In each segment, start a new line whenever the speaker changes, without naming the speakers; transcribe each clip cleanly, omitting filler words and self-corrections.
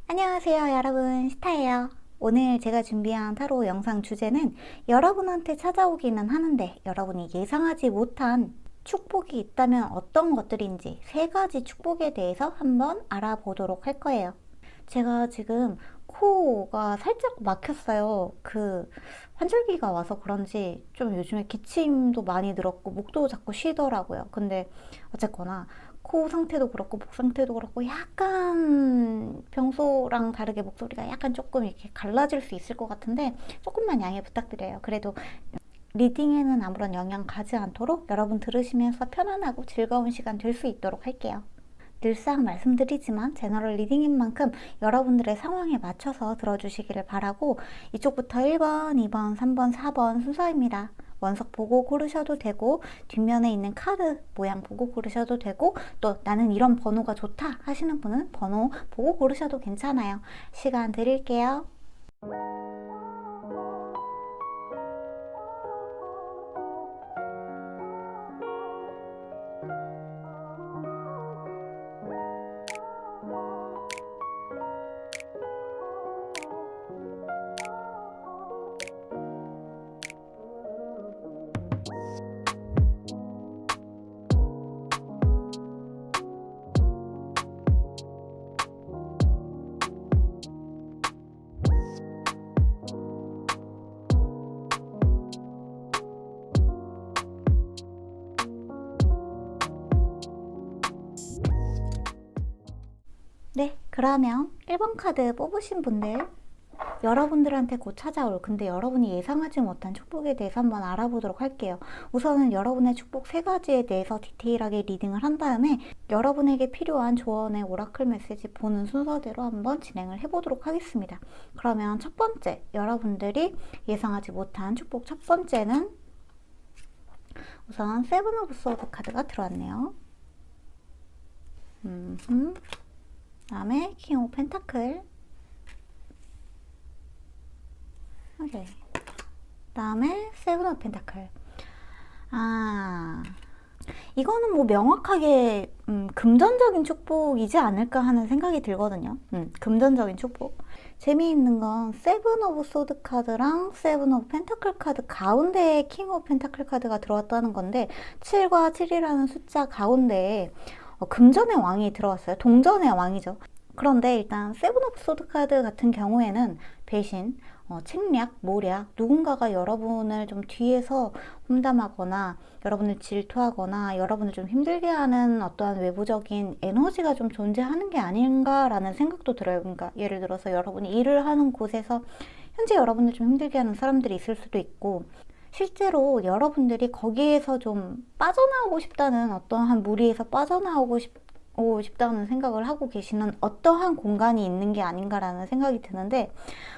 안녕하세요 여러분, 스타예요. 오늘 제가 준비한 타로 영상 주제는 여러분한테 찾아오기는 하는데 여러분이 예상하지 못한 축복이 있다면 어떤 것들인지 세 가지 축복에 대해서 한번 알아보도록 할 거예요. 제가 지금 코가 살짝 막혔어요. 환절기가 와서 그런지 좀 요즘에 기침도 많이 들었고 목도 자꾸 쉬더라고요. 근데 어쨌거나 코 상태도 그렇고 목 상태도 그렇고 약간 평소랑 다르게 목소리가 약간 조금 이렇게 갈라질 수 있을 것 같은데 조금만 양해 부탁드려요. 그래도 리딩에는 아무런 영향 가지 않도록 여러분 들으시면서 편안하고 즐거운 시간 될 수 있도록 할게요. 늘상 말씀드리지만 제너럴 리딩인 만큼 여러분들의 상황에 맞춰서 들어주시기를 바라고, 이쪽부터 1번, 2번, 3번, 4번 순서입니다. 원석 보고 고르셔도 되고 뒷면에 있는 카드 모양 보고 고르셔도 되고, 또 나는 이런 번호가 좋다 하시는 분은 번호 보고 고르셔도 괜찮아요. 시간 드릴게요. 네, 그러면 1번 카드 뽑으신 분들, 여러분들한테 곧 찾아올, 근데 여러분이 예상하지 못한 축복에 대해서 한번 알아보도록 할게요. 우선은 여러분의 축복 세 가지에 대해서 디테일하게 리딩을 한 다음에 여러분에게 필요한 조언의 오라클 메시지 보는 순서대로 한번 진행을 해보도록 하겠습니다. 그러면 첫 번째, 여러분들이 예상하지 못한 축복 첫 번째는 우선 세븐 오브 소드 카드가 들어왔네요. 다음에 킹 오브 펜타클. 오케이. 다음에 세븐 오브 펜타클. 이거는 뭐 명확하게 금전적인 축복이지 않을까 하는 생각이 들거든요. 금전적인 축복. 재미있는 건 세븐 오브 소드 카드랑 세븐 오브 펜타클 카드 가운데에 킹 오브 펜타클 카드가 들어왔다는 건데, 7과 7이라는 숫자 가운데에 금전의 왕이 들어왔어요. 동전의 왕이죠. 그런데 일단 세븐 오브 소드 카드 같은 경우에는 배신, 책략, 모략, 누군가가 여러분을 좀 뒤에서 험담하거나 여러분을 질투하거나 여러분을 좀 힘들게 하는 어떠한 외부적인 에너지가 좀 존재하는 게 아닌가라는 생각도 들어요. 그러니까 예를 들어서 여러분이 일을 하는 곳에서 현재 여러분을 좀 힘들게 하는 사람들이 있을 수도 있고, 실제로 여러분들이 거기에서 좀 빠져나오고 싶다는, 어떠한 무리에서 빠져나오고 싶다는 생각을 하고 계시는 어떠한 공간이 있는 게 아닌가라는 생각이 드는데,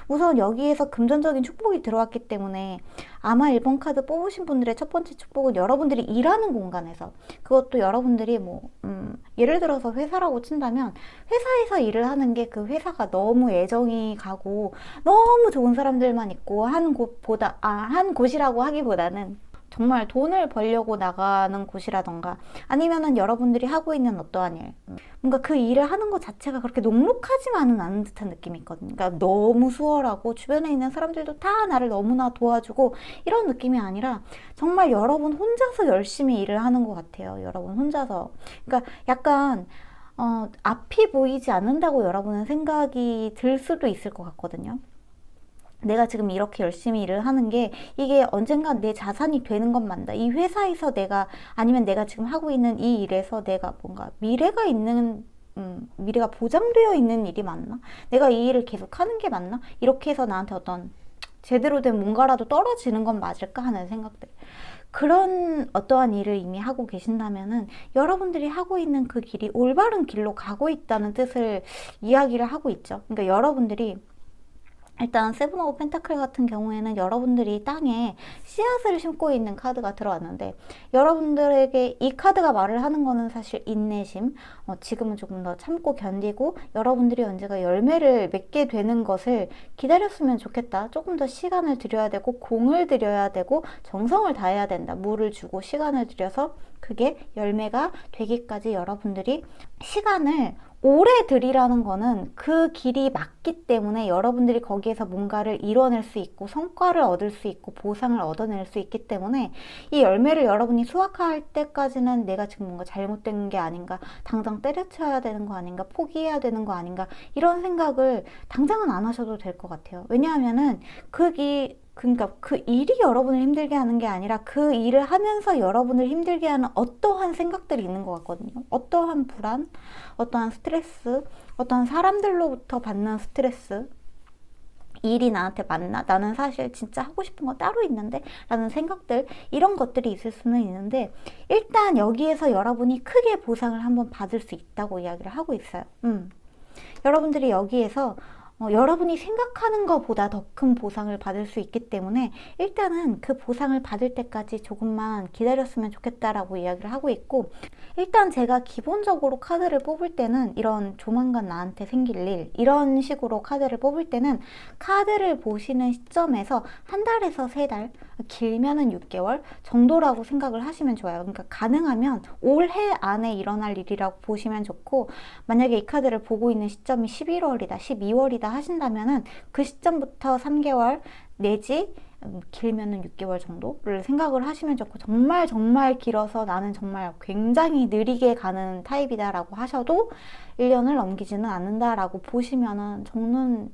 우선 여기에서 금전적인 축복이 들어왔기 때문에 아마 1번 카드 뽑으신 분들의 첫 번째 축복은 여러분들이 일하는 공간에서, 그것도 여러분들이 예를 들어서 회사라고 친다면 회사에서 일을 하는 게 그 회사가 너무 애정이 가고 너무 좋은 사람들만 있고 한 곳이라고 하기보다는 정말 돈을 벌려고 나가는 곳이라던가, 아니면은 여러분들이 하고 있는 어떠한 일, 뭔가 그 일을 하는 것 자체가 그렇게 녹록하지만은 않은 듯한 느낌이 있거든요. 그러니까 너무 수월하고 주변에 있는 사람들도 다 나를 너무나 도와주고 이런 느낌이 아니라 정말 여러분 혼자서 열심히 일을 하는 것 같아요. 여러분 혼자서. 그러니까 약간 앞이 보이지 않는다고 여러분은 생각이 들 수도 있을 것 같거든요. 내가 지금 이렇게 열심히 일을 하는 게 이게 언젠가 내 자산이 되는 건 맞다. 이 회사에서 아니면 내가 지금 하고 있는 이 일에서 내가 뭔가 미래가 보장되어 있는 일이 맞나? 내가 이 일을 계속 하는 게 맞나? 이렇게 해서 나한테 어떤 제대로 된 뭔가라도 떨어지는 건 맞을까 하는 생각들. 그런 어떠한 일을 이미 하고 계신다면은 여러분들이 하고 있는 그 길이 올바른 길로 가고 있다는 뜻을 이야기를 하고 있죠. 그러니까 여러분들이 일단 세븐 오브 펜타클 같은 경우에는 여러분들이 땅에 씨앗을 심고 있는 카드가 들어왔는데, 여러분들에게 이 카드가 말을 하는 거는 사실 인내심, 지금은 조금 더 참고 견디고 여러분들이 언제가 열매를 맺게 되는 것을 기다렸으면 좋겠다. 조금 더 시간을 들여야 되고 공을 들여야 되고 정성을 다해야 된다. 물을 주고 시간을 들여서 그게 열매가 되기까지 여러분들이 시간을 오래 들이라는 거는 그 길이 맞기 때문에 여러분들이 거기에서 뭔가를 이뤄낼 수 있고 성과를 얻을 수 있고 보상을 얻어낼 수 있기 때문에 이 열매를 여러분이 수확할 때까지는 내가 지금 뭔가 잘못된 게 아닌가, 당장 때려쳐야 되는 거 아닌가, 포기해야 되는 거 아닌가, 이런 생각을 당장은 안 하셔도 될 것 같아요. 왜냐하면은 그러니까 그 일이 여러분을 힘들게 하는 게 아니라 그 일을 하면서 여러분을 힘들게 하는 어떠한 생각들이 있는 것 같거든요. 어떠한 불안, 어떠한 스트레스, 어떠한 사람들로부터 받는 스트레스, 일이 나한테 맞나? 나는 사실 진짜 하고 싶은 거 따로 있는데? 라는 생각들, 이런 것들이 있을 수는 있는데 일단 여기에서 여러분이 크게 보상을 한번 받을 수 있다고 이야기를 하고 있어요. 여러분들이 여기에서 여러분이 생각하는 것보다 더 큰 보상을 받을 수 있기 때문에 일단은 그 보상을 받을 때까지 조금만 기다렸으면 좋겠다라고 이야기를 하고 있고, 일단 제가 기본적으로 카드를 뽑을 때는 이런 조만간 나한테 생길 일, 이런 식으로 카드를 뽑을 때는 카드를 보시는 시점에서 한 달에서 세 달, 길면은 6개월 정도라고 생각을 하시면 좋아요. 그러니까 가능하면 올해 안에 일어날 일이라고 보시면 좋고, 만약에 이 카드를 보고 있는 시점이 11월이다, 12월이다 하신다면은 그 시점부터 3개월 내지 길면은 6개월 정도를 생각을 하시면 좋고, 정말 정말 길어서 나는 정말 굉장히 느리게 가는 타입이다 라고 하셔도 1년을 넘기지는 않는다 라고 보시면은 저는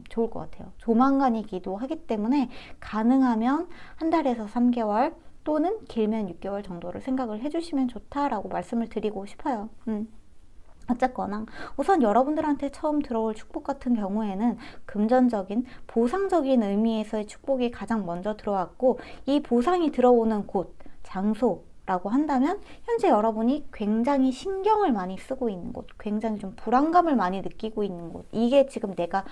좋을 것 같아요. 조만간이기도 하기 때문에 가능하면 한 달에서 3개월 또는 길면 6개월 정도를 생각을 해주시면 좋다라고 말씀을 드리고 싶어요. 어쨌거나 우선 여러분들한테 처음 들어올 축복 같은 경우에는 금전적인 보상적인 의미에서의 축복이 가장 먼저 들어왔고, 이 보상이 들어오는 곳, 장소라고 한다면 현재 여러분이 굉장히 신경을 많이 쓰고 있는 곳, 굉장히 좀 불안감을 많이 느끼고 있는 곳, 이게 지금 내가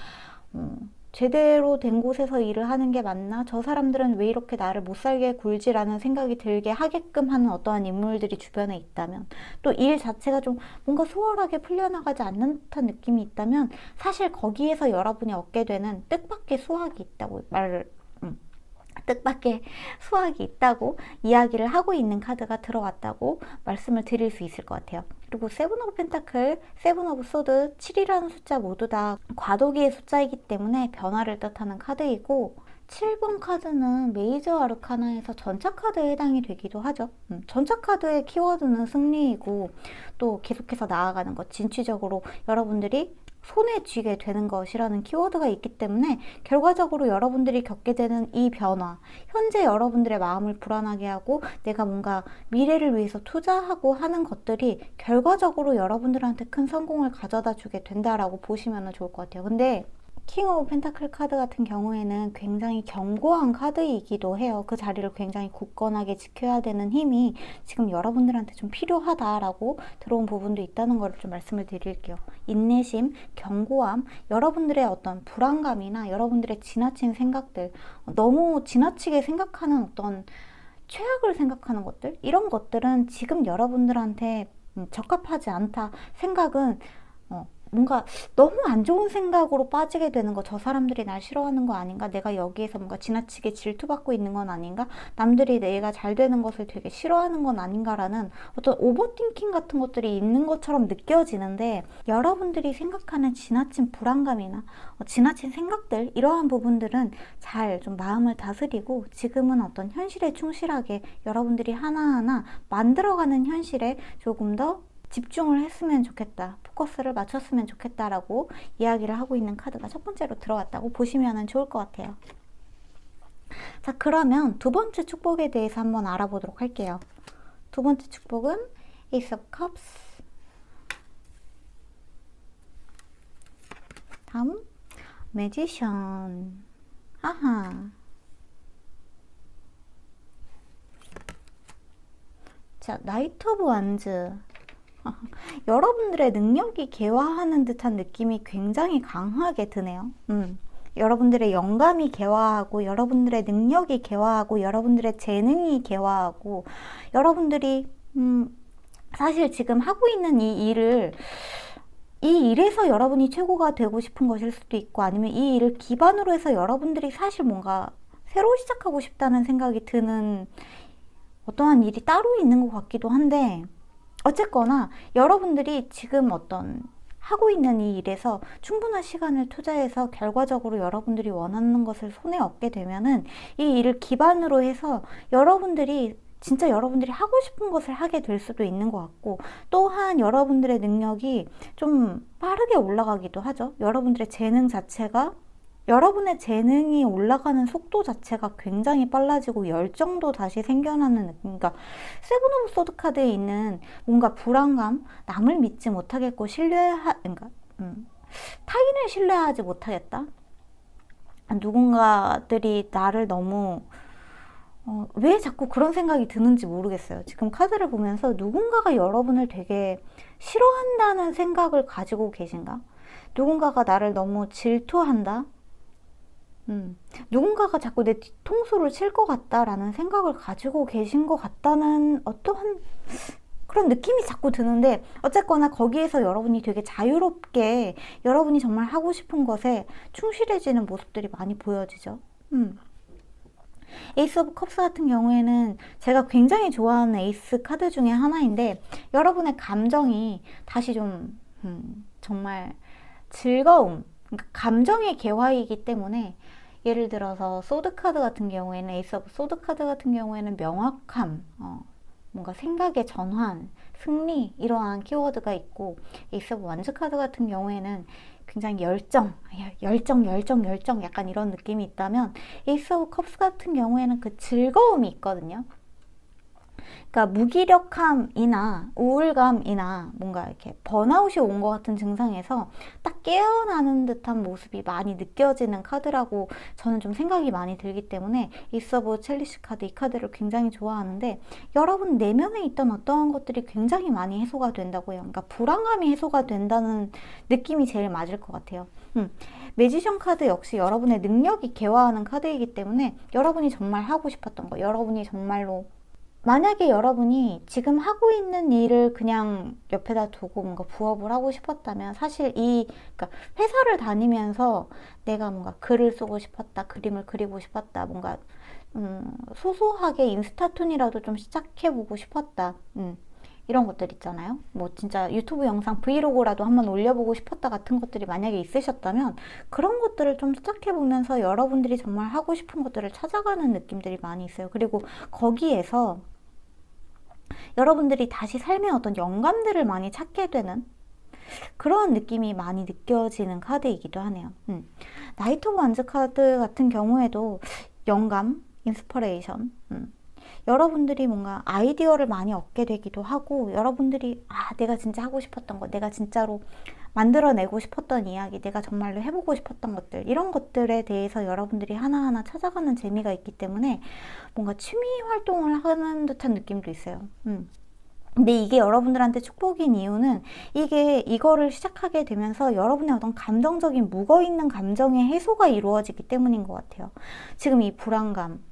제대로 된 곳에서 일을 하는 게 맞나? 저 사람들은 왜 이렇게 나를 못 살게 굴지라는 생각이 들게 하게끔 하는 어떠한 인물들이 주변에 있다면, 또 일 자체가 좀 뭔가 수월하게 풀려나가지 않는 듯한 느낌이 있다면 사실 거기에서 여러분이 얻게 되는 뜻밖의 수확이 있다고 뜻밖의 수확이 있다고 이야기를 하고 있는 카드가 들어왔다고 말씀을 드릴 수 있을 것 같아요. 그리고 세븐 오브 펜타클, 세븐 오브 소드, 7이라는 숫자 모두 다 과도기의 숫자이기 때문에 변화를 뜻하는 카드이고, 7번 카드는 메이저 아르카나에서 전차 카드에 해당이 되기도 하죠. 전차 카드의 키워드는 승리이고, 또 계속해서 나아가는 것, 진취적으로 여러분들이 손에 쥐게 되는 것이라는 키워드가 있기 때문에 결과적으로 여러분들이 겪게 되는 이 변화, 현재 여러분들의 마음을 불안하게 하고 내가 뭔가 미래를 위해서 투자하고 하는 것들이 결과적으로 여러분들한테 큰 성공을 가져다 주게 된다라고 보시면 좋을 것 같아요. 근데 킹 오브 펜타클 카드 같은 경우에는 굉장히 견고한 카드이기도 해요. 그 자리를 굉장히 굳건하게 지켜야 되는 힘이 지금 여러분들한테 좀 필요하다라고 들어온 부분도 있다는 걸 좀 말씀을 드릴게요. 인내심, 견고함, 여러분들의 어떤 불안감이나 여러분들의 지나친 생각들, 너무 지나치게 생각하는 어떤 최악을 생각하는 것들, 이런 것들은 지금 여러분들한테 적합하지 않다. 생각은 뭔가 너무 안 좋은 생각으로 빠지게 되는 거, 저 사람들이 날 싫어하는 거 아닌가, 내가 여기에서 뭔가 지나치게 질투받고 있는 건 아닌가, 남들이 내가 잘 되는 것을 되게 싫어하는 건 아닌가라는 어떤 오버띵킹 같은 것들이 있는 것처럼 느껴지는데, 여러분들이 생각하는 지나친 불안감이나 지나친 생각들, 이러한 부분들은 잘 좀 마음을 다스리고 지금은 어떤 현실에 충실하게 여러분들이 하나하나 만들어가는 현실에 조금 더 집중을 했으면 좋겠다, 포커스를 맞췄으면 좋겠다라고 이야기를 하고 있는 카드가 첫 번째로 들어왔다고 보시면 좋을 것 같아요. 자, 그러면 두 번째 축복에 대해서 한번 알아보도록 할게요. 두 번째 축복은 Ace of Cups, 다음 Magician. 아하. 자, 나이트 오브 완즈. 여러분들의 능력이 개화하는 듯한 느낌이 굉장히 강하게 드네요. 여러분들의 영감이 개화하고, 여러분들의 능력이 개화하고, 여러분들의 재능이 개화하고, 여러분들이 사실 지금 하고 있는 이 일에서 여러분이 최고가 되고 싶은 것일 수도 있고, 아니면 이 일을 기반으로 해서 여러분들이 사실 뭔가 새로 시작하고 싶다는 생각이 드는 어떠한 일이 따로 있는 것 같기도 한데, 어쨌거나 여러분들이 지금 어떤 하고 있는 이 일에서 충분한 시간을 투자해서 결과적으로 여러분들이 원하는 것을 손에 얻게 되면은 이 일을 기반으로 해서 여러분들이 진짜 여러분들이 하고 싶은 것을 하게 될 수도 있는 것 같고, 또한 여러분들의 능력이 좀 빠르게 올라가기도 하죠. 여러분의 재능이 올라가는 속도 자체가 굉장히 빨라지고 열정도 다시 생겨나는 느낌. 그러니까 세븐 오브 소드 카드에 있는 뭔가 불안감, 남을 믿지 못하겠고 그러니까 타인을 신뢰하지 못하겠다. 누군가들이 나를 너무 왜 자꾸 그런 생각이 드는지 모르겠어요. 지금 카드를 보면서 누군가가 여러분을 되게 싫어한다는 생각을 가지고 계신가? 누군가가 나를 너무 질투한다? 누군가가 자꾸 내 뒤통수를 칠 것 같다라는 생각을 가지고 계신 것 같다는 어떠한 그런 느낌이 자꾸 드는데, 어쨌거나 거기에서 여러분이 되게 자유롭게 여러분이 정말 하고 싶은 것에 충실해지는 모습들이 많이 보여지죠. 에이스 오브 컵스 같은 경우에는 제가 굉장히 좋아하는 에이스 카드 중에 하나인데, 여러분의 감정이 다시 좀 정말 즐거움, 그러니까 감정의 개화이기 때문에, 예를 들어서 소드 카드 같은 경우에는, 에이스 오브 소드 카드 같은 경우에는 명확함, 뭔가 생각의 전환, 승리, 이러한 키워드가 있고, 에이스 오브 완즈 카드 같은 경우에는 굉장히 열정 약간 이런 느낌이 있다면, 에이스 오브 컵스 같은 경우에는 그 즐거움이 있거든요. 그러니까 무기력함이나 우울감이나 뭔가 이렇게 번아웃이 온 것 같은 증상에서 딱 깨어나는 듯한 모습이 많이 느껴지는 카드라고 저는 좀 생각이 많이 들기 때문에 에이스 오브 첼리시 카드, 이 카드를 굉장히 좋아하는데, 여러분 내면에 있던 어떠한 것들이 굉장히 많이 해소가 된다고 해요. 그러니까 불안감이 해소가 된다는 느낌이 제일 맞을 것 같아요. 매지션 카드 역시 여러분의 능력이 개화하는 카드이기 때문에, 여러분이 정말 하고 싶었던 거, 여러분이 정말로 만약에 여러분이 지금 하고 있는 일을 그냥 옆에다 두고 뭔가 부업을 하고 싶었다면, 사실 그러니까 회사를 다니면서 내가 뭔가 글을 쓰고 싶었다, 그림을 그리고 싶었다, 뭔가 소소하게 인스타툰이라도 좀 시작해보고 싶었다, 이런 것들 있잖아요. 뭐 진짜 유튜브 영상 브이로그라도 한번 올려보고 싶었다 같은 것들이 만약에 있으셨다면, 그런 것들을 좀 시작해보면서 여러분들이 정말 하고 싶은 것들을 찾아가는 느낌들이 많이 있어요. 그리고 거기에서 여러분들이 다시 삶의 어떤 영감들을 많이 찾게 되는 그런 느낌이 많이 느껴지는 카드이기도 하네요. 나이트 오브 완즈 카드 같은 경우에도 영감, 인스퍼레이션, 여러분들이 뭔가 아이디어를 많이 얻게 되기도 하고, 여러분들이 내가 진짜 하고 싶었던 것, 내가 진짜로 만들어내고 싶었던 이야기, 내가 정말로 해보고 싶었던 것들, 이런 것들에 대해서 여러분들이 하나하나 찾아가는 재미가 있기 때문에 뭔가 취미 활동을 하는 듯한 느낌도 있어요. 근데 이게 여러분들한테 축복인 이유는, 이거를 시작하게 되면서 여러분의 어떤 감정적인 묵어있는 감정의 해소가 이루어지기 때문인 것 같아요. 지금 이 불안감,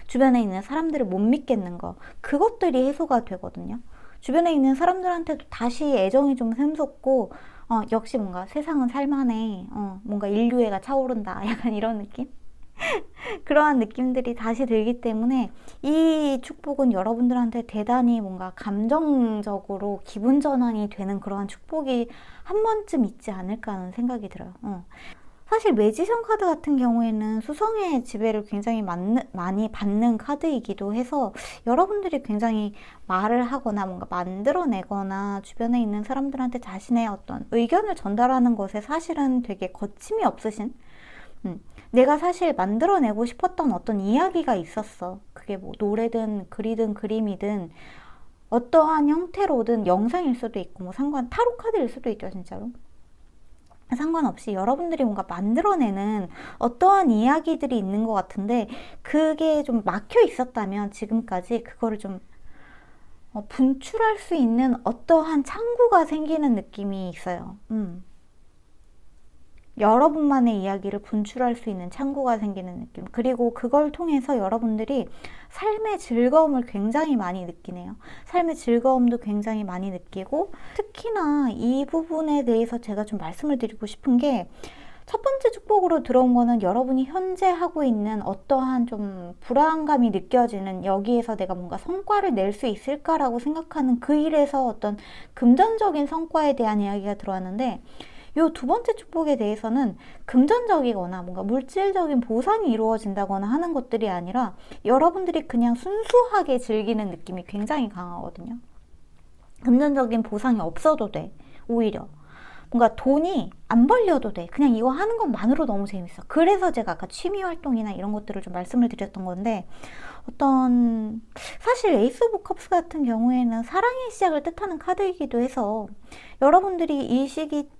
주변에 있는 사람들을 못 믿겠는 거, 그것들이 해소가 되거든요. 주변에 있는 사람들한테도 다시 애정이 좀 샘솟고, 역시 뭔가 세상은 살만해, 뭔가 인류애가 차오른다, 약간 이런 느낌? 그러한 느낌들이 다시 들기 때문에, 이 축복은 여러분들한테 대단히 뭔가 감정적으로 기분 전환이 되는 그러한 축복이 한 번쯤 있지 않을까 하는 생각이 들어요. 사실 매지션 카드 같은 경우에는 수성의 지배를 굉장히 많이 받는 카드이기도 해서, 여러분들이 굉장히 말을 하거나 뭔가 만들어내거나 주변에 있는 사람들한테 자신의 어떤 의견을 전달하는 것에 사실은 되게 거침이 없으신, 내가 사실 만들어내고 싶었던 어떤 이야기가 있었어. 그게 뭐 노래든 글이든 그림이든 어떠한 형태로든, 영상일 수도 있고 뭐 타로 카드일 수도 있죠, 진짜로. 상관없이 여러분들이 뭔가 만들어내는 어떠한 이야기들이 있는 것 같은데, 그게 좀 막혀 있었다면 지금까지 그거를 좀 분출할 수 있는 어떠한 창구가 생기는 느낌이 있어요. 여러분만의 이야기를 분출할 수 있는 창구가 생기는 느낌. 그리고 그걸 통해서 여러분들이 삶의 즐거움을 굉장히 많이 느끼네요. 삶의 즐거움도 굉장히 많이 느끼고, 특히나 이 부분에 대해서 제가 좀 말씀을 드리고 싶은 게, 첫 번째 축복으로 들어온 거는 여러분이 현재 하고 있는 어떠한 좀 불안감이 느껴지는, 여기에서 내가 뭔가 성과를 낼 수 있을까라고 생각하는 그 일에서 어떤 금전적인 성과에 대한 이야기가 들어왔는데, 요 두 번째 축복에 대해서는 금전적이거나 뭔가 물질적인 보상이 이루어진다거나 하는 것들이 아니라 여러분들이 그냥 순수하게 즐기는 느낌이 굉장히 강하거든요. 금전적인 보상이 없어도 돼. 오히려 뭔가 돈이 안 벌려도 돼. 그냥 이거 하는 것만으로 너무 재밌어. 그래서 제가 아까 취미 활동이나 이런 것들을 좀 말씀을 드렸던 건데, 사실 에이스 오브 컵스 같은 경우에는 사랑의 시작을 뜻하는 카드이기도 해서, 여러분들이 이 시기,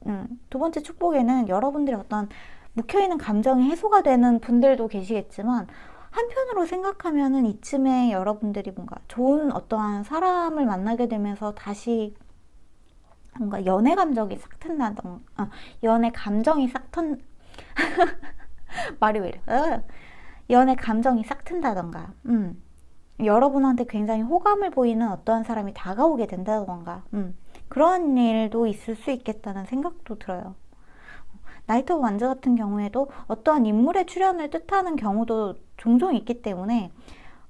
두 번째 축복에는 여러분들이 어떤 묵혀있는 감정이 해소가 되는 분들도 계시겠지만, 한편으로 생각하면은 이쯤에 여러분들이 뭔가 좋은 어떠한 사람을 만나게 되면서 다시 뭔가 연애 감정이 싹 튼다던가, 연애 감정이 싹 튼, 말이 왜 이래? 연애 감정이 싹 튼다던가, 여러분한테 굉장히 호감을 보이는 어떠한 사람이 다가오게 된다던가, 그런 일도 있을 수 있겠다는 생각도 들어요. 나이트 오브 완즈 같은 경우에도 어떠한 인물의 출연을 뜻하는 경우도 종종 있기 때문에,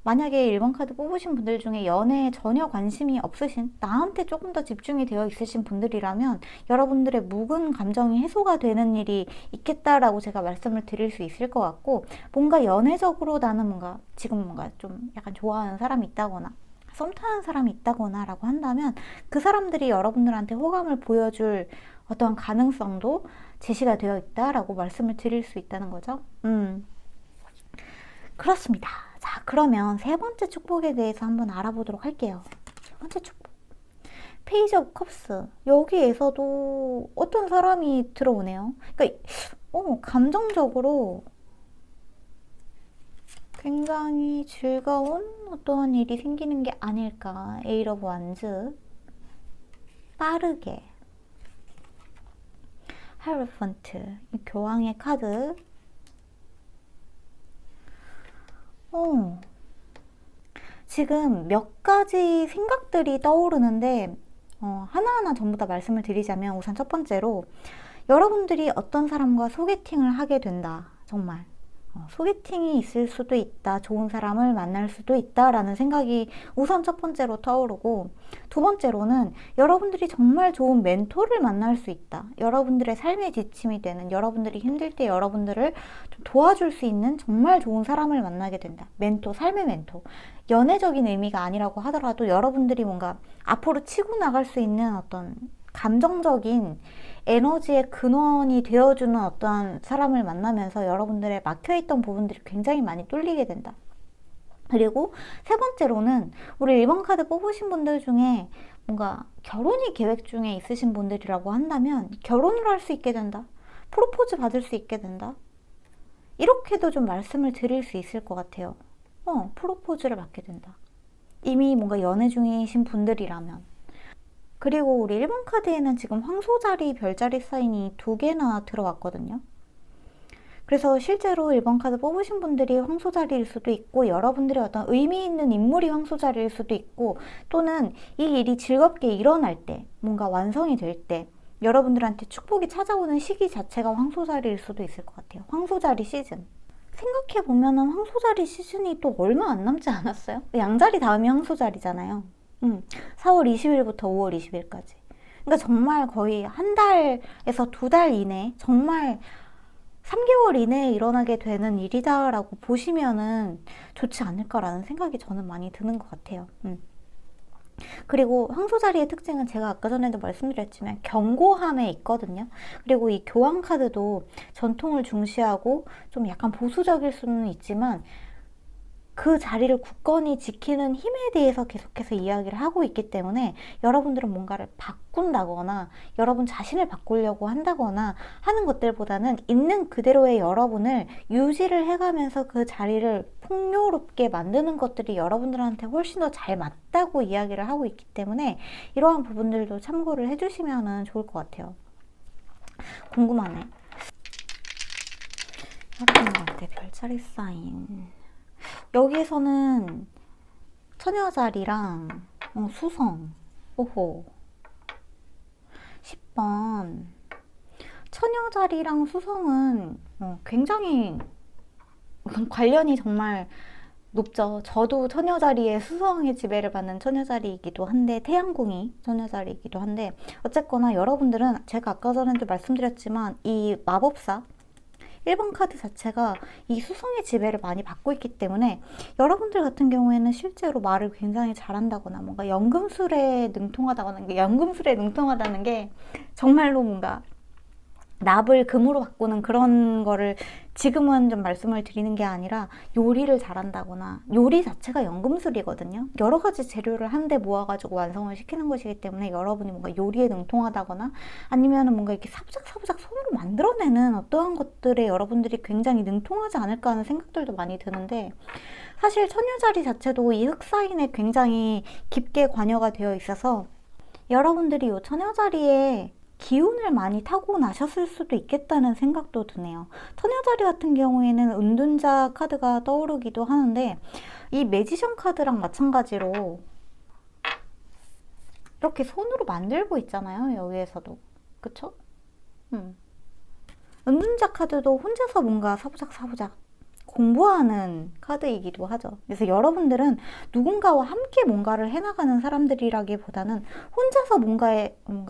만약에 1번 카드 뽑으신 분들 중에 연애에 전혀 관심이 없으신, 나한테 조금 더 집중이 되어 있으신 분들이라면 여러분들의 묵은 감정이 해소가 되는 일이 있겠다라고 제가 말씀을 드릴 수 있을 것 같고, 뭔가 연애적으로 나는 뭔가 지금 뭔가 좀 약간 좋아하는 사람이 있다거나 썸 타는 사람이 있다거나 라고 한다면, 그 사람들이 여러분들한테 호감을 보여줄 어떠한 가능성도 제시가 되어 있다라고 말씀을 드릴 수 있다는 거죠. 그렇습니다. 자, 그러면 세 번째 축복에 대해서 한번 알아보도록 할게요. 세 번째 축복. 페이지 오브 컵스. 여기에서도 어떤 사람이 들어오네요. 그러니까 감정적으로 굉장히 즐거운 어떠한 일이 생기는 게 아닐까. 에이트 오브 완즈. 빠르게. 하이로펀트. 교황의 카드. 지금 몇 가지 생각들이 떠오르는데, 하나하나 전부 다 말씀을 드리자면, 우선 첫 번째로 여러분들이 어떤 사람과 소개팅을 하게 된다. 정말 소개팅이 있을 수도 있다. 좋은 사람을 만날 수도 있다라는 생각이 우선 첫 번째로 떠오르고, 두 번째로는 여러분들이 정말 좋은 멘토를 만날 수 있다. 여러분들의 삶의 지침이 되는, 여러분들이 힘들 때 여러분들을 좀 도와줄 수 있는 정말 좋은 사람을 만나게 된다. 멘토, 삶의 멘토. 연애적인 의미가 아니라고 하더라도 여러분들이 뭔가 앞으로 치고 나갈 수 있는 어떤 감정적인 에너지의 근원이 되어주는 어떠한 사람을 만나면서 여러분들의 막혀있던 부분들이 굉장히 많이 뚫리게 된다. 그리고 세 번째로는 우리 1번 카드 뽑으신 분들 중에 뭔가 결혼이 계획 중에 있으신 분들이라고 한다면 결혼을 할 수 있게 된다. 프로포즈 받을 수 있게 된다. 이렇게도 좀 말씀을 드릴 수 있을 것 같아요. 프로포즈를 받게 된다. 이미 뭔가 연애 중이신 분들이라면. 그리고 우리 1번 카드에는 지금 황소자리, 별자리 사인이 2개나 들어왔거든요. 그래서 실제로 1번 카드 뽑으신 분들이 황소자리일 수도 있고, 여러분들의 어떤 의미 있는 인물이 황소자리일 수도 있고, 또는 이 일이 즐겁게 일어날 때, 뭔가 완성이 될 때 여러분들한테 축복이 찾아오는 시기 자체가 황소자리일 수도 있을 것 같아요. 황소자리 시즌. 생각해보면 황소자리 시즌이 또 얼마 안 남지 않았어요? 양자리 다음이 황소자리잖아요. 4월 20일부터 5월 20일까지. 그러니까 정말 거의 한 달에서 2달 이내, 정말 3개월 이내에 일어나게 되는 일이다라고 보시면은 좋지 않을까라는 생각이 저는 많이 드는 것 같아요. 그리고 황소자리의 특징은 제가 아까 전에도 말씀드렸지만 견고함에 있거든요. 그리고 이 교황 카드도 전통을 중시하고 좀 약간 보수적일 수는 있지만, 그 자리를 굳건히 지키는 힘에 대해서 계속해서 이야기를 하고 있기 때문에, 여러분들은 뭔가를 바꾼다거나 여러분 자신을 바꾸려고 한다거나 하는 것들보다는 있는 그대로의 여러분을 유지를 해가면서 그 자리를 풍요롭게 만드는 것들이 여러분들한테 훨씬 더 잘 맞다고 이야기를 하고 있기 때문에, 이러한 부분들도 참고를 해주시면 좋을 것 같아요. 궁금하네. 여러분한테 별자리 사인. 여기에서는 처녀자리랑 수성. 오호. 10번. 처녀자리랑 수성은 굉장히 관련이 정말 높죠. 저도 처녀자리에 수성의 지배를 받는 처녀자리이기도 한데, 태양궁이 처녀자리이기도 한데, 어쨌거나 여러분들은 제가 아까 전에도 말씀드렸지만 이 마법사 1번 카드 자체가 이 수성의 지배를 많이 받고 있기 때문에 여러분들 같은 경우에는 실제로 말을 굉장히 잘한다거나 뭔가 연금술에 능통하다는 게 정말로 뭔가 납을 금으로 바꾸는 그런 거를 지금은 좀 말씀을 드리는 게 아니라 요리를 잘한다거나, 요리 자체가 연금술이거든요. 여러 가지 재료를 한데 모아가지고 완성을 시키는 것이기 때문에 여러분이 뭔가 요리에 능통하다거나 아니면 뭔가 이렇게 사부작사부작 손으로 만들어내는 어떠한 것들에 여러분들이 굉장히 능통하지 않을까 하는 생각들도 많이 드는데, 사실 처녀자리 자체도 이 흑사인에 굉장히 깊게 관여가 되어 있어서 여러분들이 이 처녀자리에 기운을 많이 타고 나셨을 수도 있겠다는 생각도 드네요. 처녀자리 같은 경우에는 은둔자 카드가 떠오르기도 하는데, 이 매지션 카드랑 마찬가지로 이렇게 손으로 만들고 있잖아요. 여기에서도. 그쵸? 은둔자 카드도 혼자서 뭔가 사부작 공부하는 카드이기도 하죠. 그래서 여러분들은 누군가와 함께 뭔가를 해나가는 사람들이라기보다는 혼자서 뭔가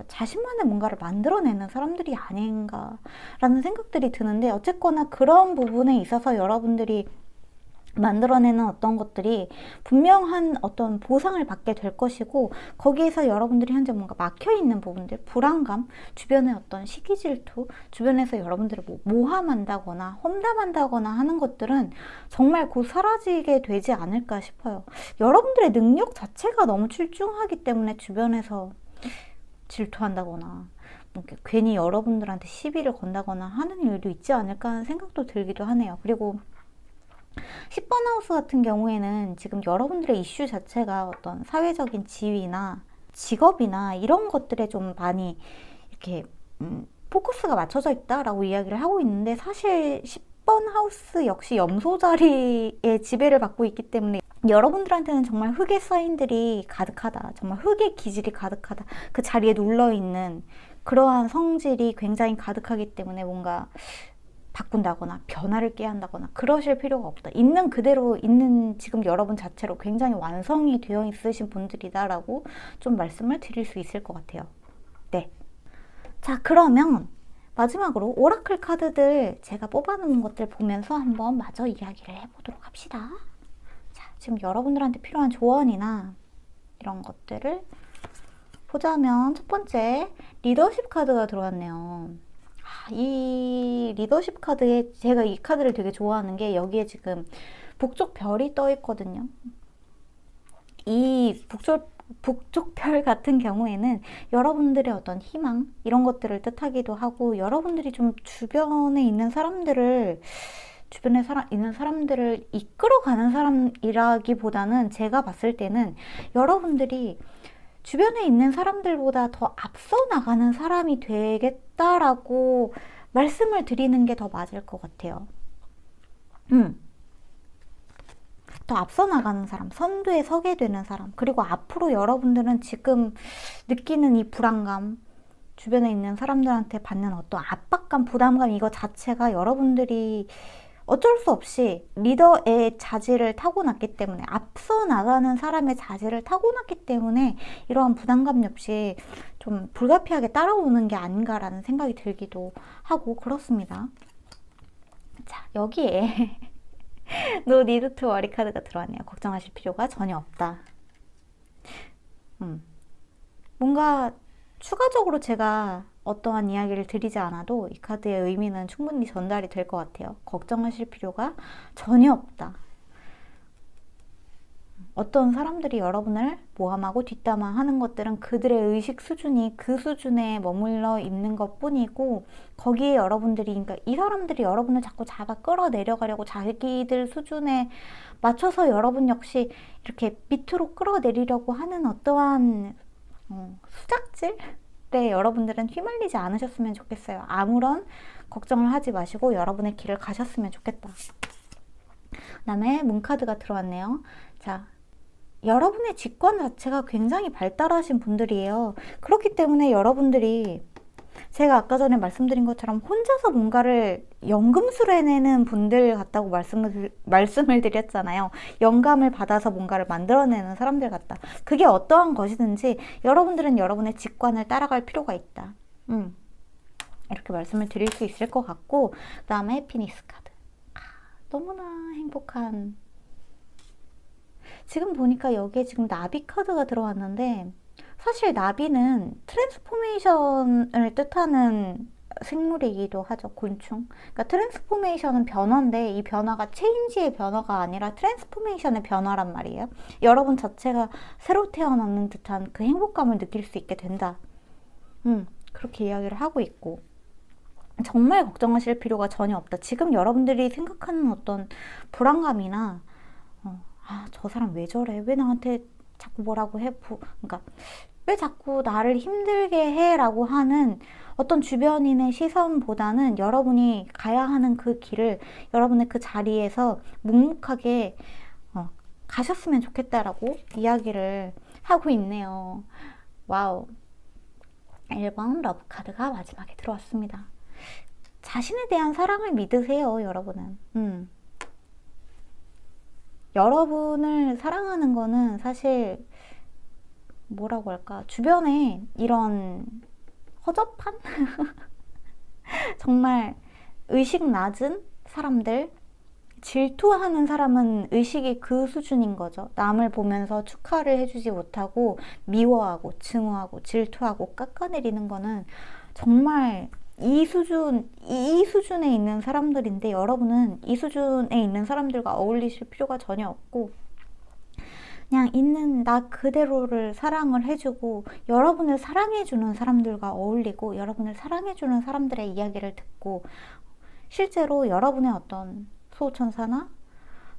자신만의 뭔가를 만들어내는 사람들이 아닌가라는 생각들이 드는데, 어쨌거나 그런 부분에 있어서 여러분들이 만들어내는 어떤 것들이 분명한 어떤 보상을 받게 될 것이고, 거기에서 여러분들이 현재 뭔가 막혀있는 부분들, 불안감, 주변의 어떤 시기 질투, 주변에서 여러분들을 모함한다거나 험담한다거나 하는 것들은 정말 곧 사라지게 되지 않을까 싶어요. 여러분들의 능력 자체가 너무 출중하기 때문에 주변에서 질투한다거나 괜히 여러분들한테 시비를 건다거나 하는 일도 있지 않을까 하는 생각도 들기도 하네요. 그리고 10번 하우스 같은 경우에는 지금 여러분들의 이슈 자체가 어떤 사회적인 지위나 직업이나 이런 것들에 좀 많이 이렇게 포커스가 맞춰져 있다라고 이야기를 하고 있는데, 사실 10번 하우스 역시 염소 자리의 지배를 받고 있기 때문에 여러분들한테는 정말 흑의 사인들이 가득하다, 정말 흑의 기질이 가득하다, 그 자리에 눌러있는 그러한 성질이 굉장히 가득하기 때문에 뭔가 바꾼다거나 변화를 꾀한다거나 그러실 필요가 없다. 있는 그대로 있는 지금 여러분 자체로 굉장히 완성이 되어 있으신 분들이다라고 좀 말씀을 드릴 수 있을 것 같아요. 네. 자, 그러면 마지막으로 오라클 카드들 제가 뽑아놓은 것들 보면서 한번 마저 이야기를 해보도록 합시다. 자, 지금 여러분들한테 필요한 조언이나 이런 것들을 보자면, 첫 번째 리더십 카드가 들어왔네요. 이 리더십 카드에 제가 이 카드를 되게 좋아하는 게, 여기에 지금 북쪽 별이 떠 있거든요. 이 북쪽 별 같은 경우에는 여러분들의 어떤 희망 이런 것들을 뜻하기도 하고, 여러분들이 좀 주변에 있는 사람들을 이끌어가는 사람이라기보다는 제가 봤을 때는 여러분들이 주변에 있는 사람들보다 더 앞서 나가는 사람이 되겠다라고 말씀을 드리는 게 더 맞을 것 같아요. 더 앞서 나가는 사람, 선두에 서게 되는 사람, 그리고 앞으로 여러분들은 지금 느끼는 이 불안감, 주변에 있는 사람들한테 받는 어떤 압박감, 부담감, 이거 자체가 여러분들이 어쩔 수 없이 리더의 자질을 타고났기 때문에, 앞서 나가는 사람의 자질을 타고났기 때문에 이러한 부담감 없이 좀 불가피하게 따라오는 게 아닌가라는 생각이 들기도 하고 그렇습니다. 자, 여기에 No need to worry 카드가 들어왔네요. 걱정하실 필요가 전혀 없다. 뭔가 추가적으로 제가 어떠한 이야기를 드리지 않아도 이 카드의 의미는 충분히 전달이 될 것 같아요. 걱정하실 필요가 전혀 없다. 어떤 사람들이 여러분을 모함하고 뒷담화하는 것들은 그들의 의식 수준이 그 수준에 머물러 있는 것 뿐이고, 거기에 여러분들이, 그러니까 이 사람들이 여러분을 자꾸 잡아 끌어내려가려고 자기들 수준에 맞춰서 여러분 역시 이렇게 밑으로 끌어내리려고 하는 어떠한 수작질에 여러분들은 휘말리지 않으셨으면 좋겠어요. 아무런 걱정을 하지 마시고 여러분의 길을 가셨으면 좋겠다. 그 다음에 문카드가 들어왔네요. 자, 여러분의 직관 자체가 굉장히 발달하신 분들이에요. 그렇기 때문에 여러분들이 제가 아까 전에 말씀드린 것처럼 혼자서 뭔가를 연금술해내는 분들 같다고 말씀을 드렸잖아요. 영감을 받아서 뭔가를 만들어내는 사람들 같다. 그게 어떠한 것이든지 여러분들은 여러분의 직관을 따라갈 필요가 있다. 이렇게 말씀을 드릴 수 있을 것 같고, 그 다음에 피니스 카드. 너무나 행복한. 지금 보니까 여기에 지금 나비 카드가 들어왔는데, 사실 나비는 트랜스포메이션을 뜻하는 생물이기도 하죠. 곤충. 그러니까 트랜스포메이션은 변화인데 이 변화가 체인지의 변화가 아니라 트랜스포메이션의 변화란 말이에요. 여러분 자체가 새로 태어나는 듯한 그 행복감을 느낄 수 있게 된다. 그렇게 이야기를 하고 있고, 정말 걱정하실 필요가 전혀 없다. 지금 여러분들이 생각하는 어떤 불안감이나 저 사람 왜 저래? 왜 나한테 자꾸 뭐라고 해? 그러니까 왜 자꾸 나를 힘들게 해? 라고 하는 어떤 주변인의 시선보다는 여러분이 가야 하는 그 길을 여러분의 그 자리에서 묵묵하게 가셨으면 좋겠다라고 이야기를 하고 있네요. 와우. 1번 러브 카드가 마지막에 들어왔습니다. 자신에 대한 사랑을 믿으세요, 여러분은. 여러분을 사랑하는 거는 사실 뭐라고 할까, 주변에 이런 허접한 정말 의식 낮은 사람들, 질투하는 사람은 의식이 그 수준인 거죠. 남을 보면서 축하를 해주지 못하고 미워하고 증오하고 질투하고 깎아내리는 거는 정말 이 수준에 있는 사람들인데, 여러분은 이 수준에 있는 사람들과 어울리실 필요가 전혀 없고, 그냥 있는 나 그대로를 사랑을 해주고 여러분을 사랑해주는 사람들과 어울리고 여러분을 사랑해주는 사람들의 이야기를 듣고, 실제로 여러분의 어떤 소천사나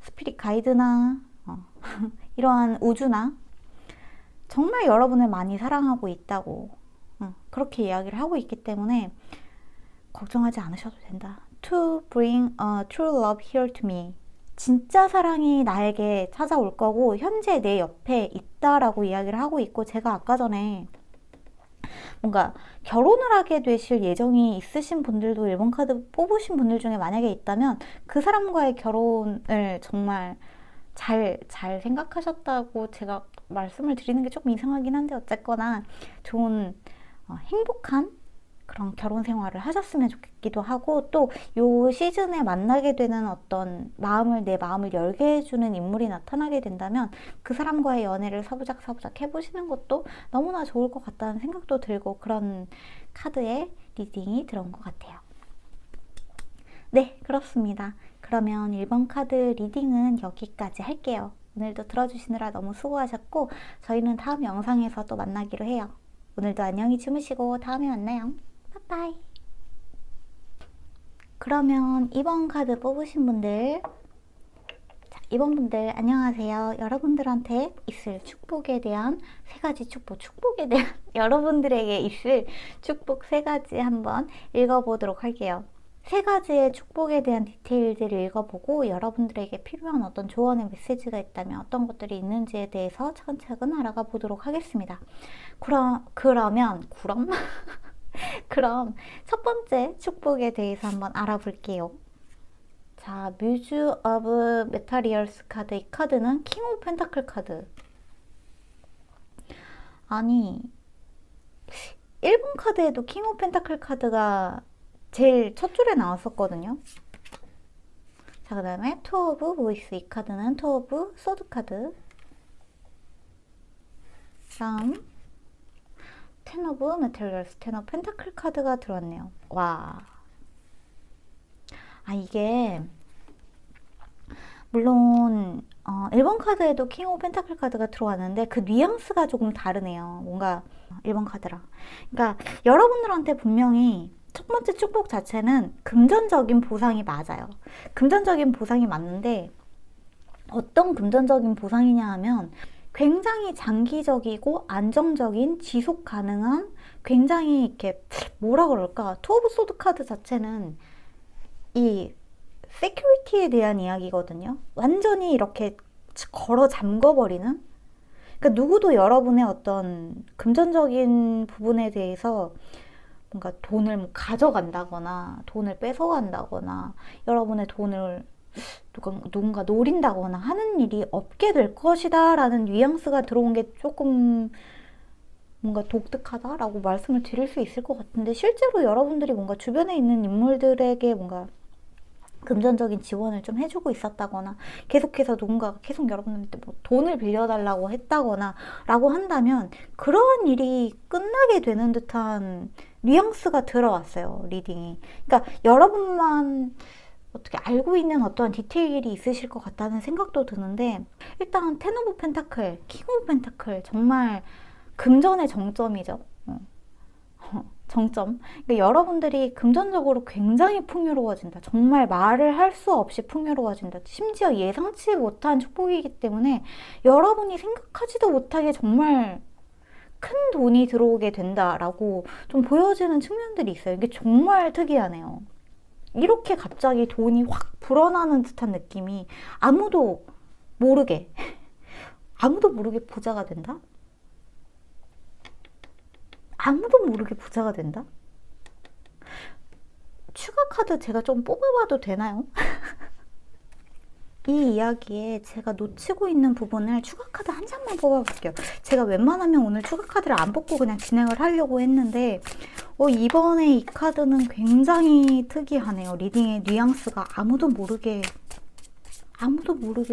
스피릿 가이드나 이러한 우주나 정말 여러분을 많이 사랑하고 있다고 그렇게 이야기를 하고 있기 때문에 걱정하지 않으셔도 된다. To bring a true love here to me. 진짜 사랑이 나에게 찾아올 거고 현재 내 옆에 있다라고 이야기를 하고 있고, 제가 아까 전에 뭔가 결혼을 하게 되실 예정이 있으신 분들도 1번 카드 뽑으신 분들 중에 만약에 있다면 그 사람과의 결혼을 정말 잘 생각하셨다고 제가 말씀을 드리는 게 조금 이상하긴 한데, 어쨌거나 좋은 행복한 그런 결혼 생활을 하셨으면 좋겠기도 하고, 또 요 시즌에 만나게 되는 어떤 내 마음을 열게 해주는 인물이 나타나게 된다면 그 사람과의 연애를 사부작 해보시는 것도 너무나 좋을 것 같다는 생각도 들고, 그런 카드의 리딩이 들어온 것 같아요. 네, 그렇습니다. 그러면 1번 카드 리딩은 여기까지 할게요. 오늘도 들어주시느라 너무 수고하셨고, 저희는 다음 영상에서 또 만나기로 해요. 오늘도 안녕히 주무시고 다음에 만나요. 빠이. 그러면 2번 카드 뽑으신 분들, 자, 2번 분들 안녕하세요. 여러분들한테 있을 축복에 대한 3가지 축복에 대한 여러분들에게 있을 축복 3가지 한번 읽어보도록 할게요. 3가지의 축복에 대한 디테일들을 읽어보고 여러분들에게 필요한 어떤 조언의 메시지가 있다면 어떤 것들이 있는지에 대해서 차근차근 알아가 보도록 하겠습니다. 그럼 첫 번째 축복에 대해서 한번 알아볼게요. 자, 뮤즈 오브 메타리얼스 카드. 이 카드는 킹 오브 펜타클 카드. 아니, 1번 카드에도 킹 오브 펜타클 카드가 제일 첫 줄에 나왔었거든요. 자, 그 다음에 투 오브 보이스. 이 카드는 투 오브 소드 카드. 다음 텐 오브 메테리얼스, 텐 오브 펜타클 카드가 들어왔네요. 와, 이게 물론 1번 카드에도 킹 오브 펜타클 카드가 들어왔는데 그 뉘앙스가 조금 다르네요. 뭔가 1번 카드랑. 그러니까 여러분들한테 분명히 첫 번째 축복 자체는 금전적인 보상이 맞아요. 금전적인 보상이 맞는데 어떤 금전적인 보상이냐 하면 굉장히 장기적이고 안정적인 지속 가능한 굉장히 이렇게 뭐라 그럴까? 투 오브 소드 카드 자체는 이 세큐리티에 대한 이야기거든요. 완전히 이렇게 걸어 잠궈버리는? 그러니까 누구도 여러분의 어떤 금전적인 부분에 대해서 뭔가 돈을 뭐 가져간다거나 돈을 뺏어간다거나 여러분의 돈을 누군가 노린다거나 하는 일이 없게 될 것이다 라는 뉘앙스가 들어온 게 조금 뭔가 독특하다라고 말씀을 드릴 수 있을 것 같은데, 실제로 여러분들이 뭔가 주변에 있는 인물들에게 뭔가 금전적인 지원을 좀 해주고 있었다거나 계속해서 누군가가 계속 여러분한테 뭐 돈을 빌려달라고 했다거나 라고 한다면 그러한 일이 끝나게 되는 듯한 뉘앙스가 들어왔어요, 리딩이. 그러니까 여러분만 어떻게 알고 있는 어떠한 디테일이 있으실 것 같다는 생각도 드는데, 일단 텐 오브 펜타클, 킹 오브 펜타클, 정말 금전의 정점이죠. 정점. 그러니까 여러분들이 금전적으로 굉장히 풍요로워진다. 정말 말을 할 수 없이 풍요로워진다. 심지어 예상치 못한 축복이기 때문에 여러분이 생각하지도 못하게 정말 큰 돈이 들어오게 된다라고 좀 보여지는 측면들이 있어요. 이게 정말 특이하네요. 이렇게 갑자기 돈이 확 불어나는 듯한 느낌이 아무도 모르게 부자가 된다? 아무도 모르게 부자가 된다? 추가 카드 제가 좀 뽑아봐도 되나요? 이 이야기에 제가 놓치고 있는 부분을 추가 카드 한 장만 뽑아볼게요. 제가 웬만하면 오늘 추가 카드를 안 뽑고 그냥 진행을 하려고 했는데 이번에 이 카드는 굉장히 특이하네요. 리딩의 뉘앙스가 아무도 모르게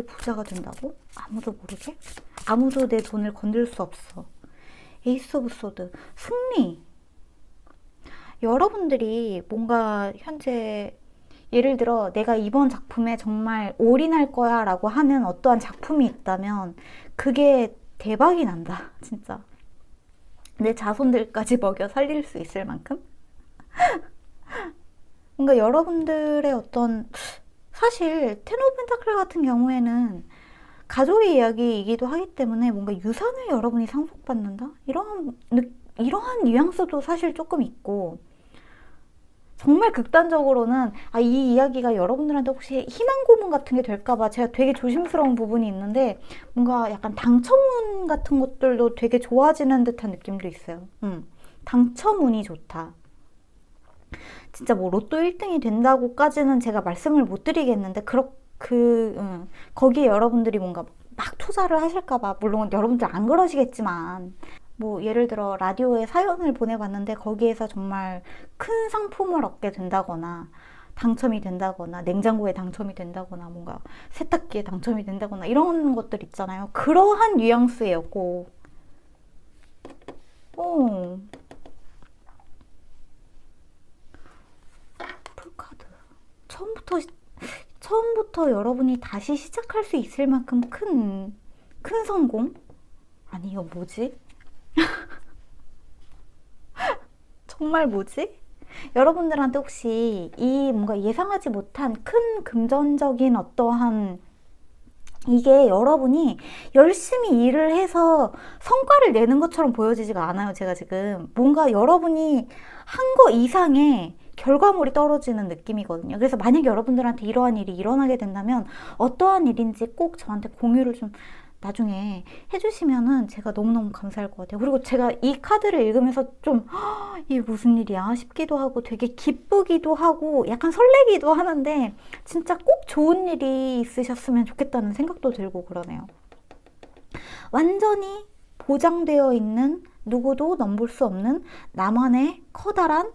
부자가 된다고? 아무도 모르게? 아무도 내 돈을 건들 수 없어. 에이스 오브 소드, 승리. 여러분들이 뭔가 현재 예를 들어 내가 이번 작품에 정말 올인할 거야 라고 하는 어떠한 작품이 있다면 그게 대박이 난다, 진짜. 내 자손들까지 먹여 살릴 수 있을 만큼? 뭔가 여러분들의 어떤, 사실 텐 오브 펜타클 같은 경우에는 가족의 이야기이기도 하기 때문에 뭔가 유산을 여러분이 상속받는다? 이러한 뉘앙스도 사실 조금 있고, 정말 극단적으로는 이 이야기가 여러분들한테 혹시 희망 고문 같은 게 될까봐 제가 되게 조심스러운 부분이 있는데, 뭔가 약간 당첨운 같은 것들도 되게 좋아지는 듯한 느낌도 있어요. 당첨운이 좋다. 진짜 뭐 로또 1등이 된다고까지는 제가 말씀을 못 드리겠는데, 거기에 여러분들이 뭔가 막 투자를 하실까봐, 물론 여러분들 안 그러시겠지만, 뭐 예를 들어 라디오에 사연을 보내봤는데 거기에서 정말 큰 상품을 얻게 된다거나 당첨이 된다거나 냉장고에 당첨이 된다거나 뭔가 세탁기에 당첨이 된다거나 이런 것들 있잖아요. 그러한 뉘앙스예요, 꼭. 풀카드. 처음부터 여러분이 다시 시작할 수 있을 만큼 큰 성공? 아니, 이거 뭐지? 정말 뭐지? 여러분들한테 혹시 이 뭔가 예상하지 못한 큰 금전적인 어떠한, 이게 여러분이 열심히 일을 해서 성과를 내는 것처럼 보여지지가 않아요. 제가 지금 뭔가 여러분이 한 거 이상의 결과물이 떨어지는 느낌이거든요. 그래서 만약 여러분들한테 이러한 일이 일어나게 된다면 어떠한 일인지 꼭 저한테 공유를 좀 나중에 해주시면은 제가 너무너무 감사할 것 같아요. 그리고 제가 이 카드를 읽으면서 좀 이게 무슨 일이야 싶기도 하고 되게 기쁘기도 하고 약간 설레기도 하는데, 진짜 꼭 좋은 일이 있으셨으면 좋겠다는 생각도 들고 그러네요. 완전히 보장되어 있는, 누구도 넘볼 수 없는 나만의 커다란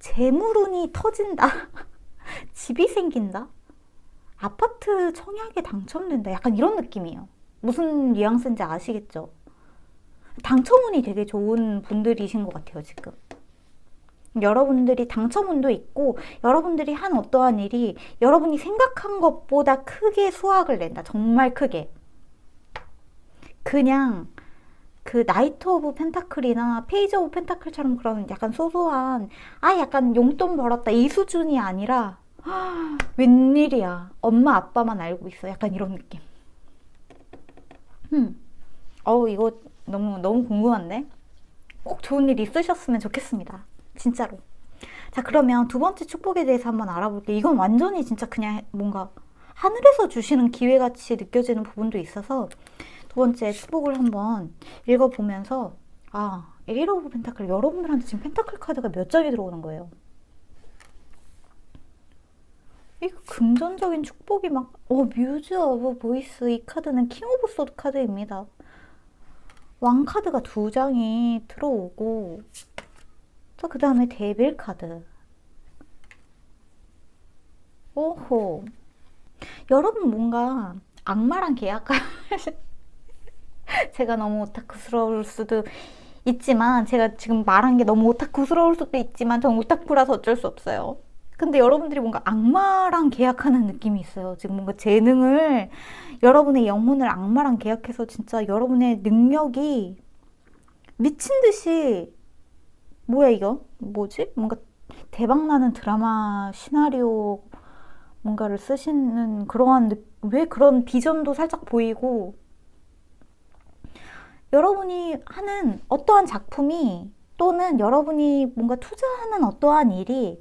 재물운이 터진다. 집이 생긴다. 아파트 청약에 당첨된다. 약간 이런 느낌이에요. 무슨 뉘앙스인지 아시겠죠? 당첨운이 되게 좋은 분들이신 것 같아요, 지금. 여러분들이 당첨운도 있고, 여러분들이 한 어떠한 일이 여러분이 생각한 것보다 크게 수확을 낸다. 정말 크게. 그냥 그 나이트 오브 펜타클이나 페이지 오브 펜타클처럼 그런 약간 소소한 약간 용돈 벌었다 이 수준이 아니라 웬일이야, 엄마 아빠만 알고 있어, 약간 이런 느낌. 이거 너무 궁금한데? 꼭 좋은 일 있으셨으면 좋겠습니다. 진짜로. 자, 그러면 두 번째 축복에 대해서 한번 알아볼게요. 이건 완전히 진짜 그냥 뭔가 하늘에서 주시는 기회같이 느껴지는 부분도 있어서 두 번째 축복을 한번 읽어보면서 에이트 오브 펜타클, 여러분들한테 지금 펜타클 카드가 몇 장이 들어오는 거예요. 이 금전적인 축복이 막 뮤즈 오브 보이스, 이 카드는 킹 오브 소드 카드입니다. 왕 카드가 2장이 들어오고, 그 다음에 데빌 카드. 오호. 여러분 뭔가 악마랑 계약할 제가 너무 오타쿠스러울 수도 있지만, 제가 지금 말한 게 너무 오타쿠스러울 수도 있지만 전 오타쿠라서 어쩔 수 없어요. 근데 여러분들이 뭔가 악마랑 계약하는 느낌이 있어요. 지금 뭔가 재능을, 여러분의 영혼을 악마랑 계약해서 진짜 여러분의 능력이 미친 듯이, 뭐야 이거? 뭐지? 뭔가 대박나는 드라마 시나리오 뭔가를 쓰시는 왜 그런 비전도 살짝 보이고, 여러분이 하는 어떠한 작품이 또는 여러분이 뭔가 투자하는 어떠한 일이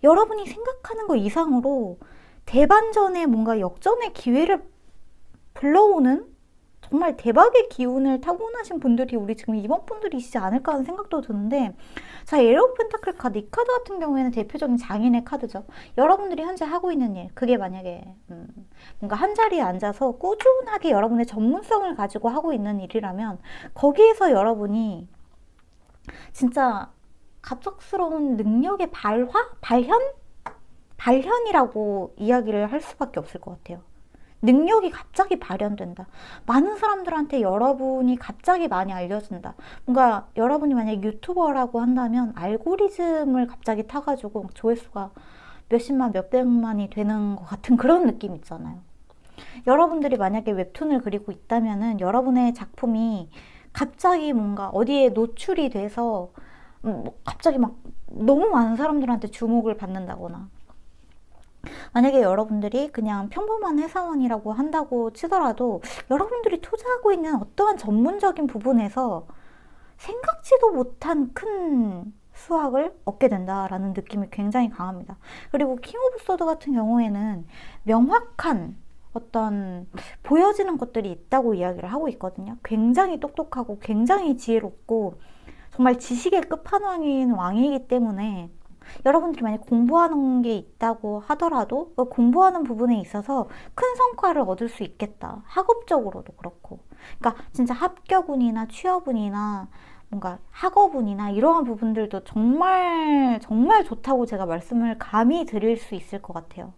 여러분이 생각하는 것 이상으로 대반전의 뭔가 역전의 기회를 불러오는 정말 대박의 기운을 타고나신 분들이 우리 지금 이번 분들이시지 않을까 하는 생각도 드는데, 자, 에이트 오브 펜타클 카드, 이 카드 같은 경우에는 대표적인 장인의 카드죠. 여러분들이 현재 하고 있는 일, 그게 만약에 뭔가 한 자리에 앉아서 꾸준하게 여러분의 전문성을 가지고 하고 있는 일이라면 거기에서 여러분이 진짜 갑작스러운 능력의 발현이라고 이야기를 할 수밖에 없을 것 같아요. 능력이 갑자기 발현된다. 많은 사람들한테 여러분이 갑자기 많이 알려진다. 뭔가 여러분이 만약에 유튜버라고 한다면 알고리즘을 갑자기 타가지고 조회수가 몇십만, 몇백만이 되는 것 같은 그런 느낌 있잖아요. 여러분들이 만약에 웹툰을 그리고 있다면은 여러분의 작품이 갑자기 뭔가 어디에 노출이 돼서 갑자기 막 너무 많은 사람들한테 주목을 받는다거나, 만약에 여러분들이 그냥 평범한 회사원이라고 한다고 치더라도 여러분들이 투자하고 있는 어떠한 전문적인 부분에서 생각지도 못한 큰 수확을 얻게 된다라는 느낌이 굉장히 강합니다. 그리고 킹 오브 소드 같은 경우에는 명확한 어떤 보여지는 것들이 있다고 이야기를 하고 있거든요. 굉장히 똑똑하고 굉장히 지혜롭고 정말 지식의 끝판왕인 왕이기 때문에 여러분들이 만약 공부하는 게 있다고 하더라도 공부하는 부분에 있어서 큰 성과를 얻을 수 있겠다. 학업적으로도 그렇고. 그러니까 진짜 합격운이나 취업운이나 뭔가 학업운이나 이러한 부분들도 정말 정말 좋다고 제가 말씀을 감히 드릴 수 있을 것 같아요.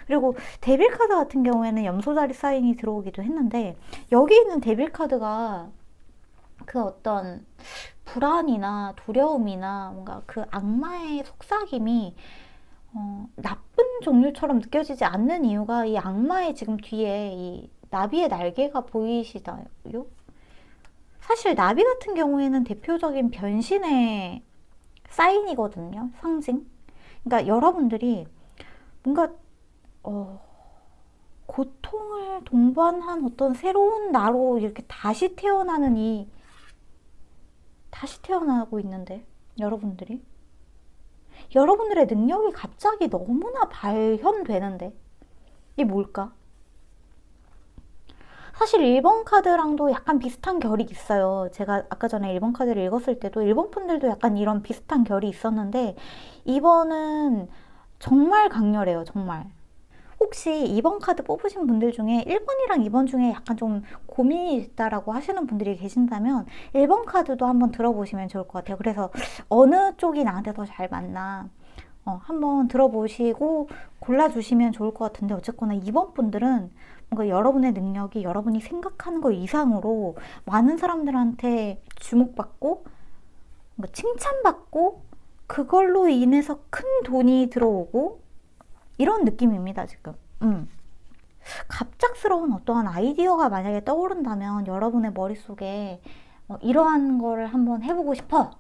그리고 데빌 카드 같은 경우에는 염소자리 사인이 들어오기도 했는데, 여기 있는 데빌 카드가 그 어떤 불안이나 두려움이나 뭔가 그 악마의 속삭임이 나쁜 종류처럼 느껴지지 않는 이유가 이 악마의 지금 뒤에 이 나비의 날개가 보이시나요? 사실 나비 같은 경우에는 대표적인 변신의 사인이거든요. 상징. 그러니까 여러분들이 뭔가 고통을 동반한 어떤 새로운 나로 이렇게 다시 태어나고 있는데, 여러분들의 능력이 갑자기 너무나 발현되는데, 이게 뭘까? 사실 1번 카드랑도 약간 비슷한 결이 있어요. 제가 아까 전에 1번 카드를 읽었을 때도 1번 분들도 약간 이런 비슷한 결이 있었는데, 2번은 정말 강렬해요. 정말. 혹시 2번 카드 뽑으신 분들 중에 1번이랑 2번 중에 약간 좀 고민이 있다라고 하시는 분들이 계신다면 1번 카드도 한번 들어보시면 좋을 것 같아요. 그래서 어느 쪽이 나한테 더 잘 맞나 한번 들어보시고 골라주시면 좋을 것 같은데, 어쨌거나 2번 분들은 뭔가 여러분의 능력이 여러분이 생각하는 것 이상으로 많은 사람들한테 주목받고 뭔가 칭찬받고 그걸로 인해서 큰 돈이 들어오고 이런 느낌입니다, 지금. 갑작스러운 어떠한 아이디어가 만약에 떠오른다면 여러분의 머릿속에 이러한 거를 한번 해보고 싶어.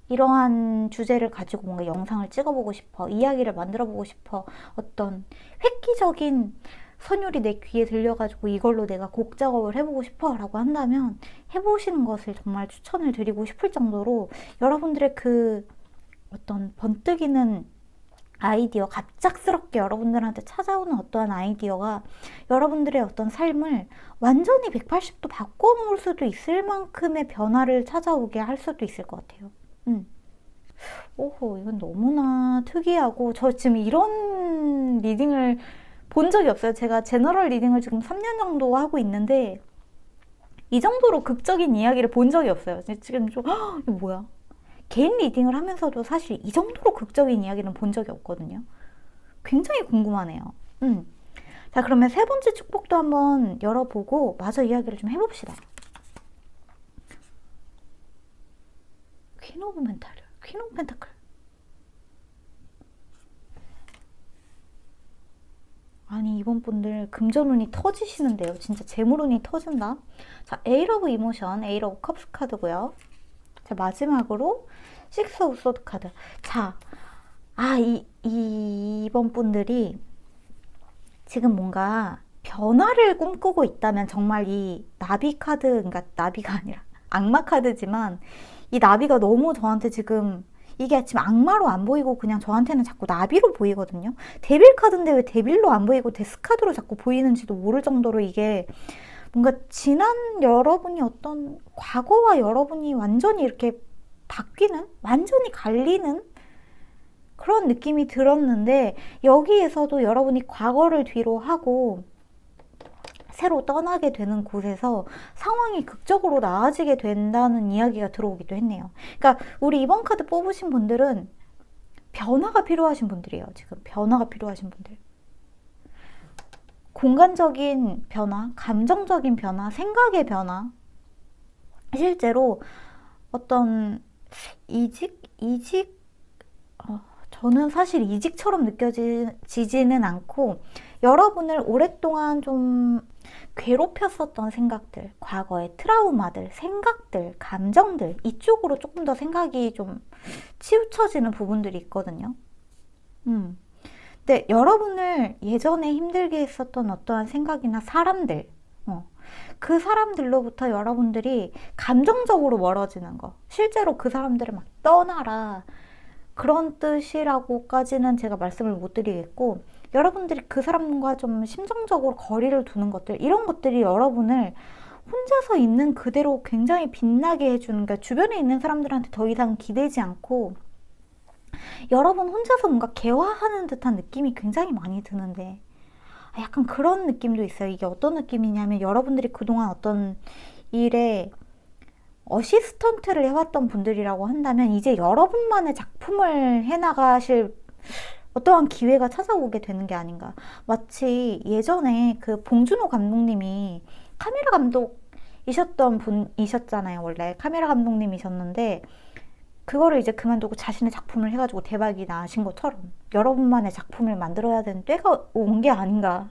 이러한 주제를 가지고 뭔가 영상을 찍어보고 싶어. 이야기를 만들어보고 싶어. 어떤 획기적인 선율이 내 귀에 들려가지고 이걸로 내가 곡 작업을 해보고 싶어 라고 한다면 해보시는 것을 정말 추천을 드리고 싶을 정도로 여러분들의 그 어떤 번뜩이는 아이디어, 갑작스럽게 여러분들한테 찾아오는 어떠한 아이디어가 여러분들의 어떤 삶을 완전히 180도 바꿔놓을 수도 있을 만큼의 변화를 찾아오게 할 수도 있을 것 같아요. 오호, 이건 너무나 특이하고, 저 지금 이런 리딩을 본 적이 없어요. 제가 제너럴 리딩을 지금 3년 정도 하고 있는데 이 정도로 극적인 이야기를 본 적이 없어요. 지금 좀 이거 뭐야? 개인 리딩을 하면서도 사실 이 정도로 극적인 이야기는 본 적이 없거든요. 굉장히 궁금하네요. 자, 그러면 세 번째 축복도 한번 열어보고 마저 이야기를 좀 해봅시다. 퀸 오브 멘탈, 퀸 오브 펜타클. 아니, 이번 분들 금전운이 터지시는데요. 진짜 재물운이 터진다. 자, 에이 오브 이모션, 에이 오브 컵스 카드고요. 자, 마지막으로 식스 오브 소드 카드. 자, 이번 분들이 지금 뭔가 변화를 꿈꾸고 있다면 정말 이 나비 카드, 그러니까 나비가 아니라 악마 카드지만 이 나비가 너무 저한테 지금 이게 지금 악마로 안 보이고 그냥 저한테는 자꾸 나비로 보이거든요. 데빌 카드인데 왜 데빌로 안 보이고 데스 카드로 자꾸 보이는지도 모를 정도로 이게 뭔가 지난 여러분이 어떤 과거와 여러분이 완전히 이렇게 바뀌는, 완전히 갈리는 그런 느낌이 들었는데 여기에서도 여러분이 과거를 뒤로 하고 새로 떠나게 되는 곳에서 상황이 극적으로 나아지게 된다는 이야기가 들어오기도 했네요. 그러니까 우리 이번 카드 뽑으신 분들은 변화가 필요하신 분들이에요. 지금 변화가 필요하신 분들. 공간적인 변화, 감정적인 변화, 생각의 변화. 실제로 어떤 저는 사실 이직처럼 느껴지지는 않고 여러분을 오랫동안 좀 괴롭혔었던 생각들, 과거의 트라우마들, 생각들, 감정들 이쪽으로 조금 더 생각이 좀 치우쳐지는 부분들이 있거든요. 근데 여러분을 예전에 힘들게 했었던 어떠한 생각이나 사람들, 그 사람들로부터 여러분들이 감정적으로 멀어지는 거, 실제로 그 사람들을 막 떠나라 그런 뜻이라고까지는 제가 말씀을 못 드리겠고, 여러분들이 그 사람과 좀 심정적으로 거리를 두는 것들, 이런 것들이 여러분을 혼자서 있는 그대로 굉장히 빛나게 해주는, 그러니까 주변에 있는 사람들한테 더 이상 기대지 않고 여러분 혼자서 뭔가 개화하는 듯한 느낌이 굉장히 많이 드는데, 약간 그런 느낌도 있어요. 이게 어떤 느낌이냐면 여러분들이 그동안 어떤 일에 어시스턴트를 해왔던 분들이라고 한다면 이제 여러분만의 작품을 해나가실 어떠한 기회가 찾아오게 되는 게 아닌가. 마치 예전에 그 봉준호 감독님이 카메라 감독이셨던 분이셨잖아요. 원래 카메라 감독님이셨는데 그거를 이제 그만두고 자신의 작품을 해가지고 대박이 나신 것처럼 여러분만의 작품을 만들어야 되는 때가 온 게 아닌가.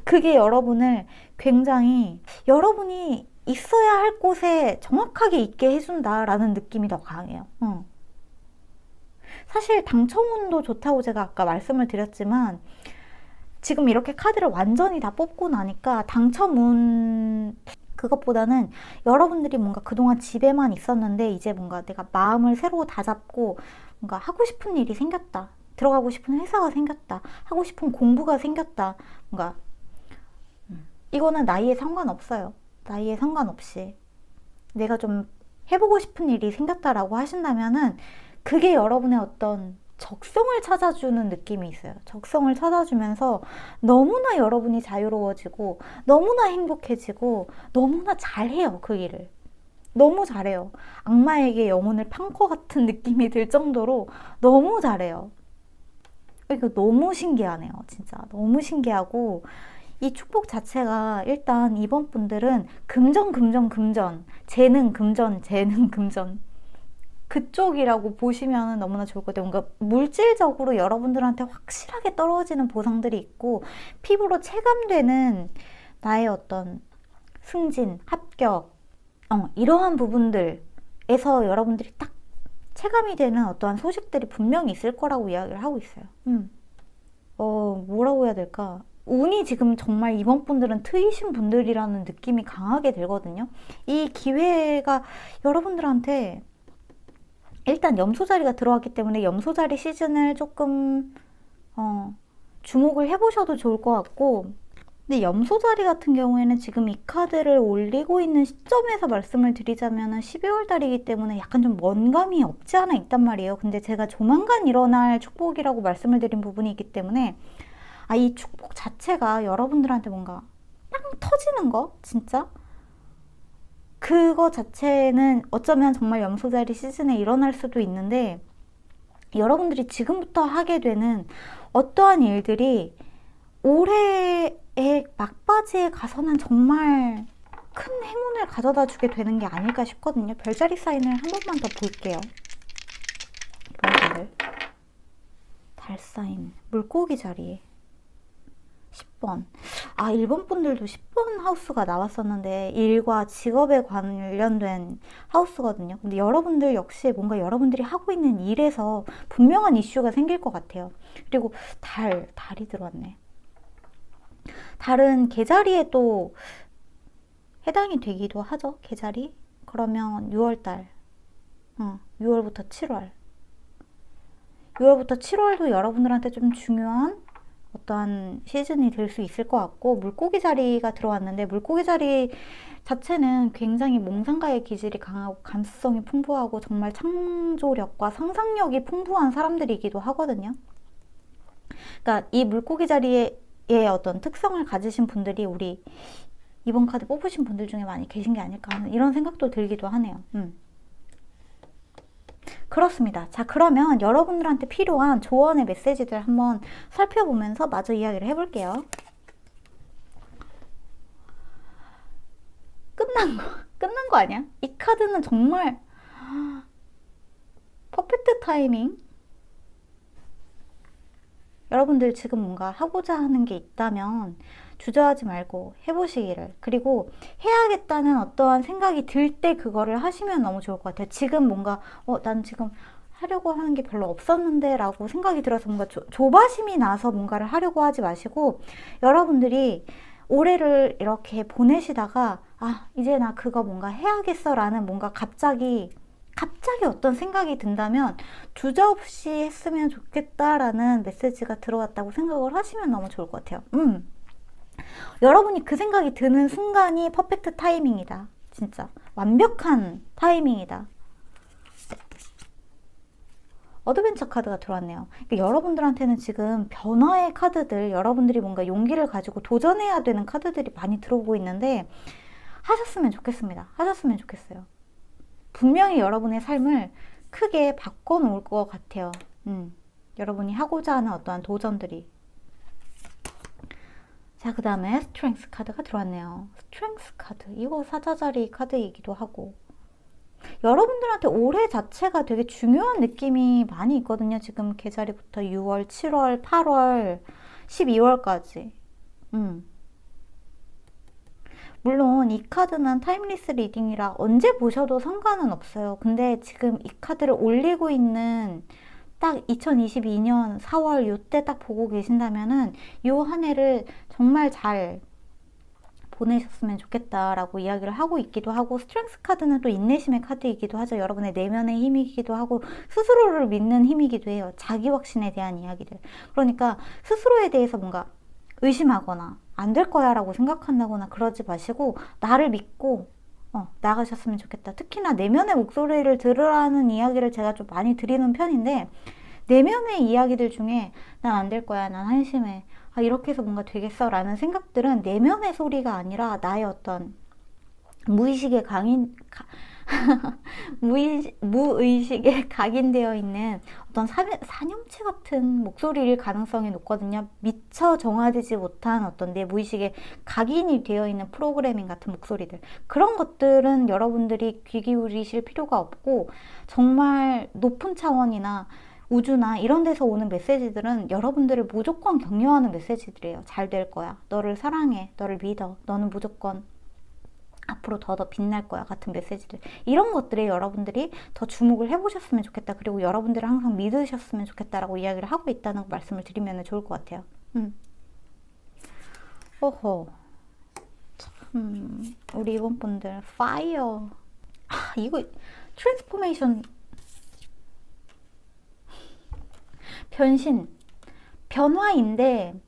그게 여러분을 굉장히 여러분이 있어야 할 곳에 정확하게 있게 해준다라는 느낌이 더 강해요. 사실 당첨운도 좋다고 제가 아까 말씀을 드렸지만 지금 이렇게 카드를 완전히 다 뽑고 나니까 당첨운 그것보다는 여러분들이 뭔가 그동안 집에만 있었는데 이제 뭔가 내가 마음을 새로 다잡고 뭔가 하고 싶은 일이 생겼다. 들어가고 싶은 회사가 생겼다. 하고 싶은 공부가 생겼다. 뭔가 이거는 나이에 상관없어요. 나이에 상관없이 내가 좀 해보고 싶은 일이 생겼다라고 하신다면은 그게 여러분의 어떤 적성을 찾아주는 느낌이 있어요. 적성을 찾아주면서 너무나 여러분이 자유로워지고 너무나 행복해지고 너무나 잘해요. 그 일을 너무 잘해요. 악마에게 영혼을 판 것 같은 느낌이 들 정도로 너무 잘해요. 이거 너무 신기하네요. 진짜 너무 신기하고 이 축복 자체가 일단 이번 분들은 금전, 재능 금전 그쪽이라고 보시면 너무나 좋을 것 같아요. 뭔가 물질적으로 여러분들한테 확실하게 떨어지는 보상들이 있고 피부로 체감되는 나의 어떤 승진, 합격 이러한 부분들에서 여러분들이 딱 체감이 되는 어떠한 소식들이 분명히 있을 거라고 이야기를 하고 있어요. 뭐라고 해야 될까? 운이 지금 정말 이번 분들은 트이신 분들이라는 느낌이 강하게 들거든요. 이 기회가 여러분들한테 일단 염소 자리가 들어왔기 때문에 염소 자리 시즌을 조금 주목을 해보셔도 좋을 것 같고, 근데 염소 자리 같은 경우에는 지금 이 카드를 올리고 있는 시점에서 말씀을 드리자면 12월 달이기 때문에 약간 좀 먼 감이 없지 않아 있단 말이에요. 근데 제가 조만간 일어날 축복이라고 말씀을 드린 부분이 있기 때문에 이 축복 자체가 여러분들한테 뭔가 빵 터지는 거? 진짜? 그거 자체는 어쩌면 정말 염소자리 시즌에 일어날 수도 있는데, 여러분들이 지금부터 하게 되는 어떠한 일들이 올해의 막바지에 가서는 정말 큰 행운을 가져다 주게 되는 게 아닐까 싶거든요. 별자리 사인을 한 번만 더 볼게요. 여러분들. 달 사인, 물고기 자리 10번. 1번 분들도 10번 하우스가 나왔었는데 일과 직업에 관련된 하우스거든요. 근데 여러분들 역시 뭔가 여러분들이 하고 있는 일에서 분명한 이슈가 생길 것 같아요. 그리고 달이 들어왔네. 달은 계자리에 또 해당이 되기도 하죠. 계자리. 그러면 6월달. 6월부터 7월. 6월부터 7월도 여러분들한테 좀 중요한 어떠한 시즌이 될 수 있을 것 같고, 물고기 자리가 들어왔는데 물고기 자리 자체는 굉장히 몽상가의 기질이 강하고 감수성이 풍부하고 정말 창조력과 상상력이 풍부한 사람들이기도 하거든요. 그러니까 이 물고기 자리의 어떤 특성을 가지신 분들이 우리 이번 카드 뽑으신 분들 중에 많이 계신 게 아닐까 하는 이런 생각도 들기도 하네요. 그렇습니다. 자, 그러면 여러분들한테 필요한 조언의 메시지들 한번 살펴보면서 마저 이야기를 해볼게요. 끝난 거 아니야? 이 카드는 정말 퍼펙트 타이밍. 여러분들 지금 뭔가 하고자 하는 게 있다면 주저하지 말고 해보시기를, 그리고 해야겠다는 어떠한 생각이 들 때 그거를 하시면 너무 좋을 것 같아요. 지금 뭔가 난 지금 하려고 하는 게 별로 없었는데 라고 생각이 들어서 뭔가 조바심이 나서 뭔가를 하려고 하지 마시고, 여러분들이 올해를 이렇게 보내시다가 이제 나 그거 뭔가 해야겠어 라는 뭔가 갑자기 어떤 생각이 든다면 주저없이 했으면 좋겠다라는 메시지가 들어왔다고 생각을 하시면 너무 좋을 것 같아요. 여러분이 그 생각이 드는 순간이 퍼펙트 타이밍이다. 진짜 완벽한 타이밍이다. 어드벤처 카드가 들어왔네요. 그러니까 여러분들한테는 지금 변화의 카드들, 여러분들이 뭔가 용기를 가지고 도전해야 되는 카드들이 많이 들어오고 있는데 하셨으면 좋겠습니다. 하셨으면 좋겠어요. 분명히 여러분의 삶을 크게 바꿔놓을 것 같아요. 여러분이 하고자 하는 어떠한 도전들이. 자, 그 다음에 스트렝스 카드가 들어왔네요. 스트렝스 카드, 이거 사자자리 카드이기도 하고, 여러분들한테 올해 자체가 되게 중요한 느낌이 많이 있거든요. 지금 계자리부터 6월, 7월, 8월, 12월까지. 물론 이 카드는 타임리스 리딩이라 언제 보셔도 상관은 없어요. 근데 지금 이 카드를 올리고 있는 딱 2022년 4월 요때 딱 보고 계신다면은 요 한 해를 정말 잘 보내셨으면 좋겠다라고 이야기를 하고 있기도 하고, 스트렝스 카드는 또 인내심의 카드이기도 하죠. 여러분의 내면의 힘이기도 하고 스스로를 믿는 힘이기도 해요. 자기 확신에 대한 이야기들. 그러니까 스스로에 대해서 뭔가 의심하거나 안 될 거야 라고 생각한다거나 그러지 마시고 나를 믿고 나가셨으면 좋겠다. 특히나 내면의 목소리를 들으라는 이야기를 제가 좀 많이 드리는 편인데, 내면의 이야기들 중에 난 안 될 거야, 난 한심해, 이렇게 해서 뭔가 되겠어 라는 생각들은 내면의 소리가 아니라 나의 어떤 무의식에 무의식에 각인되어 있는 어떤 사념체 같은 목소리일 가능성이 높거든요. 미처 정화되지 못한 어떤 내 무의식에 각인이 되어 있는 프로그래밍 같은 목소리들, 그런 것들은 여러분들이 귀 기울이실 필요가 없고, 정말 높은 차원이나 우주나 이런 데서 오는 메시지들은 여러분들을 무조건 격려하는 메시지들이에요. 잘 될 거야, 너를 사랑해, 너를 믿어, 너는 무조건 앞으로 더 빛날 거야 같은 메시지들, 이런 것들에 여러분들이 더 주목을 해보셨으면 좋겠다. 그리고 여러분들을 항상 믿으셨으면 좋겠다라고 이야기를 하고 있다는 말씀을 드리면 좋을 것 같아요. 어허. 우리 이번 분들 파이어. 이거 트랜스포메이션, 변신, 변화인데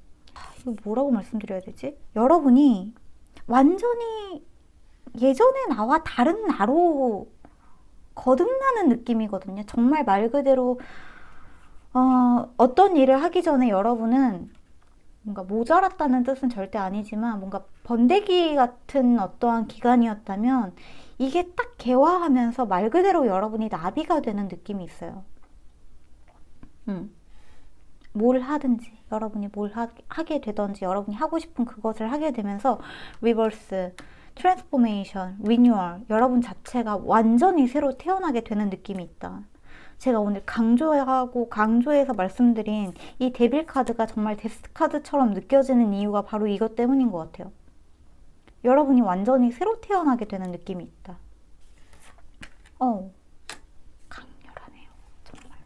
이거 뭐라고 말씀드려야 되지? 여러분이 완전히 예전의 나와 다른 나로 거듭나는 느낌이거든요. 정말 말 그대로 어떤 일을 하기 전에 여러분은 뭔가 모자랐다는 뜻은 절대 아니지만 뭔가 번데기 같은 어떠한 기간이었다면 이게 딱 개화하면서 말 그대로 여러분이 나비가 되는 느낌이 있어요. 뭘 하든지 여러분이 뭘 하게 되든지 여러분이 하고 싶은 그것을 하게 되면서 리버스, 트랜스포메이션, 리뉴얼, 여러분 자체가 완전히 새로 태어나게 되는 느낌이 있다. 제가 오늘 강조해서 말씀드린 이 데빌 카드가 정말 데스 카드처럼 느껴지는 이유가 바로 이것 때문인 것 같아요. 여러분이 완전히 새로 태어나게 되는 느낌이 있다. 강렬하네요. 정말.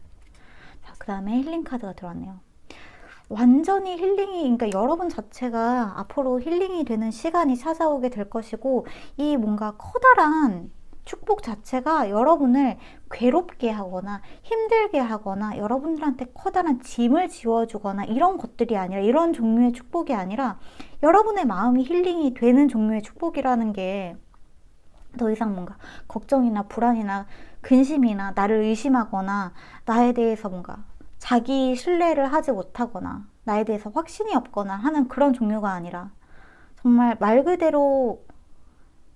자, 그 다음에 힐링 카드가 들어왔네요. 완전히 그러니까 여러분 자체가 앞으로 힐링이 되는 시간이 찾아오게 될 것이고, 이 뭔가 커다란 축복 자체가 여러분을 괴롭게 하거나 힘들게 하거나 여러분들한테 커다란 짐을 지워주거나 이런 것들이 아니라, 이런 종류의 축복이 아니라 여러분의 마음이 힐링이 되는 종류의 축복이라는 게, 더 이상 뭔가 걱정이나 불안이나 근심이나 나를 의심하거나 나에 대해서 뭔가 자기 신뢰를 하지 못하거나 나에 대해서 확신이 없거나 하는 그런 종류가 아니라, 정말 말 그대로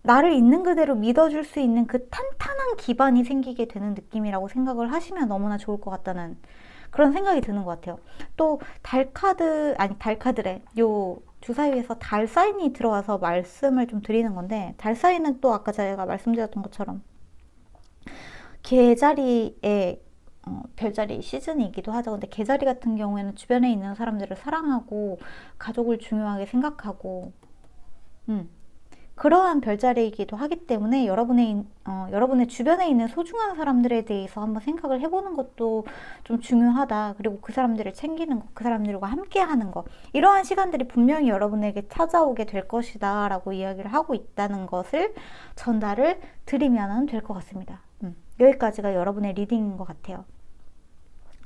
나를 있는 그대로 믿어줄 수 있는 그 탄탄한 기반이 생기게 되는 느낌이라고 생각을 하시면 너무나 좋을 것 같다는 그런 생각이 드는 것 같아요. 또 달카드래. 요 주사위에서 달 사인이 들어와서 말씀을 좀 드리는 건데, 달 사인은 또 아까 제가 말씀드렸던 것처럼 개자리의 별자리 시즌이기도 하죠. 근데 개자리 같은 경우에는 주변에 있는 사람들을 사랑하고 가족을 중요하게 생각하고 그러한 별자리이기도 하기 때문에 여러분의 주변에 있는 소중한 사람들에 대해서 한번 생각을 해보는 것도 좀 중요하다. 그리고 그 사람들을 챙기는 것, 그 사람들과 함께 하는 것, 이러한 시간들이 분명히 여러분에게 찾아오게 될 것이다 라고 이야기를 하고 있다는 것을 전달을 드리면 될 것 같습니다. 여기까지가 여러분의 리딩인 것 같아요.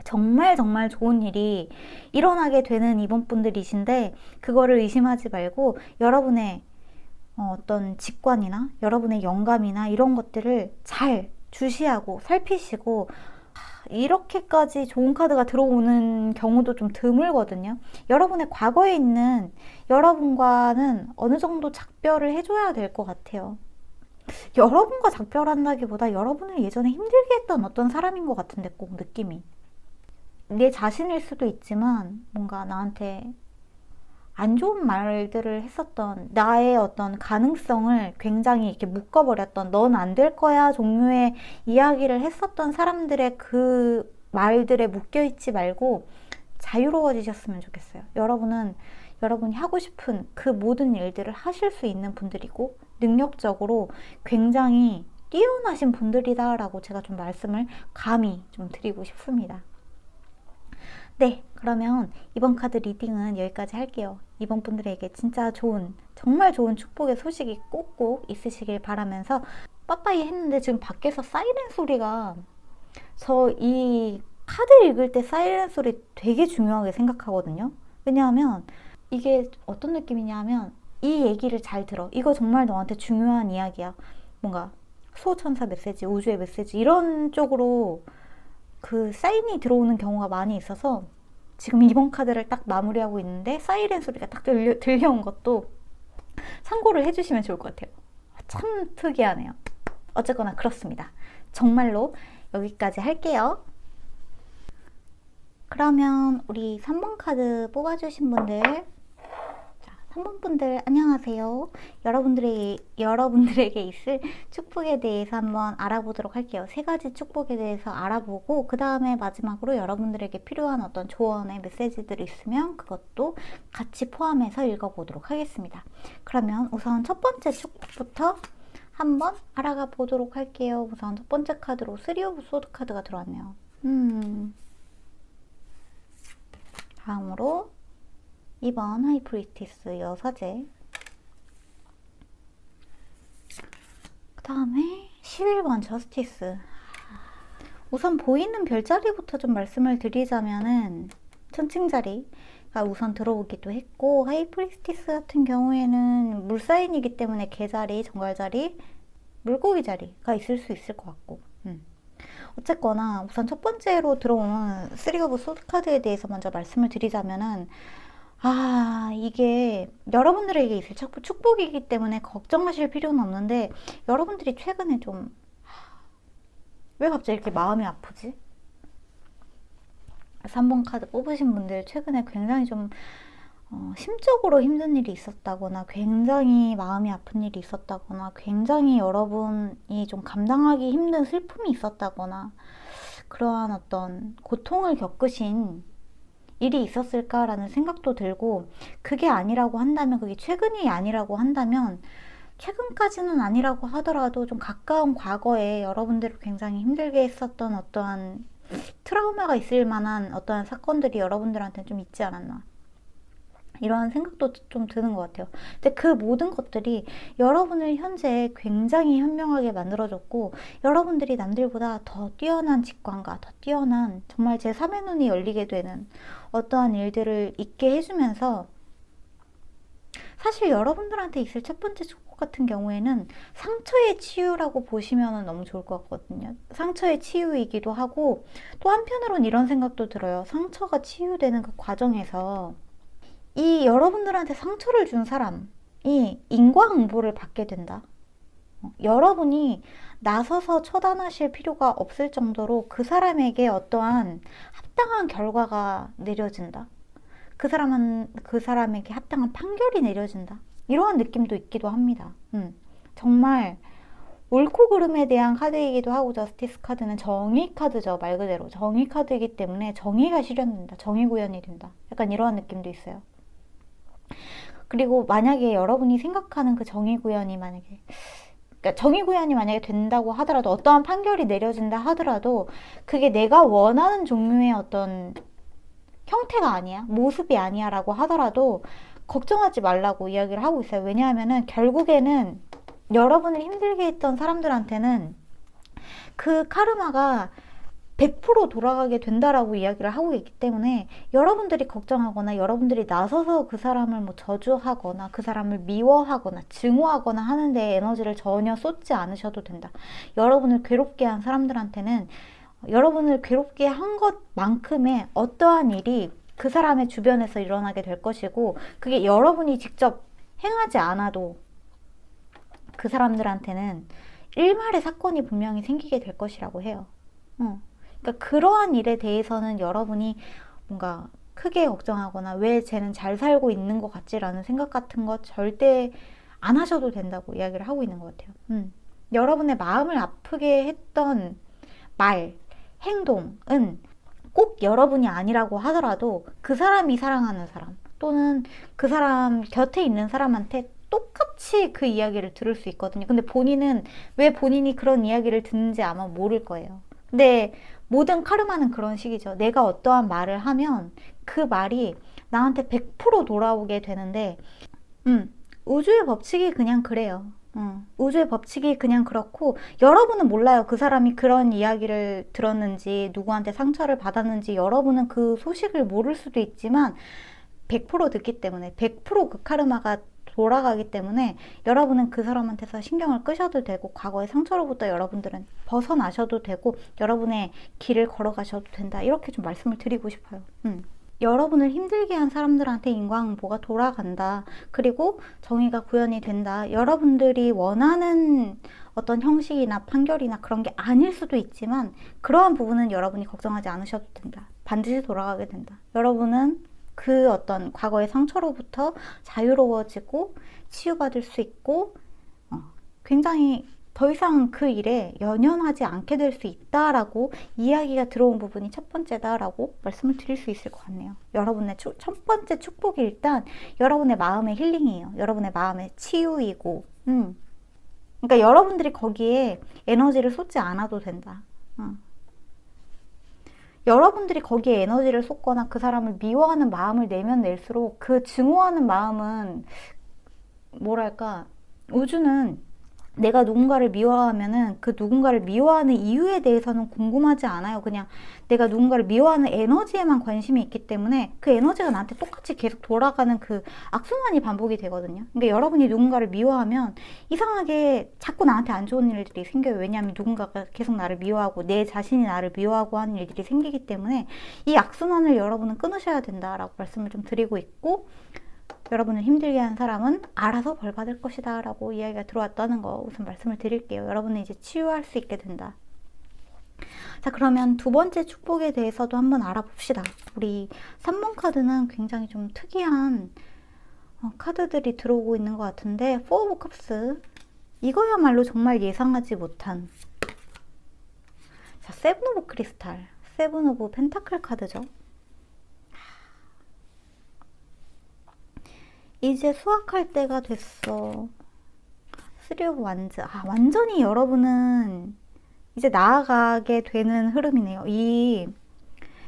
정말 정말 좋은 일이 일어나게 되는 이번 분들이신데, 그거를 의심하지 말고 여러분의 어떤 직관이나 여러분의 영감이나 이런 것들을 잘 주시하고 살피시고, 이렇게까지 좋은 카드가 들어오는 경우도 좀 드물거든요. 여러분의 과거에 있는 여러분과는 어느 정도 작별을 해줘야 될 것 같아요. 여러분과 작별한다기보다 여러분을 예전에 힘들게 했던 어떤 사람인 것 같은데, 꼭 느낌이. 내 자신일 수도 있지만 뭔가 나한테 안 좋은 말들을 했었던, 나의 어떤 가능성을 굉장히 이렇게 묶어버렸던, 넌 안 될 거야 종류의 이야기를 했었던 사람들의 그 말들에 묶여있지 말고 자유로워지셨으면 좋겠어요. 여러분이 하고 싶은 그 모든 일들을 하실 수 있는 분들이고 능력적으로 굉장히 뛰어나신 분들이다라고 제가 좀 말씀을 감히 좀 드리고 싶습니다. 네, 그러면 이번 카드 리딩은 여기까지 할게요. 이번 분들에게 진짜 정말 좋은 축복의 소식이 꼭꼭 있으시길 바라면서, 빠빠이 했는데 지금 밖에서 사이렌 소리가, 저 이 카드 읽을 때 사이렌 소리 되게 중요하게 생각하거든요. 왜냐하면 이게 어떤 느낌이냐 하면, 이 얘기를 잘 들어. 이거 정말 너한테 중요한 이야기야. 뭔가 수호천사 메시지, 우주의 메시지, 이런 쪽으로 그 사인이 들어오는 경우가 많이 있어서 지금 이번 카드를 딱 마무리하고 있는데 사이렌 소리가 딱 들려온 것도 참고를 해주시면 좋을 것 같아요. 참 특이하네요. 어쨌거나 그렇습니다. 정말로 여기까지 할게요. 그러면 우리 3번 카드 뽑아주신 분들, 3번 분들 안녕하세요. 여러분들에게 있을 축복에 대해서 한번 알아보도록 할게요. 3가지 축복에 대해서 알아보고, 그 다음에 마지막으로 여러분들에게 필요한 어떤 조언의 메시지들이 있으면 그것도 같이 포함해서 읽어보도록 하겠습니다. 그러면 우선 첫 번째 축복부터 한번 알아가 보도록 할게요. 우선 첫 번째 카드로 3 오브 소드 카드가 들어왔네요. 다음으로 2번 하이프리스티스 여사제. 그 다음에 11번 저스티스. 우선 보이는 별자리부터 좀 말씀을 드리자면은 천칭자리가 우선 들어오기도 했고, 하이프리스티스 같은 경우에는 물사인이기 때문에 개자리, 정갈자리, 물고기 자리가 있을 수 있을 것 같고, 어쨌거나 우선 첫 번째로 들어오는 3 오브 소드 카드에 대해서 먼저 말씀을 드리자면은, 이게 여러분들에게 있을 축복이기 때문에 걱정하실 필요는 없는데, 여러분들이 최근에 좀 왜 갑자기 이렇게 마음이 아프지? 3번 카드 뽑으신 분들 최근에 굉장히 좀 심적으로 힘든 일이 있었다거나, 굉장히 마음이 아픈 일이 있었다거나, 굉장히 여러분이 좀 감당하기 힘든 슬픔이 있었다거나, 그러한 어떤 고통을 겪으신 일이 있었을까라는 생각도 들고, 그게 아니라고 한다면, 그게 최근이 아니라고 한다면, 최근까지는 아니라고 하더라도 좀 가까운 과거에 여러분들을 굉장히 힘들게 했었던 어떠한 트라우마가 있을 만한 어떠한 사건들이 여러분들한테 좀 있지 않았나, 이런 생각도 좀 드는 것 같아요. 근데 그 모든 것들이 여러분을 현재 굉장히 현명하게 만들어줬고, 여러분들이 남들보다 더 뛰어난 직관과 더 뛰어난 정말 제3의 눈이 열리게 되는 어떠한 일들을 있게 해주면서, 사실 여러분들한테 있을 첫 번째 축복 같은 경우에는 상처의 치유라고 보시면 너무 좋을 것 같거든요. 상처의 치유이기도 하고, 또 한편으론 이런 생각도 들어요. 상처가 치유되는 그 과정에서 이 여러분들한테 상처를 준 사람이 인과응보를 받게 된다. 여러분이 나서서 처단하실 필요가 없을 정도로 그 사람에게 어떠한 합당한 결과가 내려진다. 그 사람에게 합당한 판결이 내려진다. 이러한 느낌도 있기도 합니다. 정말 옳고 그름에 대한 카드이기도 하고, 저스티스 카드는 정의 카드죠. 말 그대로 정의 카드이기 때문에 정의가 실현된다. 정의 구현이 된다. 약간 이러한 느낌도 있어요. 그리고 만약에 여러분이 생각하는 그 정의 구현이 그러니까 정의 구현이 만약에 된다고 하더라도, 어떠한 판결이 내려진다 하더라도, 그게 내가 원하는 종류의 어떤 형태가 아니야, 모습이 아니야 라고 하더라도 걱정하지 말라고 이야기를 하고 있어요. 왜냐하면은 결국에는 여러분을 힘들게 했던 사람들한테는 그 카르마가 100% 돌아가게 된다라고 이야기를 하고 있기 때문에, 여러분들이 걱정하거나 여러분들이 나서서 그 사람을 뭐 저주하거나 그 사람을 미워하거나 증오하거나 하는데 에너지를 전혀 쏟지 않으셔도 된다. 여러분을 괴롭게 한 사람들한테는 여러분을 괴롭게 한 것만큼의 어떠한 일이 그 사람의 주변에서 일어나게 될 것이고, 그게 여러분이 직접 행하지 않아도 그 사람들한테는 일말의 사건이 분명히 생기게 될 것이라고 해요. 그러니까 그러한 일에 대해서는 여러분이 뭔가 크게 걱정하거나 왜 쟤는 잘 살고 있는 것 같지라는 생각 같은 거 절대 안 하셔도 된다고 이야기를 하고 있는 것 같아요. 여러분의 마음을 아프게 했던 말, 행동은 꼭 여러분이 아니라고 하더라도 그 사람이 사랑하는 사람, 또는 그 사람 곁에 있는 사람한테 똑같이 그 이야기를 들을 수 있거든요. 근데 본인은 왜 본인이 그런 이야기를 듣는지 아마 모를 거예요. 근데 모든 카르마는 그런 식이죠. 내가 어떠한 말을 하면 그 말이 나한테 100% 돌아오게 되는데, 우주의 법칙이 그냥 그래요. 우주의 법칙이 그냥 그렇고, 여러분은 몰라요. 그 사람이 그런 이야기를 들었는지, 누구한테 상처를 받았는지 여러분은 그 소식을 모를 수도 있지만 100% 듣기 때문에, 100%그 카르마가 돌아가기 때문에 여러분은 그 사람한테서 신경을 끄셔도 되고, 과거의 상처로부터 여러분들은 벗어나셔도 되고, 여러분의 길을 걸어가셔도 된다. 이렇게 좀 말씀을 드리고 싶어요. 여러분을 힘들게 한 사람들한테 인과응보가 돌아간다. 그리고 정의가 구현이 된다. 여러분들이 원하는 어떤 형식이나 판결이나 그런 게 아닐 수도 있지만, 그러한 부분은 여러분이 걱정하지 않으셔도 된다. 반드시 돌아가게 된다. 여러분은 그 어떤 과거의 상처로부터 자유로워지고 치유받을 수 있고, 굉장히 더 이상 그 일에 연연하지 않게 될 수 있다라고 이야기가 들어온 부분이 첫 번째다라고 말씀을 드릴 수 있을 것 같네요. 여러분의 첫 번째 축복이 일단 여러분의 마음의 힐링이에요. 여러분의 마음의 치유이고, 그러니까 여러분들이 거기에 에너지를 쏟지 않아도 된다. 여러분들이 거기에 에너지를 쏟거나 그 사람을 미워하는 마음을 내면 낼수록 그 증오하는 마음은 뭐랄까, 우주는 내가 누군가를 미워하면은 그 누군가를 미워하는 이유에 대해서는 궁금하지 않아요. 그냥 내가 누군가를 미워하는 에너지에만 관심이 있기 때문에 그 에너지가 나한테 똑같이 계속 돌아가는 그 악순환이 반복이 되거든요. 그러니까 여러분이 누군가를 미워하면 이상하게 자꾸 나한테 안 좋은 일들이 생겨요. 왜냐하면 누군가가 계속 나를 미워하고 내 자신이 나를 미워하고 하는 일들이 생기기 때문에 이 악순환을 여러분은 끊으셔야 된다라고 말씀을 좀 드리고 있고, 여러분을 힘들게 한 사람은 알아서 벌 받을 것이다 라고 이야기가 들어왔다는 거 우선 말씀을 드릴게요. 여러분은 이제 치유할 수 있게 된다. 자, 그러면 두 번째 축복에 대해서도 한번 알아봅시다. 우리 3번 카드는 굉장히 좀 특이한 카드들이 들어오고 있는 것 같은데, 포 오브 컵스, 이거야말로 정말 예상하지 못한, 자, 세븐 오브 크리스탈, 세븐 오브 펜타클 카드죠. 이제 수확할 때가 됐어. 쓰리 오브 완즈. 완전히 여러분은 이제 나아가게 되는 흐름이네요. 이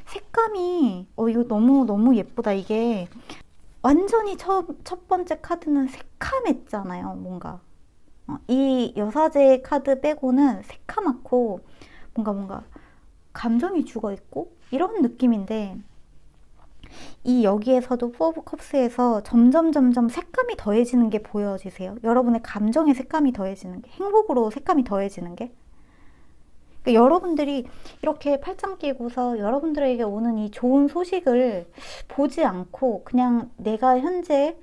색감이 이거 너무 예쁘다. 이게 완전히 첫 번째 카드는 새카맸잖아요. 뭔가 이 여사제 카드 빼고는 새카맣고 뭔가 감정이 죽어있고 이런 느낌인데, 이 여기에서도 포 오브 컵스에서 점점 색감이 더해지는 게 보여지세요? 여러분의 감정의 색감이 더해지는 게, 행복으로 색감이 더해지는 게. 그러니까 여러분들이 이렇게 팔짱 끼고서 여러분들에게 오는 이 좋은 소식을 보지 않고 그냥 내가 현재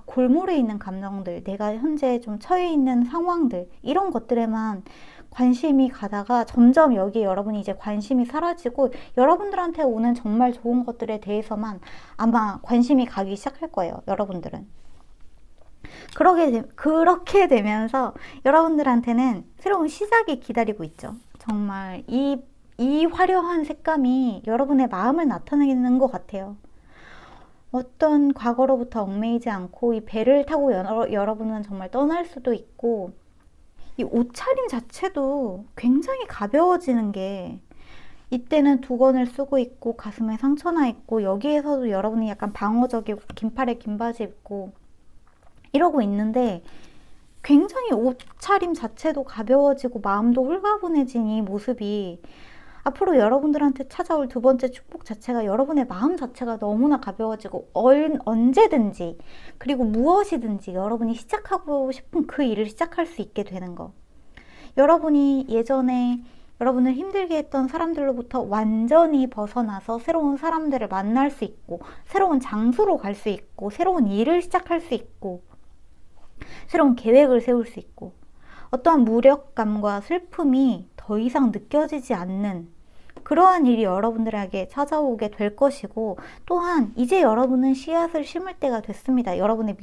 골몰에 있는 감정들, 내가 현재 좀 처해 있는 상황들, 이런 것들에만 관심이 가다가 점점 여기에 여러분이 이제 관심이 사라지고 여러분들한테 오는 정말 좋은 것들에 대해서만 아마 관심이 가기 시작할 거예요. 여러분들은. 그렇게 되면서 여러분들한테는 새로운 시작이 기다리고 있죠. 정말 이 화려한 색감이 여러분의 마음을 나타내는 것 같아요. 어떤 과거로부터 얽매이지 않고 이 배를 타고 여러분은 정말 떠날 수도 있고, 이 옷차림 자체도 굉장히 가벼워지는 게, 이때는 두건을 쓰고 있고 가슴에 상처나 있고 여기에서도 여러분이 약간 방어적이고 긴팔에 긴 바지 입고 이러고 있는데, 굉장히 옷차림 자체도 가벼워지고 마음도 홀가분해진 이 모습이 앞으로 여러분들한테 찾아올 두 번째 축복 자체가 여러분의 마음 자체가 너무나 가벼워지고 언제든지 그리고 무엇이든지 여러분이 시작하고 싶은 그 일을 시작할 수 있게 되는 거. 여러분이 예전에 여러분을 힘들게 했던 사람들로부터 완전히 벗어나서 새로운 사람들을 만날 수 있고, 새로운 장소로 갈 수 있고, 새로운 일을 시작할 수 있고, 새로운 계획을 세울 수 있고, 어떠한 무력감과 슬픔이 더 이상 느껴지지 않는 그러한 일이 여러분들에게 찾아오게 될 것이고, 또한 이제 여러분은 씨앗을 심을 때가 됐습니다. 여러분의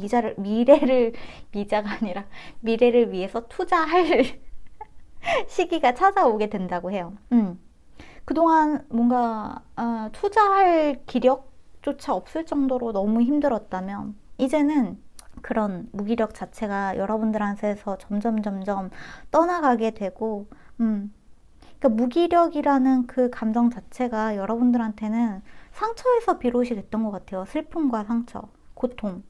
미래를 위해서 투자할 시기가 찾아오게 된다고 해요. 그동안 뭔가 투자할 기력조차 없을 정도로 너무 힘들었다면 이제는 그런 무기력 자체가 여러분들한테서 점점 떠나가게 되고, 그러니까 무기력이라는 그 감정 자체가 여러분들한테는 상처에서 비롯이 됐던 것 같아요. 슬픔과 상처, 고통.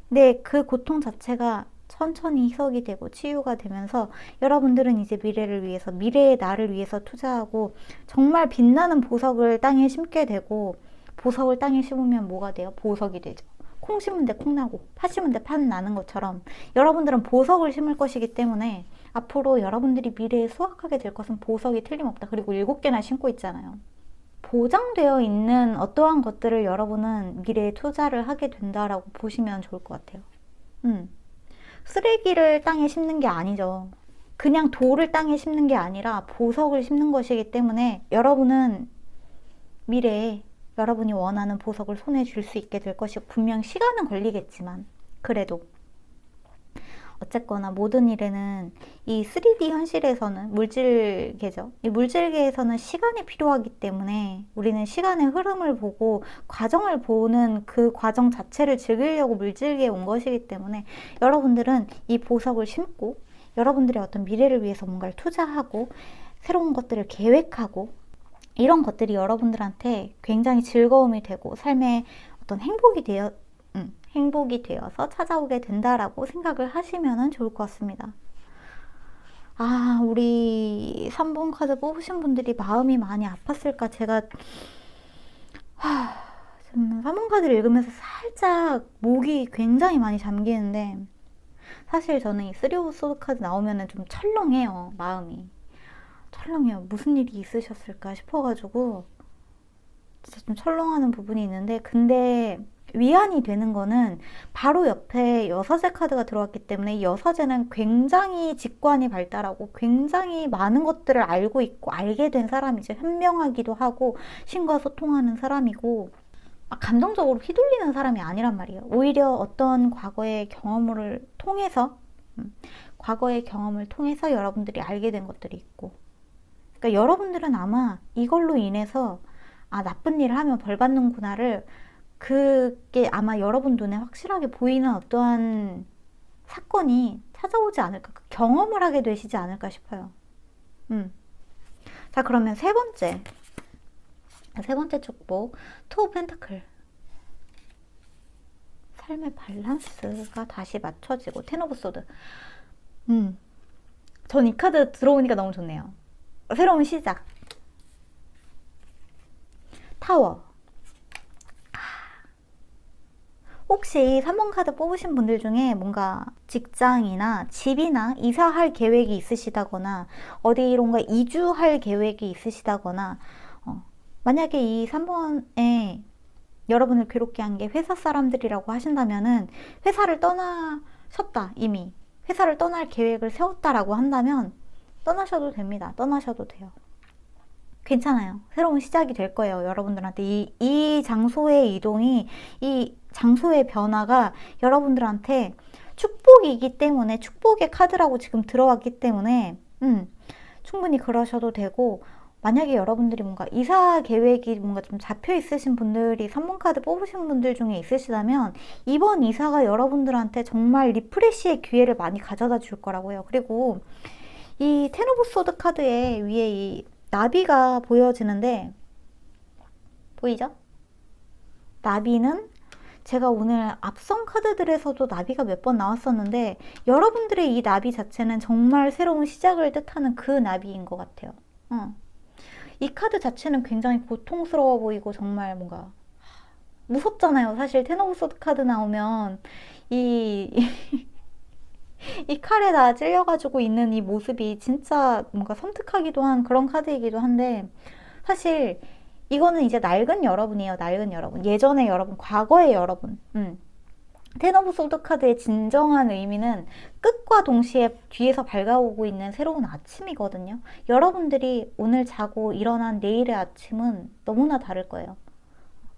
근데 그 고통 자체가 천천히 희석이 되고 치유가 되면서 여러분들은 이제 미래를 위해서, 미래의 나를 위해서 투자하고 정말 빛나는 보석을 땅에 심게 되고, 보석을 땅에 심으면 뭐가 돼요? 보석이 되죠. 콩 심은 데 콩 나고 팥 심은 데 팥 나는 것처럼 여러분들은 보석을 심을 것이기 때문에 앞으로 여러분들이 미래에 수확하게 될 것은 보석이 틀림없다. 그리고 7개나 심고 있잖아요. 보장되어 있는 어떠한 것들을 여러분은 미래에 투자를 하게 된다라고 보시면 좋을 것 같아요. 쓰레기를 땅에 심는 게 아니죠. 그냥 돌을 땅에 심는 게 아니라 보석을 심는 것이기 때문에 여러분은 미래에 여러분이 원하는 보석을 손에 쥘 수 있게 될 것이고, 분명 시간은 걸리겠지만 그래도 어쨌거나 모든 일에는 이 3D 현실에서는 물질계죠. 이 물질계에서는 시간이 필요하기 때문에 우리는 시간의 흐름을 보고 과정을 보는 그 과정 자체를 즐기려고 물질계에 온 것이기 때문에 여러분들은 이 보석을 심고 여러분들의 어떤 미래를 위해서 뭔가를 투자하고 새로운 것들을 계획하고 이런 것들이 여러분들한테 굉장히 즐거움이 되고 삶의 어떤 행복이 되어서 찾아오게 된다라고 생각을 하시면 좋을 것 같습니다. 아, 우리 3번 카드 뽑으신 분들이 마음이 많이 아팠을까? 제가 3번 카드를 읽으면서 살짝 목이 굉장히 많이 잠기는데, 사실 저는 이 3 오브 소드 카드 나오면은 좀 철렁해요. 마음이 철렁해요. 무슨 일이 있으셨을까 싶어가지고 진짜 좀 철렁하는 부분이 있는데, 근데 위안이 되는 거는 바로 옆에 여사제 카드가 들어왔기 때문에, 이 여사제는 굉장히 직관이 발달하고 굉장히 많은 것들을 알고 있고 알게 된 사람이죠. 현명하기도 하고 신과 소통하는 사람이고, 감정적으로 휘둘리는 사람이 아니란 말이에요. 오히려 어떤 과거의 경험을 통해서 여러분들이 알게 된 것들이 있고, 그러니까 여러분들은 아마 이걸로 인해서 나쁜 일을 하면 벌 받는구나를, 그게 아마 여러분 눈에 확실하게 보이는 어떠한 사건이 찾아오지 않을까, 그 경험을 하게 되시지 않을까 싶어요. 자, 그러면 세 번째 축복, 투 오브 펜타클. 삶의 밸런스가 다시 맞춰지고, 텐 오브 소드. 전 이 카드 들어오니까 너무 좋네요. 새로운 시작. 타워. 혹시 3번 카드 뽑으신 분들 중에 뭔가 직장이나 집이나 이사할 계획이 있으시다거나 어디론가 이주할 계획이 있으시다거나, 만약에 이 3번에 여러분을 괴롭게 한 게 회사 사람들이라고 하신다면은, 회사를 떠나셨다, 이미 회사를 떠날 계획을 세웠다라고 한다면 떠나셔도 됩니다. 떠나셔도 돼요. 괜찮아요. 새로운 시작이 될 거예요. 여러분들한테 이 장소의 이동이, 이 장소의 변화가 여러분들한테 축복이기 때문에, 축복의 카드라고 지금 들어왔기 때문에 충분히 그러셔도 되고, 만약에 여러분들이 뭔가 이사 계획이 뭔가 좀 잡혀 있으신 분들이 3번 카드 뽑으신 분들 중에 있으시다면, 이번 이사가 여러분들한테 정말 리프레시의 기회를 많이 가져다 줄 거라고요. 그리고 이 텐 오브 소드 카드의 위에 이 나비가 보여지는데, 보이죠? 나비는 제가 오늘 앞선 카드들에서도 나비가 몇 번 나왔었는데, 여러분들의 이 나비 자체는 정말 새로운 시작을 뜻하는 그 나비인 것 같아요. 이 카드 자체는 굉장히 고통스러워 보이고 정말 뭔가 무섭잖아요. 사실 텐 오브 소드 카드 나오면 이 칼에다 찔려가지고 있는 이 모습이 진짜 뭔가 섬뜩하기도 한 그런 카드이기도 한데, 사실 이거는 이제 낡은 여러분이에요. 낡은 여러분, 예전의 여러분, 과거의 여러분. 텐 오브 소드 카드의 진정한 의미는 끝과 동시에 뒤에서 밝아오고 있는 새로운 아침이거든요. 여러분들이 오늘 자고 일어난 내일의 아침은 너무나 다를 거예요.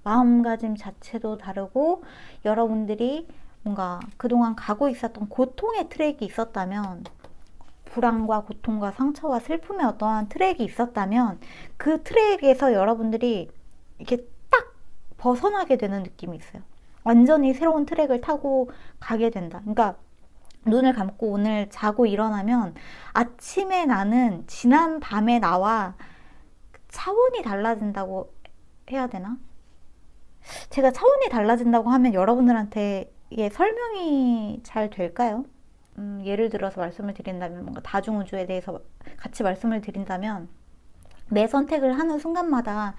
마음가짐 자체도 다르고, 여러분들이 뭔가 그동안 가고 있었던 고통의 트랙이 있었다면, 불안과 고통과 상처와 슬픔의 어떠한 트랙이 있었다면, 그 트랙에서 여러분들이 이렇게 딱 벗어나게 되는 느낌이 있어요. 완전히 새로운 트랙을 타고 가게 된다. 그러니까 눈을 감고 오늘 자고 일어나면 아침에 나는 지난 밤의 나와 차원이 달라진다고 해야 되나? 제가 차원이 달라진다고 하면 여러분들한테 이게 설명이 잘 될까요? 예를 들어서 말씀을 드린다면, 뭔가 다중우주에 대해서 같이 말씀을 드린다면, 매 선택을 하는 순간마다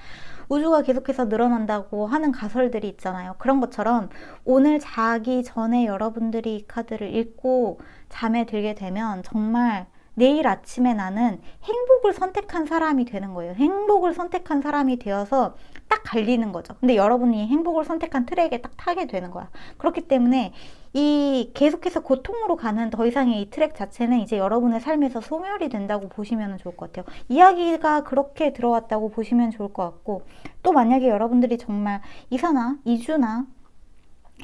우주가 계속해서 늘어난다고 하는 가설들이 있잖아요. 그런 것처럼 오늘 자기 전에 여러분들이 이 카드를 읽고 잠에 들게 되면 정말 내일 아침에 나는 행복을 선택한 사람이 되는 거예요. 행복을 선택한 사람이 되어서 딱 갈리는 거죠. 근데 여러분이 행복을 선택한 트랙에 딱 타게 되는 거야. 그렇기 때문에 이 계속해서 고통으로 가는 더 이상의 이 트랙 자체는 이제 여러분의 삶에서 소멸이 된다고 보시면 좋을 것 같아요. 이야기가 그렇게 들어왔다고 보시면 좋을 것 같고, 또 만약에 여러분들이 정말 이사나 이주나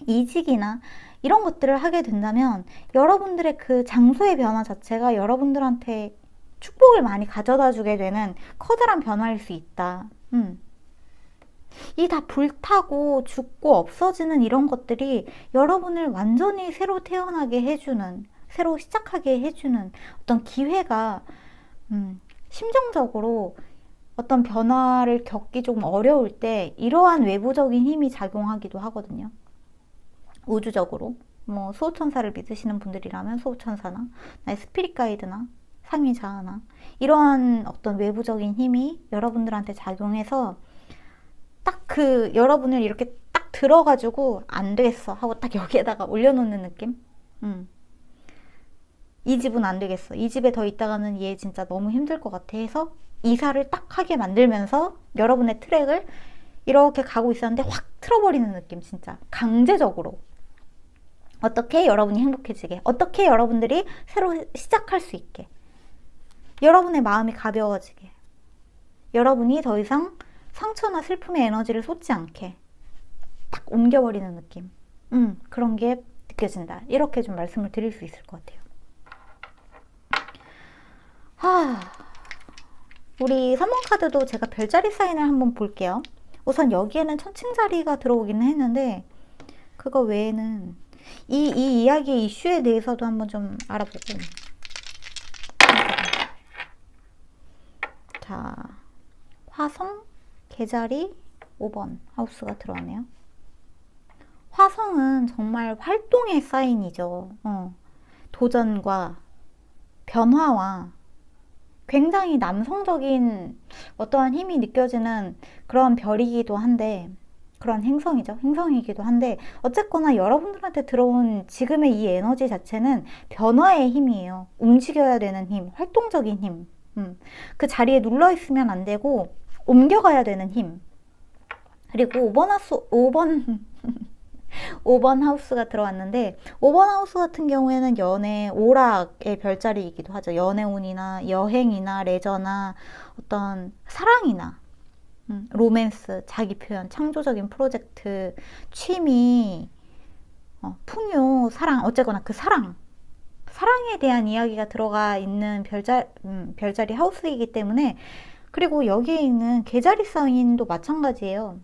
이직이나 이런 것들을 하게 된다면, 여러분들의 그 장소의 변화 자체가 여러분들한테 축복을 많이 가져다 주게 되는 커다란 변화일 수 있다. 이 다 불타고 죽고 없어지는 이런 것들이 여러분을 완전히 새로 태어나게 해주는, 새로 시작하게 해주는 어떤 기회가 심정적으로 어떤 변화를 겪기 좀 어려울 때 이러한 외부적인 힘이 작용하기도 하거든요. 우주적으로. 뭐 수호천사를 믿으시는 분들이라면 수호천사나 나의 스피릿 가이드나 상위 자아나 이러한 어떤 외부적인 힘이 여러분들한테 작용해서 딱 그 여러분을 이렇게 딱 들어가지고 안 되겠어 하고 딱 여기에다가 올려놓는 느낌? 이 집은 안 되겠어. 이 집에 더 있다가는 얘 진짜 너무 힘들 것 같아 해서 이사를 딱 하게 만들면서 여러분의 트랙을 이렇게 가고 있었는데 확 틀어버리는 느낌. 진짜 강제적으로. 어떻게 여러분이 행복해지게, 어떻게 여러분들이 새로 시작할 수 있게, 여러분의 마음이 가벼워지게, 여러분이 더 이상 상처나 슬픔의 에너지를 쏟지 않게 딱 옮겨버리는 느낌. 그런 게 느껴진다. 이렇게 좀 말씀을 드릴 수 있을 것 같아요. 우리 3번 카드도 제가 별자리 사인을 한번 볼게요. 우선 여기에는 천칭자리가 들어오기는 했는데 그거 외에는 이 이야기의 이슈에 대해서도 한번 좀 알아보고. 자, 화성, 개자리, 5번 하우스가 들어왔네요. 화성은 정말 활동의 사인이죠. 도전과 변화와 굉장히 남성적인 어떠한 힘이 느껴지는 그런 별이기도 한데, 그런 행성이죠. 행성이기도 한데, 어쨌거나 여러분들한테 들어온 지금의 이 에너지 자체는 변화의 힘이에요. 움직여야 되는 힘, 활동적인 힘. 그 자리에 눌러 있으면 안 되고 옮겨가야 되는 힘. 그리고 5번 하우스가 들어왔는데 5번 하우스 같은 경우에는 연애, 오락의 별자리이기도 하죠. 연애운이나 여행이나 레저나 어떤 사랑이나 로맨스, 자기 표현, 창조적인 프로젝트, 취미, 풍요, 사랑, 어쨌거나 그 사랑에 대한 이야기가 들어가 있는 별자리 하우스이기 때문에, 그리고 여기에 있는 개자리 사인도 마찬가지예요.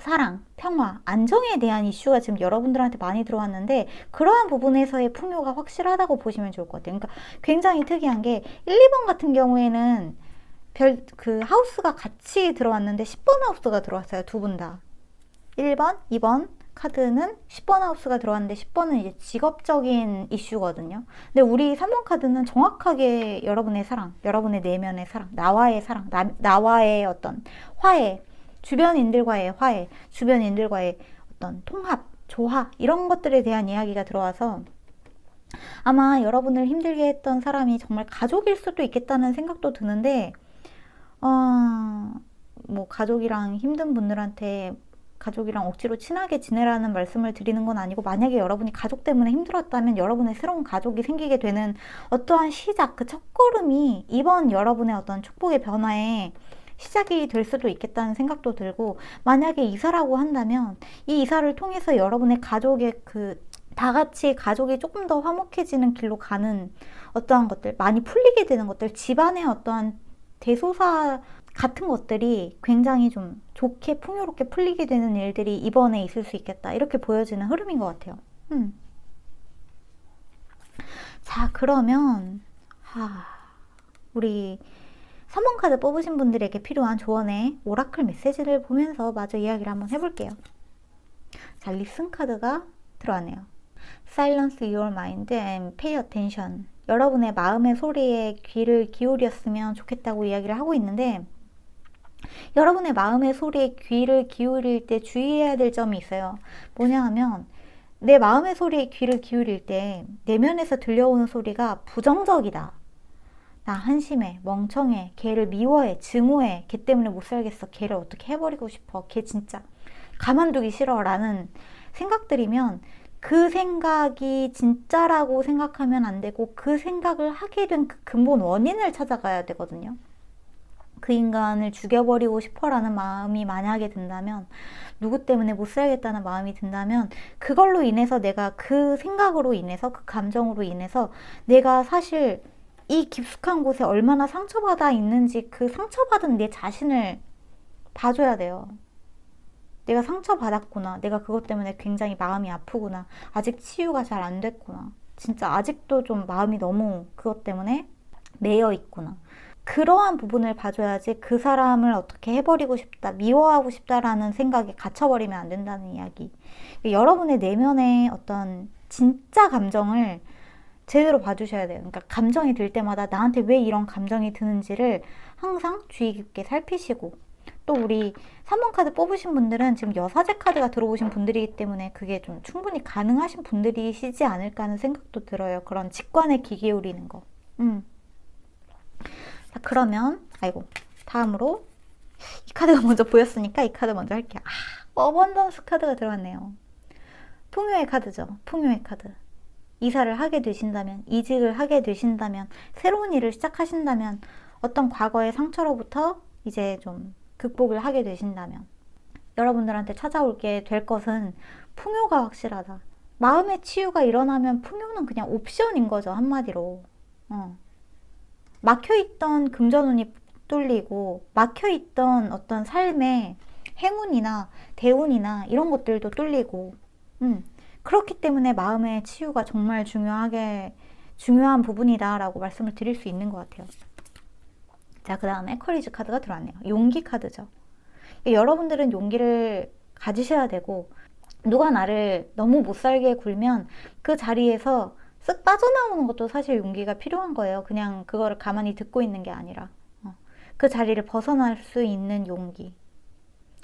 사랑, 평화, 안정에 대한 이슈가 지금 여러분들한테 많이 들어왔는데 그러한 부분에서의 풍요가 확실하다고 보시면 좋을 것 같아요. 그러니까 굉장히 특이한 게 1, 2번 같은 경우에는 그 하우스가 같이 들어왔는데 10번 하우스가 들어왔어요. 두 분 다. 1번, 2번 카드는 10번 하우스가 들어왔는데 10번은 이제 직업적인 이슈거든요. 근데 우리 3번 카드는 정확하게 여러분의 사랑, 여러분의 내면의 사랑, 나와의 사랑, 나와의 어떤 화해, 주변인들과의 화해, 주변인들과의 어떤 통합, 조화 이런 것들에 대한 이야기가 들어와서 아마 여러분을 힘들게 했던 사람이 정말 가족일 수도 있겠다는 생각도 드는데, 뭐 가족이랑 힘든 분들한테 가족이랑 억지로 친하게 지내라는 말씀을 드리는 건 아니고, 만약에 여러분이 가족 때문에 힘들었다면 여러분의 새로운 가족이 생기게 되는 어떠한 시작, 그 첫걸음이 이번 여러분의 어떤 축복의 변화에 시작이 될 수도 있겠다는 생각도 들고, 만약에 이사라고 한다면 이 이사를 통해서 여러분의 가족의 다 같이 가족이 조금 더 화목해지는 길로 가는 어떠한 것들, 많이 풀리게 되는 것들, 집안의 어떠한 대소사 같은 것들이 굉장히 좀 좋게 풍요롭게 풀리게 되는 일들이 이번에 있을 수 있겠다, 이렇게 보여지는 흐름인 것 같아요. 자, 그러면 우리 3번 카드 뽑으신 분들에게 필요한 조언의 오라클 메시지를 보면서 마저 이야기를 한번 해볼게요. 자, 리슨 카드가 들어왔네요. Silence your mind and pay attention. 여러분의 마음의 소리에 귀를 기울였으면 좋겠다고 이야기를 하고 있는데, 여러분의 마음의 소리에 귀를 기울일 때 주의해야 될 점이 있어요. 뭐냐 하면, 내 마음의 소리에 귀를 기울일 때 내면에서 들려오는 소리가 부정적이다. 나 한심해, 멍청해, 걔를 미워해, 증오해, 걔 때문에 못 살겠어, 걔를 어떻게 해버리고 싶어, 걔 진짜 가만두기 싫어 라는 생각들이면 그 생각이 진짜라고 생각하면 안 되고, 그 생각을 하게 된 그 근본 원인을 찾아가야 되거든요. 그 인간을 죽여버리고 싶어 라는 마음이 만약에 든다면, 누구 때문에 못 살겠다는 마음이 든다면, 그걸로 인해서 내가 그 생각으로 인해서, 그 감정으로 인해서 내가 사실 이 깊숙한 곳에 얼마나 상처받아 있는지 그 상처받은 내 자신을 봐줘야 돼요. 내가 상처받았구나. 내가 그것 때문에 굉장히 마음이 아프구나. 아직 치유가 잘 안 됐구나. 진짜 아직도 좀 마음이 너무 그것 때문에 매여 있구나. 그러한 부분을 봐줘야지 그 사람을 어떻게 해버리고 싶다, 미워하고 싶다라는 생각에 갇혀버리면 안 된다는 이야기. 여러분의 내면의 어떤 진짜 감정을 제대로 봐주셔야 돼요. 그러니까 감정이 들 때마다 나한테 왜 이런 감정이 드는지를 항상 주의 깊게 살피시고, 또 우리 3번 카드 뽑으신 분들은 지금 여사제 카드가 들어오신 분들이기 때문에 그게 좀 충분히 가능하신 분들이시지 않을까 하는 생각도 들어요. 그런 직관에 귀 기울이는 거. 자, 그러면 다음으로 이 카드가 먼저 보였으니까 이 카드 먼저 할게요. 어번던스 카드가 들어왔네요. 풍요의 카드죠. 풍요의 카드. 이사를 하게 되신다면, 이직을 하게 되신다면, 새로운 일을 시작하신다면, 어떤 과거의 상처로부터 이제 좀 극복을 하게 되신다면, 여러분들한테 찾아올게 될 것은 풍요가 확실하다. 마음의 치유가 일어나면 풍요는 그냥 옵션인 거죠, 한마디로. 막혀있던 금전운이 뚫리고, 막혀있던 어떤 삶의 행운이나 대운이나 이런 것들도 뚫리고, 그렇기 때문에 마음의 치유가 정말 중요한 부분이다라고 말씀을 드릴 수 있는 것 같아요. 자, 그 다음에 커리지 카드가 들어왔네요. 용기 카드죠. 여러분들은 용기를 가지셔야 되고, 누가 나를 너무 못 살게 굴면 그 자리에서 쓱 빠져나오는 것도 사실 용기가 필요한 거예요. 그냥 그거를 가만히 듣고 있는 게 아니라 그 자리를 벗어날 수 있는 용기.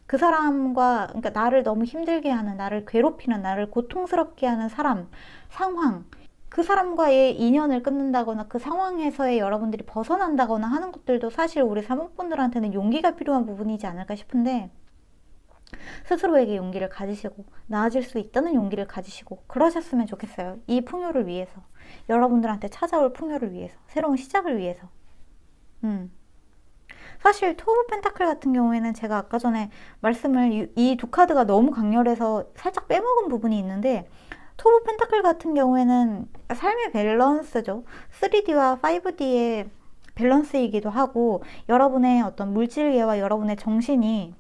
그 사람과, 그러니까 나를 너무 힘들게 하는, 나를 괴롭히는, 나를 고통스럽게 하는 사람, 상황, 그 사람과의 인연을 끊는다거나 그 상황에서의 여러분들이 벗어난다거나 하는 것들도 사실 우리 사모분들한테는 용기가 필요한 부분이지 않을까 싶은데, 스스로에게 용기를 가지시고 나아질 수 있다는 용기를 가지시고 그러셨으면 좋겠어요. 이 풍요를 위해서, 여러분들한테 찾아올 풍요를 위해서, 새로운 시작을 위해서. 사실 투 오브 펜타클 같은 경우에는 제가 아까 전에 말씀을, 이 두 카드가 너무 강렬해서 살짝 빼먹은 부분이 있는데, 투 오브 펜타클 같은 경우에는 삶의 밸런스죠. 3D와 5D의 밸런스이기도 하고, 여러분의 어떤 물질계와 여러분의 정신이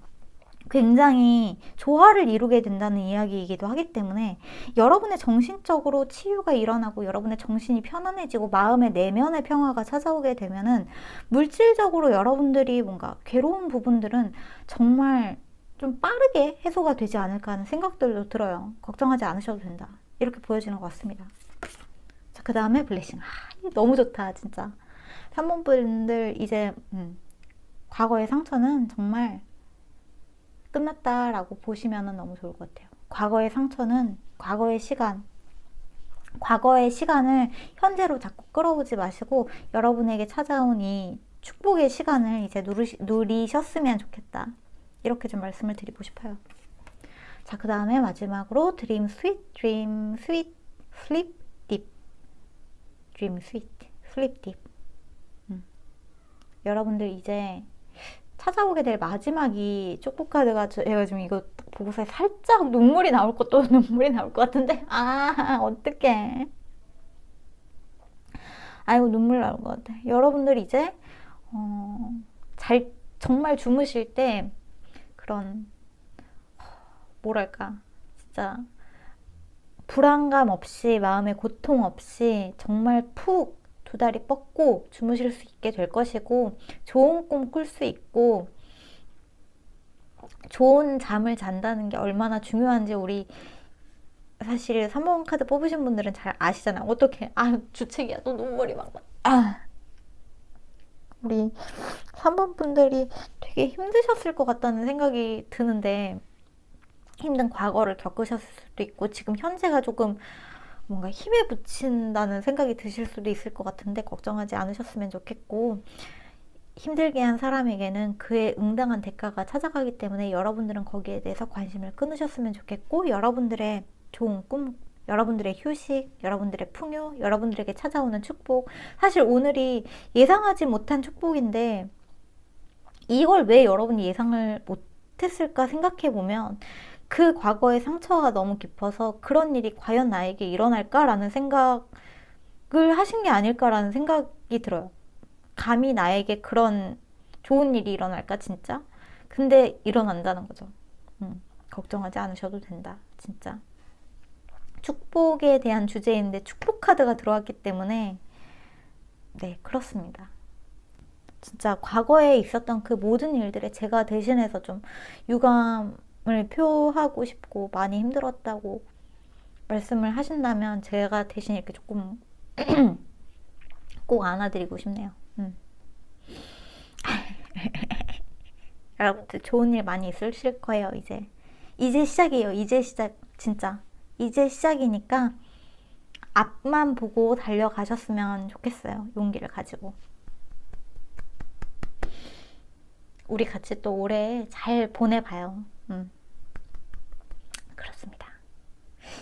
굉장히 조화를 이루게 된다는 이야기이기도 하기 때문에, 여러분의 정신적으로 치유가 일어나고 여러분의 정신이 편안해지고 마음의 내면의 평화가 찾아오게 되면은 물질적으로 여러분들이 뭔가 괴로운 부분들은 정말 좀 빠르게 해소가 되지 않을까 하는 생각들도 들어요. 걱정하지 않으셔도 된다, 이렇게 보여지는 것 같습니다. 자, 그 다음에 블레싱. 너무 좋다 진짜. 3번 분들 이제 과거의 상처는 정말 끝났다라고 보시면 너무 좋을 것 같아요. 과거의 상처는 과거의 시간을 현재로 자꾸 끌어오지 마시고 여러분에게 찾아온 이 축복의 시간을 이제 누리셨으면 좋겠다, 이렇게 좀 말씀을 드리고 싶어요. 자, 그 다음에 마지막으로 드림 스윗, 드림 스윗, 슬립 딥. 드림 스윗, 슬립 딥. 여러분들 이제 찾아오게 될 마지막이 축복 카드가, 제가 지금 이거 보고서 살짝 눈물이 나올 것 같은데, 어떡해. 아이고, 눈물 나올 것 같아. 여러분들 이제 정말 주무실 때 그런, 뭐랄까, 진짜 불안감 없이, 마음의 고통 없이 정말 푹 두 다리 뻗고 주무실 수 있게 될 것이고, 좋은 꿈 꿀 수 있고, 좋은 잠을 잔다는 게 얼마나 중요한지 우리 사실 3번 카드 뽑으신 분들은 잘 아시잖아요. 어떡해. 주책이야. 또 눈물이 막 나. 우리 3번 분들이 되게 힘드셨을 것 같다는 생각이 드는데, 힘든 과거를 겪으셨을 수도 있고 지금 현재가 조금 뭔가 힘에 부친다는 생각이 드실 수도 있을 것 같은데, 걱정하지 않으셨으면 좋겠고, 힘들게 한 사람에게는 그에 응당한 대가가 찾아가기 때문에 여러분들은 거기에 대해서 관심을 끊으셨으면 좋겠고, 여러분들의 좋은 꿈, 여러분들의 휴식, 여러분들의 풍요, 여러분들에게 찾아오는 축복, 사실 오늘이 예상하지 못한 축복인데 이걸 왜 여러분이 예상을 못했을까 생각해보면, 그 과거의 상처가 너무 깊어서 그런 일이 과연 나에게 일어날까라는 생각을 하신 게 아닐까라는 생각이 들어요. 감히 나에게 그런 좋은 일이 일어날까 진짜? 근데 일어난다는 거죠. 걱정하지 않으셔도 된다, 진짜. 축복에 대한 주제인데 축복 카드가 들어왔기 때문에 네, 그렇습니다. 진짜 과거에 있었던 그 모든 일들에 제가 대신해서 좀 유감을 표하고 싶고 많이 힘들었다고 말씀을 하신다면 제가 대신 이렇게 조금 꼭 안아드리고 싶네요. 여러분들 좋은 일 많이 있으실 거예요. 이제 시작이에요. 이제 시작. 진짜 이제 시작이니까 앞만 보고 달려가셨으면 좋겠어요. 용기를 가지고 우리 같이 또 올해 잘 보내봐요. 그렇습니다.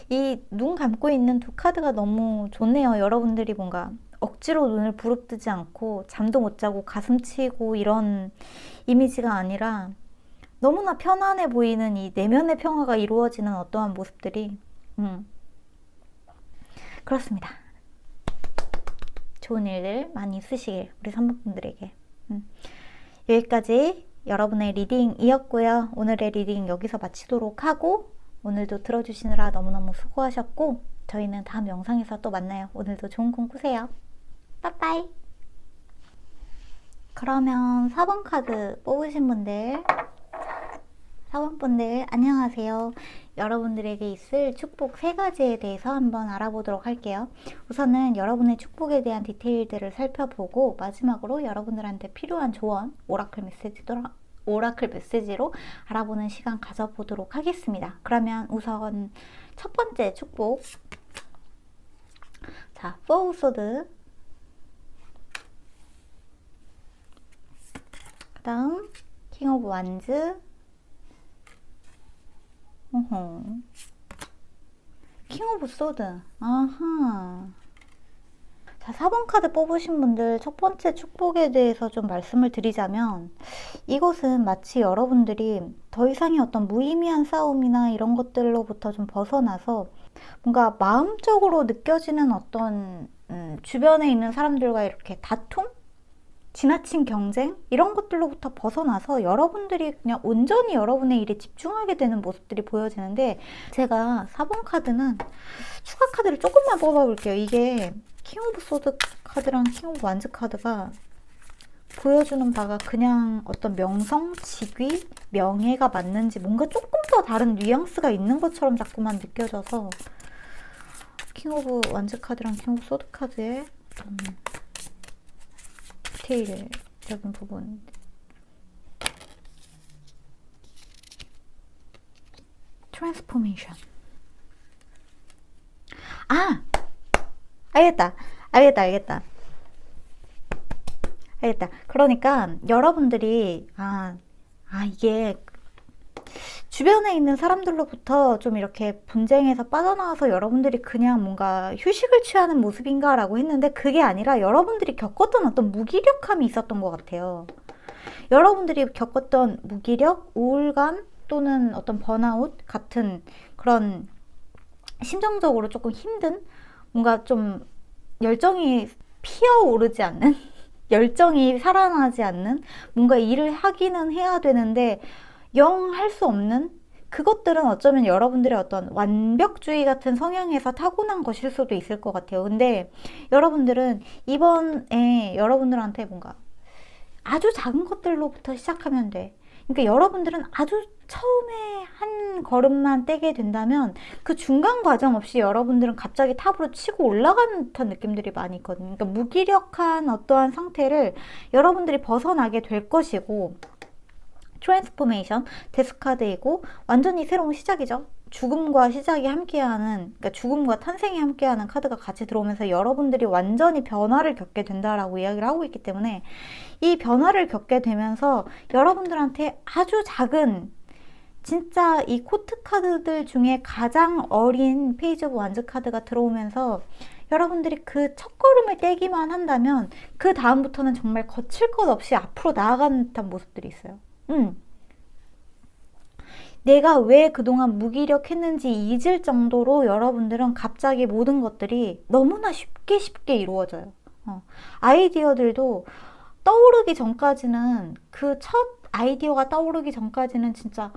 이 눈 감고 있는 두 카드가 너무 좋네요. 여러분들이 뭔가 억지로 눈을 부릅뜨지 않고 잠도 못 자고 가슴 치고 이런 이미지가 아니라 너무나 편안해 보이는 이 내면의 평화가 이루어지는 어떠한 모습들이 그렇습니다. 좋은 일들 많이 있으시길 우리 3번분들에게 여기까지 여러분의 리딩이었고요. 오늘의 리딩 여기서 마치도록 하고 오늘도 들어주시느라 너무너무 수고하셨고 저희는 다음 영상에서 또 만나요. 오늘도 좋은 꿈 꾸세요. 빠빠이. 그러면 4번 카드 뽑으신 분들 4번 분들 안녕하세요. 여러분들에게 있을 축복 3가지에 대해서 한번 알아보도록 할게요. 우선은 여러분의 축복에 대한 디테일들을 살펴보고 마지막으로 여러분들한테 필요한 조언 오라클 메시지로 알아보는 시간 가져보도록 하겠습니다. 그러면 우선 첫 번째 축복 자, 포 소드 그 다음 킹 오브 완즈 킹 오브 소드 아하. 자, 4번 카드 뽑으신 분들 첫 번째 축복에 대해서 좀 말씀을 드리자면 이것은 마치 여러분들이 더 이상의 어떤 무의미한 싸움이나 이런 것들로부터 좀 벗어나서 뭔가 마음적으로 느껴지는 어떤 주변에 있는 사람들과 이렇게 다툼? 지나친 경쟁? 이런 것들로부터 벗어나서 여러분들이 그냥 온전히 여러분의 일에 집중하게 되는 모습들이 보여지는데 제가 4번 카드는 추가 카드를 조금만 뽑아볼게요. 이게 킹 오브 소드 카드랑 킹 오브 완즈 카드가 보여주는 바가 그냥 어떤 명성, 직위, 명예가 맞는지 뭔가 조금 더 다른 뉘앙스가 있는 것처럼 자꾸만 느껴져서 킹 오브 완즈 카드랑 킹 오브 소드 카드의 디테일적인 부분 트랜스포메이션 알겠다. 그러니까 여러분들이 이게 주변에 있는 사람들로부터 좀 이렇게 분쟁에서 빠져나와서 여러분들이 그냥 뭔가 휴식을 취하는 모습인가 라고 했는데 그게 아니라 여러분들이 겪었던 어떤 무기력함이 있었던 것 같아요. 여러분들이 겪었던 무기력, 우울감 또는 어떤 번아웃 같은 그런 심정적으로 조금 힘든 뭔가 좀 열정이 피어오르지 않는 열정이 살아나지 않는 뭔가 일을 하기는 해야 되는데 영 할 수 없는 그것들은 어쩌면 여러분들의 어떤 완벽주의 같은 성향에서 타고난 것일 수도 있을 것 같아요. 근데 여러분들은 이번에 여러분들한테 뭔가 아주 작은 것들로부터 시작하면 돼. 그러니까 여러분들은 아주 처음에 한 걸음만 떼게 된다면 그 중간 과정 없이 여러분들은 갑자기 탑으로 치고 올라가는 듯한 느낌들이 많이 있거든요. 그러니까 무기력한 어떠한 상태를 여러분들이 벗어나게 될 것이고 트랜스포메이션 데스카드이고 완전히 새로운 시작이죠. 죽음과 시작이 함께하는 그러니까 죽음과 탄생이 함께하는 카드가 같이 들어오면서 여러분들이 완전히 변화를 겪게 된다라고 이야기를 하고 있기 때문에 이 변화를 겪게 되면서 여러분들한테 아주 작은 진짜 이 코트 카드들 중에 가장 어린 페이지 오브 완즈 카드가 들어오면서 여러분들이 그 첫걸음을 떼기만 한다면 그 다음부터는 정말 거칠 것 없이 앞으로 나아가는 듯한 모습들이 있어요. 내가 왜 그동안 무기력했는지 잊을 정도로 여러분들은 갑자기 모든 것들이 너무나 쉽게 이루어져요. 아이디어들도 떠오르기 전까지는 그 첫 아이디어가 떠오르기 전까지는 진짜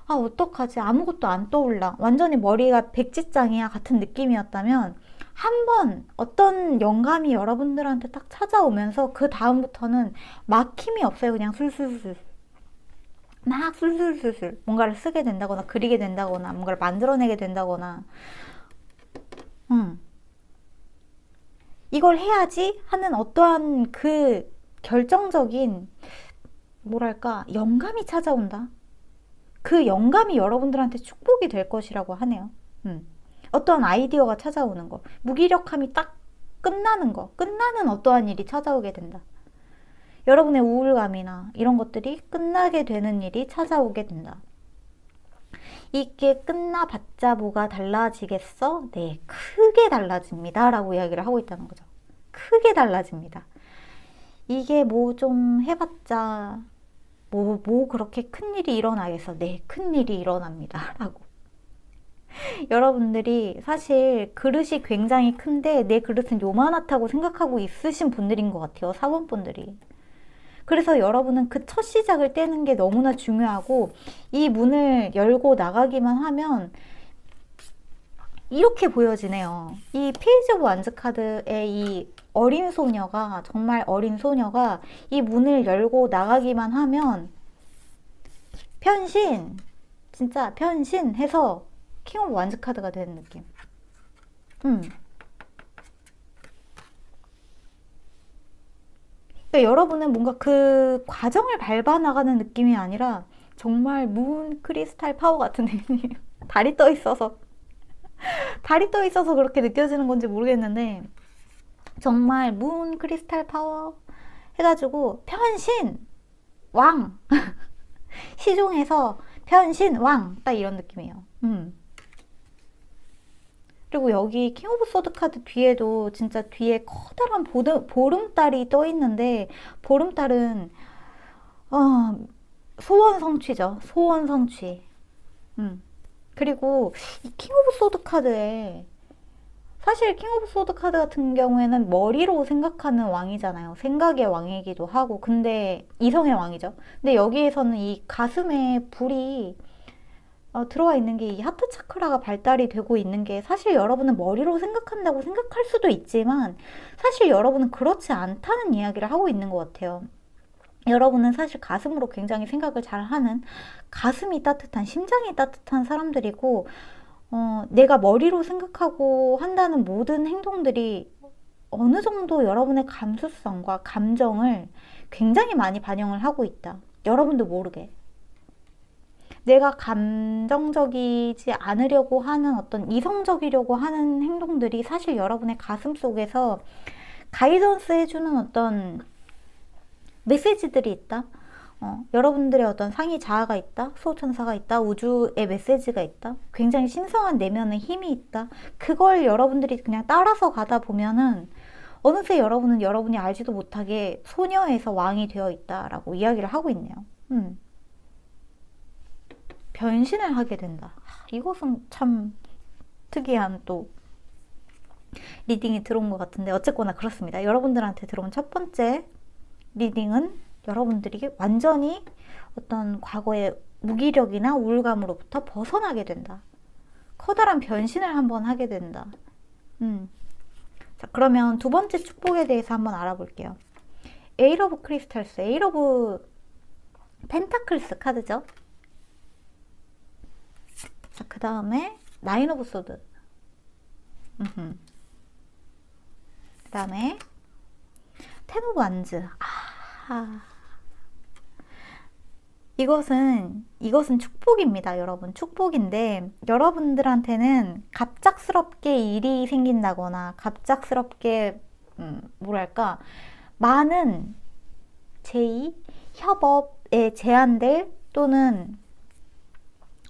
어떡하지 아무것도 안 떠올라 완전히 머리가 백지장이야 같은 느낌이었다면 한 번 어떤 영감이 여러분들한테 딱 찾아오면서 그 다음부터는 막힘이 없어요. 그냥 술술술. 막 술술술술 뭔가를 쓰게 된다거나 그리게 된다거나 뭔가를 만들어내게 된다거나 이걸 해야지 하는 어떠한 그 결정적인 뭐랄까 영감이 찾아온다. 그 영감이 여러분들한테 축복이 될 것이라고 하네요. 어떠한 아이디어가 찾아오는 거, 무기력함이 딱 끝나는 거, 끝나는 어떠한 일이 찾아오게 된다. 여러분의 우울감이나 이런 것들이 끝나게 되는 일이 찾아오게 된다. 이게 끝나봤자 뭐가 달라지겠어? 네, 크게 달라집니다. 라고 이야기를 하고 있다는 거죠. 크게 달라집니다. 이게 뭐 좀 해봤자 뭐 그렇게 큰일이 일어나겠어? 네, 큰일이 일어납니다. 라고. 여러분들이 사실 그릇이 굉장히 큰데 내 그릇은 요만하다고 생각하고 있으신 분들인 것 같아요. 사원분들이. 그래서 여러분은 그 첫 시작을 떼는 게 너무나 중요하고 이 문을 열고 나가기만 하면 이렇게 보여지네요. 이 페이지 오브 완즈 카드의 이 어린 소녀가 정말 어린 소녀가 이 문을 열고 나가기만 하면 변신! 진짜 변신해서 킹 오브 완즈 카드가 되는 느낌. 그러니까 여러분은 뭔가 그 과정을 밟아 나가는 느낌이 아니라 정말 문 크리스탈 파워 같은 느낌이에요. 달이 떠 있어서 그렇게 느껴지는 건지 모르겠는데 정말 문 크리스탈 파워 해가지고 변신 왕 시종에서 변신 왕 딱 이런 느낌이에요. 그리고 여기 킹 오브 소드 카드 뒤에도 진짜 뒤에 커다란 보름달이 떠 있는데 보름달은 소원 성취죠. 소원 성취. 그리고 이 킹 오브 소드 카드에 사실 킹 오브 소드 카드 같은 경우에는 머리로 생각하는 왕이잖아요. 생각의 왕이기도 하고 근데 이성의 왕이죠. 근데 여기에서는 이 가슴에 불이 들어와 있는 게 이 하트 차크라가 발달이 되고 있는 게 사실 여러분은 머리로 생각한다고 생각할 수도 있지만 사실 여러분은 그렇지 않다는 이야기를 하고 있는 것 같아요. 여러분은 사실 가슴으로 굉장히 생각을 잘 하는 가슴이 따뜻한 심장이 따뜻한 사람들이고 내가 머리로 생각하고 한다는 모든 행동들이 어느 정도 여러분의 감수성과 감정을 굉장히 많이 반영을 하고 있다. 여러분도 모르게. 내가 감정적이지 않으려고 하는 어떤 이성적이려고 하는 행동들이 사실 여러분의 가슴 속에서 가이던스 해주는 어떤 메시지들이 있다. 여러분들의 어떤 상위 자아가 있다. 수호천사가 있다. 우주의 메시지가 있다. 굉장히 신성한 내면의 힘이 있다. 그걸 여러분들이 그냥 따라서 가다 보면은 어느새 여러분은 여러분이 알지도 못하게 소녀에서 왕이 되어 있다라고 이야기를 하고 있네요. 변신을 하게 된다. 이것은 참 특이한 또 리딩이 들어온 것 같은데 어쨌거나 그렇습니다. 여러분들한테 들어온 첫 번째 리딩은 여러분들이 완전히 어떤 과거의 무기력이나 우울감으로부터 벗어나게 된다. 커다란 변신을 한번 하게 된다. 자, 그러면 두 번째 축복에 대해서 한번 알아볼게요. 에이트 오브 크리스탈스, 에이트 오브 펜타클스 카드죠. 자, 그 다음에 나인 오브 소드. 그 다음에 텐 오브 완즈. 이것은 축복입니다, 여러분. 축복인데 여러분들한테는 갑작스럽게 일이 생긴다거나 갑작스럽게 뭐랄까 많은 제의, 협업에 제한될 또는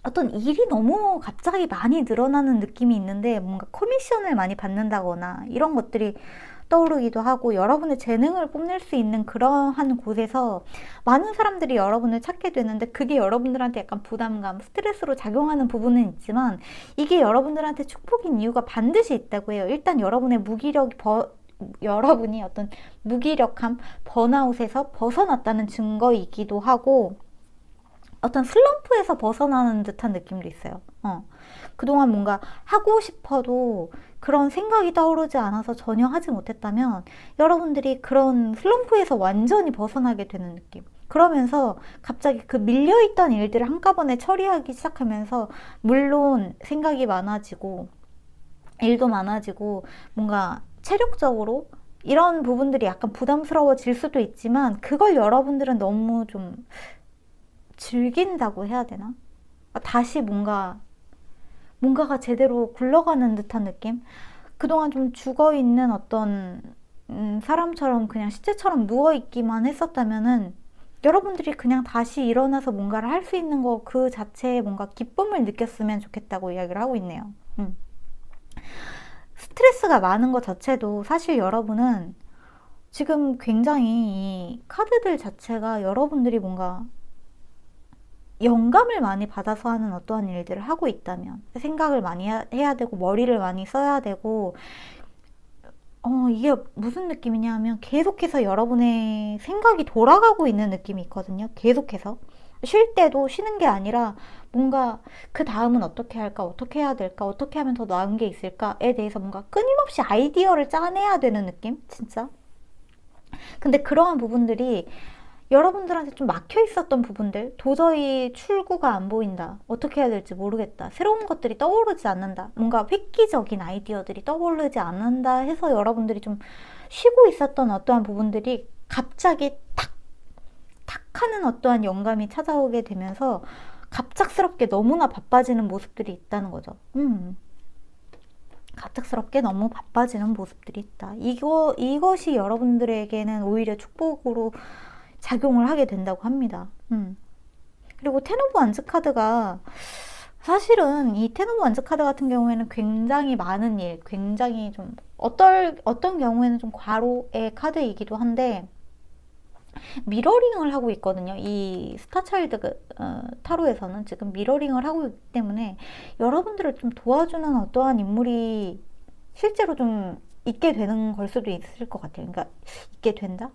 어떤 일이 너무 갑자기 많이 늘어나는 느낌이 있는데 뭔가 커미션을 많이 받는다거나 이런 것들이 떠오르기도 하고 여러분의 재능을 뽐낼 수 있는 그러한 곳에서 많은 사람들이 여러분을 찾게 되는데 그게 여러분들한테 약간 부담감, 스트레스로 작용하는 부분은 있지만 이게 여러분들한테 축복인 이유가 반드시 있다고 해요. 일단 여러분의 여러분이 어떤 무기력함, 번아웃에서 벗어났다는 증거이기도 하고 어떤 슬럼프에서 벗어나는 듯한 느낌도 있어요. 그동안 뭔가 하고 싶어도 그런 생각이 떠오르지 않아서 전혀 하지 못했다면 여러분들이 그런 슬럼프에서 완전히 벗어나게 되는 느낌. 그러면서 갑자기 그 밀려있던 일들을 한꺼번에 처리하기 시작하면서 물론 생각이 많아지고 일도 많아지고 뭔가 체력적으로 이런 부분들이 약간 부담스러워질 수도 있지만 그걸 여러분들은 너무 좀 즐긴다고 해야 되나? 다시 뭔가가 제대로 굴러가는 듯한 느낌? 그동안 좀 죽어있는 어떤 사람처럼 그냥 시체처럼 누워있기만 했었다면은 여러분들이 그냥 다시 일어나서 뭔가를 할 수 있는 거 그 자체에 뭔가 기쁨을 느꼈으면 좋겠다고 이야기를 하고 있네요. 스트레스가 많은 것 자체도 사실 여러분은 지금 굉장히 이 카드들 자체가 여러분들이 뭔가 영감을 많이 받아서 하는 어떠한 일들을 하고 있다면 생각을 많이 해야 되고 머리를 많이 써야 되고 이게 무슨 느낌이냐 하면 계속해서 여러분의 생각이 돌아가고 있는 느낌이 있거든요. 계속해서 쉴 때도 쉬는 게 아니라 뭔가 그 다음은 어떻게 할까, 어떻게 해야 될까, 어떻게 하면 더 나은 게 있을까에 대해서 뭔가 끊임없이 아이디어를 짜내야 되는 느낌? 진짜. 근데 그러한 부분들이 여러분들한테 좀 막혀 있었던 부분들, 도저히 출구가 안 보인다, 어떻게 해야 될지 모르겠다, 새로운 것들이 떠오르지 않는다, 뭔가 획기적인 아이디어들이 떠오르지 않는다 해서 여러분들이 좀 쉬고 있었던 어떠한 부분들이 갑자기 탁 하는 어떠한 영감이 찾아오게 되면서 갑작스럽게 너무나 바빠지는 모습들이 있다는 거죠. 갑작스럽게 너무 바빠지는 모습들이 있다. 이것이 여러분들에게는 오히려 축복으로 작용을 하게 된다고 합니다. 그리고 텐 오브 완즈 카드가 사실은 이 텐 오브 완즈 카드 같은 경우에는 굉장히 많은 일, 굉장히 좀 어떤 경우에는 좀 과로의 카드이기도 한데 미러링을 하고 있거든요. 이 스타차일드 타로에서는 지금 미러링을 하고 있기 때문에 여러분들을 좀 도와주는 어떠한 인물이 실제로 좀 있게 되는 걸 수도 있을 것 같아요. 그러니까 있게 된다?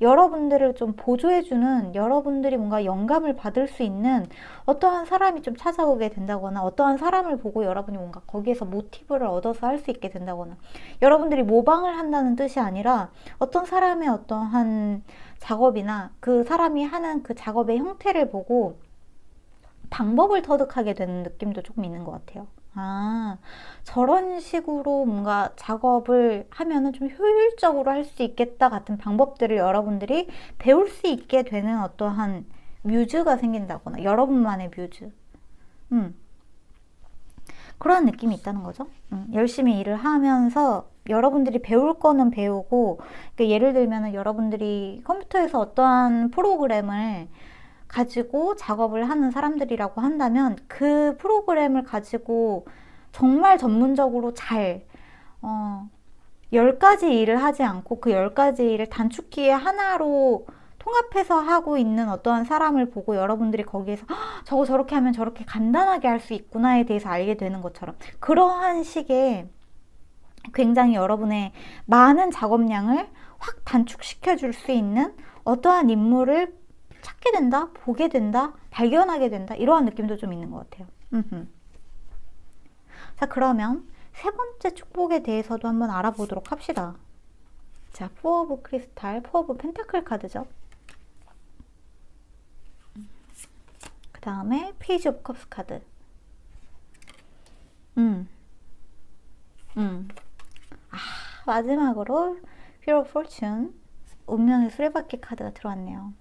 여러분들을 좀 보조해주는, 여러분들이 뭔가 영감을 받을 수 있는 어떠한 사람이 좀 찾아오게 된다거나 어떠한 사람을 보고 여러분이 뭔가 거기에서 모티브를 얻어서 할 수 있게 된다거나 여러분들이 모방을 한다는 뜻이 아니라 어떤 사람의 어떠한 작업이나 그 사람이 하는 그 작업의 형태를 보고 방법을 터득하게 되는 느낌도 조금 있는 것 같아요. 저런 식으로 뭔가 작업을 하면은 좀 효율적으로 할 수 있겠다 같은 방법들을 여러분들이 배울 수 있게 되는 어떠한 뮤즈가 생긴다거나 여러분만의 뮤즈. 그런 느낌이 있다는 거죠. 열심히 일을 하면서 여러분들이 배울 거는 배우고, 그러니까 예를 들면은 여러분들이 컴퓨터에서 어떠한 프로그램을 가지고 작업을 하는 사람들이라고 한다면 그 프로그램을 가지고 정말 전문적으로 잘 10가지 일을 하지 않고 그 10가지 일을 단축키에 하나로 통합해서 하고 있는 어떠한 사람을 보고 여러분들이 거기에서 저거 저렇게 하면 저렇게 간단하게 할 수 있구나에 대해서 알게 되는 것처럼 그러한 식의 굉장히 여러분의 많은 작업량을 확 단축시켜 줄 수 있는 어떠한 인물을 찾게 된다, 보게 된다, 발견하게 된다 이러한 느낌도 좀 있는 것 같아요. 자, 그러면 세 번째 축복에 대해서도 한번 알아보도록 합시다. 자, 포 오브 크리스탈, 포 오브 펜타클 카드죠. 그 다음에 페이지 오브 컵스 카드. 마지막으로 휠 오브 포춘, 운명의 수레바퀴 카드가 들어왔네요.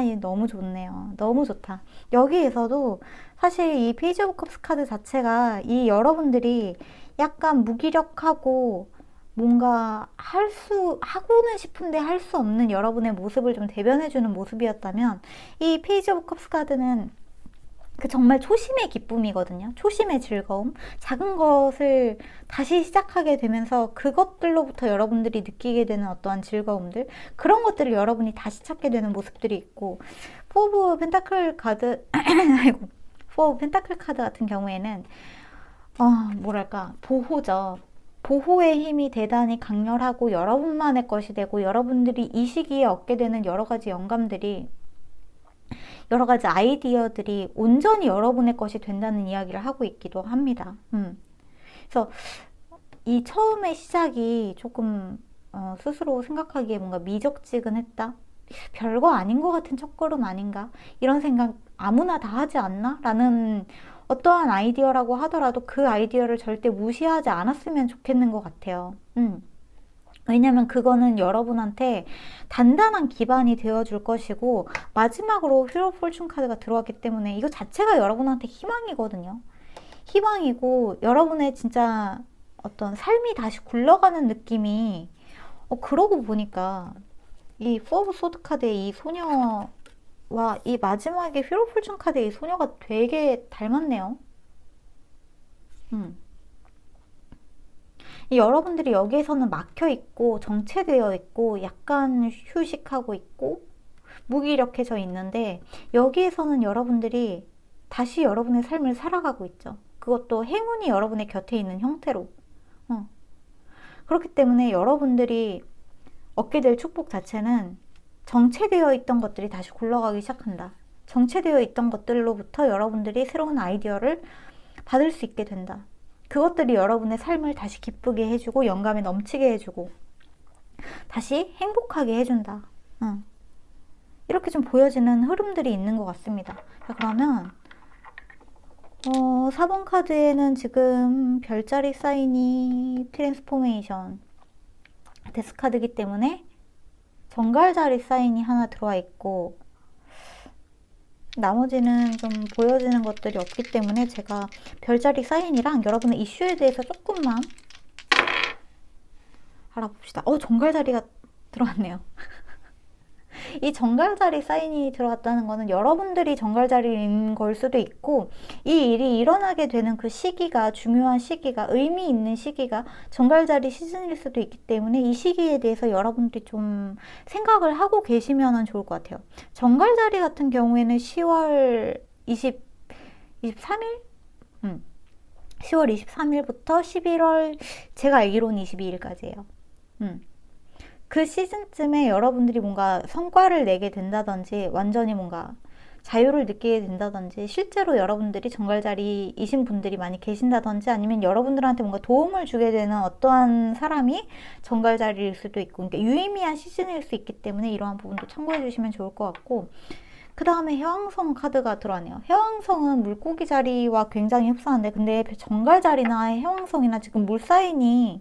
얘 너무 좋네요. 너무 좋다. 여기에서도 사실 이 페이지 오브 컵스 카드 자체가 이 여러분들이 약간 무기력하고 뭔가 하고는 싶은데 할 수 없는 여러분의 모습을 좀 대변해주는 모습이었다면 이 페이지 오브 컵스 카드는 그 정말 초심의 기쁨이거든요. 초심의 즐거움. 작은 것을 다시 시작하게 되면서 그것들로부터 여러분들이 느끼게 되는 어떠한 즐거움들, 그런 것들을 여러분이 다시 찾게 되는 모습들이 있고, 포 오브 펜타클 카드 아이고, 포 오브 펜타클 카드 같은 경우에는 뭐랄까, 보호죠. 보호의 힘이 대단히 강렬하고 여러분만의 것이 되고 여러분들이 이 시기에 얻게 되는 여러 가지 영감들이 여러 가지 아이디어들이 온전히 여러분의 것이 된다는 이야기를 하고 있기도 합니다. 그래서 이 처음의 시작이 조금 스스로 생각하기에 뭔가 미적지근했다. 별거 아닌 것 같은 첫걸음 아닌가? 이런 생각 아무나 다 하지 않나? 라는 어떠한 아이디어라고 하더라도 그 아이디어를 절대 무시하지 않았으면 좋겠는 것 같아요. 왜냐면 그거는 여러분한테 단단한 기반이 되어줄 것이고, 마지막으로 휠 오브 포춘 카드가 들어왔기 때문에 이거 자체가 여러분한테 희망이거든요. 희망이고, 여러분의 진짜 어떤 삶이 다시 굴러가는 느낌이, 그러고 보니까 이 포 오브 소드 카드의 이 소녀와 이 마지막에 휠 오브 포춘 카드의 이 소녀가 되게 닮았네요. 여러분들이 여기에서는 막혀 있고 정체되어 있고 약간 휴식하고 있고 무기력해져 있는데, 여기에서는 여러분들이 다시 여러분의 삶을 살아가고 있죠. 그것도 행운이 여러분의 곁에 있는 형태로. 그렇기 때문에 여러분들이 얻게 될 축복 자체는 정체되어 있던 것들이 다시 굴러가기 시작한다. 정체되어 있던 것들로부터 여러분들이 새로운 아이디어를 받을 수 있게 된다. 그것들이 여러분의 삶을 다시 기쁘게 해주고 영감에 넘치게 해주고 다시 행복하게 해준다. 이렇게 좀 보여지는 흐름들이 있는 것 같습니다. 자, 그러면 4번 카드에는 지금 별자리 사인이 트랜스포메이션 데스 카드이기 때문에 정갈자리 사인이 하나 들어와 있고, 나머지는 좀 보여지는 것들이 없기 때문에 제가 별자리 사인이랑 여러분의 이슈에 대해서 조금만 알아봅시다. 정갈자리가 들어왔네요. 이 정갈자리 사인이 들어갔다는 거는 여러분들이 정갈자리인 걸 수도 있고, 이 일이 일어나게 되는 그 시기가, 중요한 시기가, 의미 있는 시기가 정갈자리 시즌일 수도 있기 때문에 이 시기에 대해서 여러분들이 좀 생각을 하고 계시면 좋을 것 같아요. 정갈자리 같은 경우에는 10월 23일? 10월 23일부터 11월, 제가 알기로는 22일까지예요. 그 시즌쯤에 여러분들이 뭔가 성과를 내게 된다든지 완전히 뭔가 자유를 느끼게 된다든지, 실제로 여러분들이 정갈자리이신 분들이 많이 계신다든지, 아니면 여러분들한테 뭔가 도움을 주게 되는 어떠한 사람이 정갈자리일 수도 있고, 그러니까 유의미한 시즌일 수 있기 때문에 이러한 부분도 참고해 주시면 좋을 것 같고, 그 다음에 해왕성 카드가 들어왔네요. 해왕성은 물고기 자리와 굉장히 흡사한데, 근데 정갈자리나 해왕성이나 지금 물사인이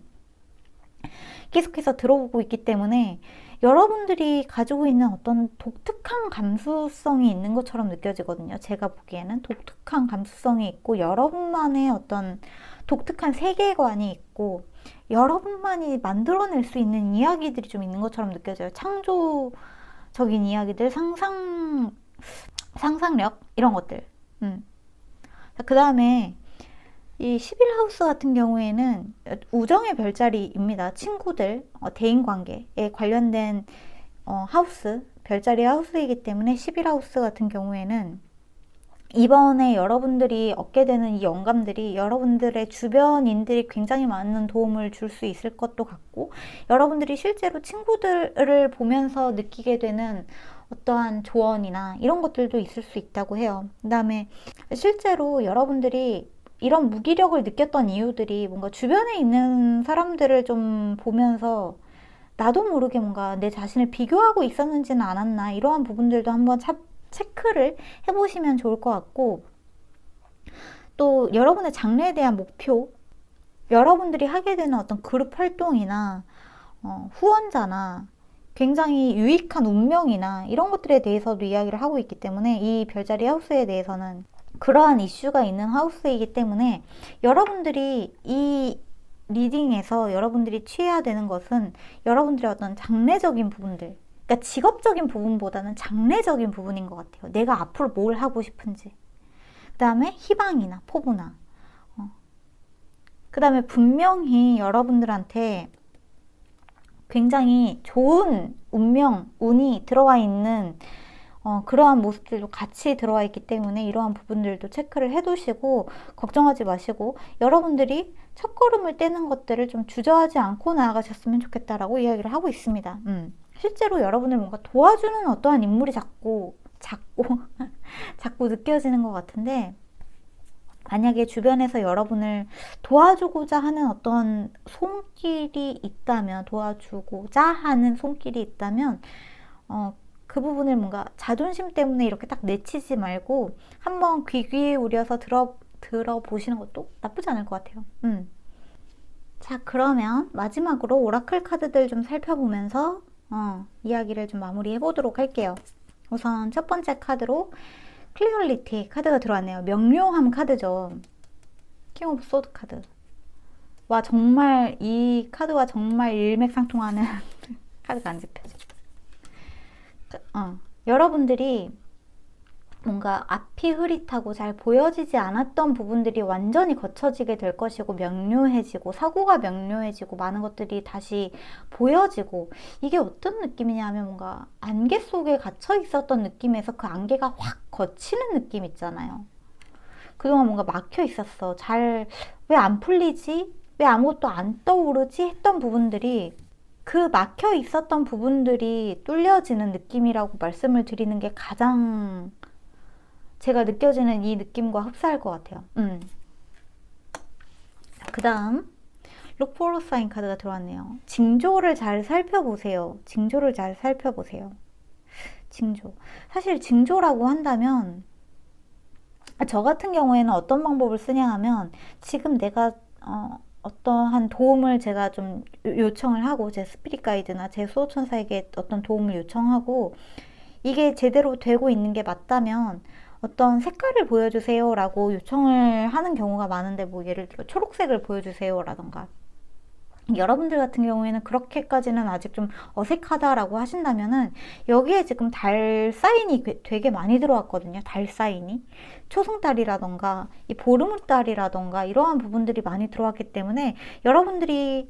계속해서 들어오고 있기 때문에 여러분들이 가지고 있는 어떤 독특한 감수성이 있는 것처럼 느껴지거든요. 제가 보기에는 독특한 감수성이 있고, 여러분만의 어떤 독특한 세계관이 있고, 여러분만이 만들어낼 수 있는 이야기들이 좀 있는 것처럼 느껴져요. 창조적인 이야기들, 상상력, 이런 것들. 그 다음에 이 11하우스 같은 경우에는 우정의 별자리입니다. 친구들, 대인관계에 관련된 하우스, 별자리 하우스이기 때문에 11하우스 같은 경우에는 이번에 여러분들이 얻게 되는 이 영감들이 여러분들의 주변인들이 굉장히 많은 도움을 줄 수 있을 것도 같고, 여러분들이 실제로 친구들을 보면서 느끼게 되는 어떠한 조언이나 이런 것들도 있을 수 있다고 해요. 그 다음에 실제로 여러분들이 이런 무기력을 느꼈던 이유들이 뭔가 주변에 있는 사람들을 좀 보면서 나도 모르게 뭔가 내 자신을 비교하고 있었는지는 않았나, 이러한 부분들도 한번 체크를 해보시면 좋을 것 같고, 또 여러분의 장래에 대한 목표, 여러분들이 하게 되는 어떤 그룹 활동이나 후원자나 굉장히 유익한 운명이나 이런 것들에 대해서도 이야기를 하고 있기 때문에, 이 별자리 하우스에 대해서는 그러한 이슈가 있는 하우스이기 때문에 여러분들이 이 리딩에서 여러분들이 취해야 되는 것은 여러분들의 어떤 장래적인 부분들, 그러니까 직업적인 부분보다는 장래적인 부분인 것 같아요. 내가 앞으로 뭘 하고 싶은지, 그 다음에 희망이나 포부나, 그 다음에 분명히 여러분들한테 굉장히 좋은 운명, 운이 들어와 있는 그러한 모습들도 같이 들어와 있기 때문에 이러한 부분들도 체크를 해두시고 걱정하지 마시고, 여러분들이 첫걸음을 떼는 것들을 좀 주저하지 않고 나아가셨으면 좋겠다라고 이야기를 하고 있습니다. 실제로 여러분을 뭔가 도와주는 어떠한 인물이 자꾸 자꾸 느껴지는 것 같은데, 만약에 주변에서 여러분을 도와주고자 하는 어떤 손길이 있다면, 도와주고자 하는 손길이 있다면, 그 부분을 뭔가 자존심 때문에 이렇게 딱 내치지 말고 한번 귀 기울여서 들어보시는 것도 나쁘지 않을 것 같아요. 자, 그러면 마지막으로 오라클 카드들 좀 살펴보면서 이야기를 좀 마무리해 보도록 할게요. 우선 첫 번째 카드로 클리어리티 카드가 들어왔네요. 명료함 카드죠. 킹 오브 소드 카드. 와, 정말 이 카드와 정말 일맥상통하는 카드가 안 집혀져. 여러분들이 뭔가 앞이 흐릿하고 잘 보여지지 않았던 부분들이 완전히 거쳐지게 될 것이고, 명료해지고, 사고가 명료해지고, 많은 것들이 다시 보여지고, 이게 어떤 느낌이냐면 뭔가 안개 속에 갇혀 있었던 느낌에서 그 안개가 확 거치는 느낌 있잖아요. 그동안 뭔가 막혀 있었어. 왜 안 풀리지? 왜 아무것도 안 떠오르지? 했던 부분들이, 그 막혀 있었던 부분들이 뚫려지는 느낌이라고 말씀을 드리는 게 가장 제가 느껴지는 이 느낌과 흡사할 것 같아요. 그 다음 Look for a sign 카드가 들어왔네요. 징조를 잘 살펴보세요. 징조를 잘 살펴보세요. 징조. 사실 징조라고 한다면 저 같은 경우에는 어떤 방법을 쓰냐 하면, 지금 내가 어떠한 도움을 제가 좀 요청을 하고, 제 스피릿 가이드나 제 수호천사에게 어떤 도움을 요청하고, 이게 제대로 되고 있는 게 맞다면 어떤 색깔을 보여주세요 라고 요청을 하는 경우가 많은데, 뭐 예를 들어 초록색을 보여주세요 라던가, 여러분들 같은 경우에는 그렇게까지는 아직 좀 어색하다라고 하신다면은, 여기에 지금 달 사인이 되게 많이 들어왔거든요. 달 사인이 초승달이라던가 이 보름달이라던가 이러한 부분들이 많이 들어왔기 때문에, 여러분들이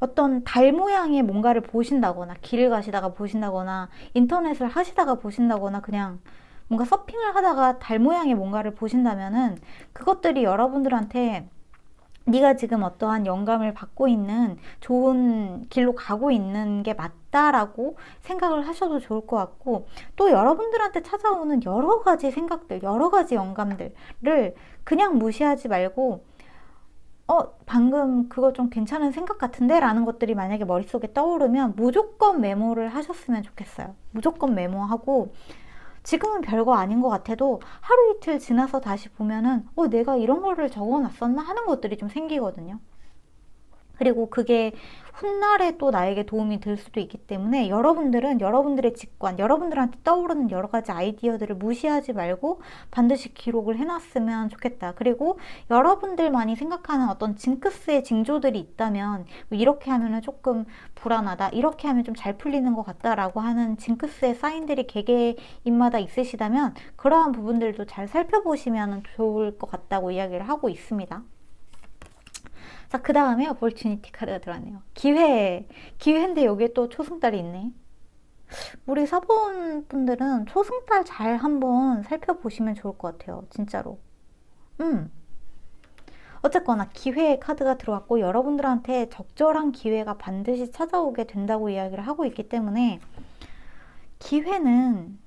어떤 달 모양의 뭔가를 보신다거나, 길을 가시다가 보신다거나, 인터넷을 하시다가 보신다거나, 그냥 뭔가 서핑을 하다가 달 모양의 뭔가를 보신다면은, 그것들이 여러분들한테 네가 지금 어떠한 영감을 받고 있는 좋은 길로 가고 있는 게 맞다라고 생각을 하셔도 좋을 것 같고, 또 여러분들한테 찾아오는 여러 가지 생각들, 여러 가지 영감들을 그냥 무시하지 말고, 방금 그거 좀 괜찮은 생각 같은데? 라는 것들이 만약에 머릿속에 떠오르면 무조건 메모를 하셨으면 좋겠어요. 무조건 메모하고, 지금은 별거 아닌 것 같아도 하루 이틀 지나서 다시 보면은 내가 이런 거를 적어놨었나 하는 것들이 좀 생기거든요. 그리고 그게 훗날에 또 나에게 도움이 될 수도 있기 때문에, 여러분들은 여러분들의 직관, 여러분들한테 떠오르는 여러 가지 아이디어들을 무시하지 말고 반드시 기록을 해놨으면 좋겠다. 그리고 여러분들만이 생각하는 어떤 징크스의 징조들이 있다면, 이렇게 하면은 조금 불안하다, 이렇게 하면 좀 잘 풀리는 것 같다라고 하는 징크스의 사인들이 개개인마다 있으시다면, 그러한 부분들도 잘 살펴보시면 좋을 것 같다고 이야기를 하고 있습니다. 자, 그 다음에 opportunity 카드가 들어왔네요. 기회인데 여기에 또 초승달이 있네. 우리 사본분들은 초승달 잘 한번 살펴보시면 좋을 것 같아요. 진짜로. 어쨌거나 기회의 카드가 들어왔고, 여러분들한테 적절한 기회가 반드시 찾아오게 된다고 이야기를 하고 있기 때문에, 기회는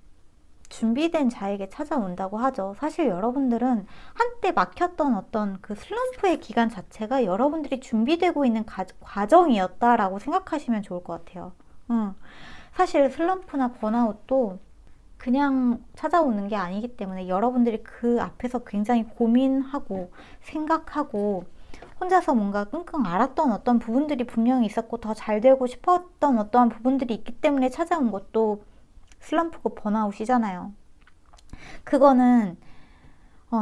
준비된 자에게 찾아온다고 하죠. 사실 여러분들은 한때 막혔던 어떤 그 슬럼프의 기간 자체가 여러분들이 준비되고 있는 과정이었다라고 생각하시면 좋을 것 같아요. 사실 슬럼프나 번아웃도 그냥 찾아오는 게 아니기 때문에, 여러분들이 그 앞에서 굉장히 고민하고 생각하고 혼자서 뭔가 끙끙 앓았던 어떤 부분들이 분명히 있었고, 더 잘 되고 싶었던 어떠한 부분들이 있기 때문에 찾아온 것도 슬럼프고 번아웃이잖아요. 그거는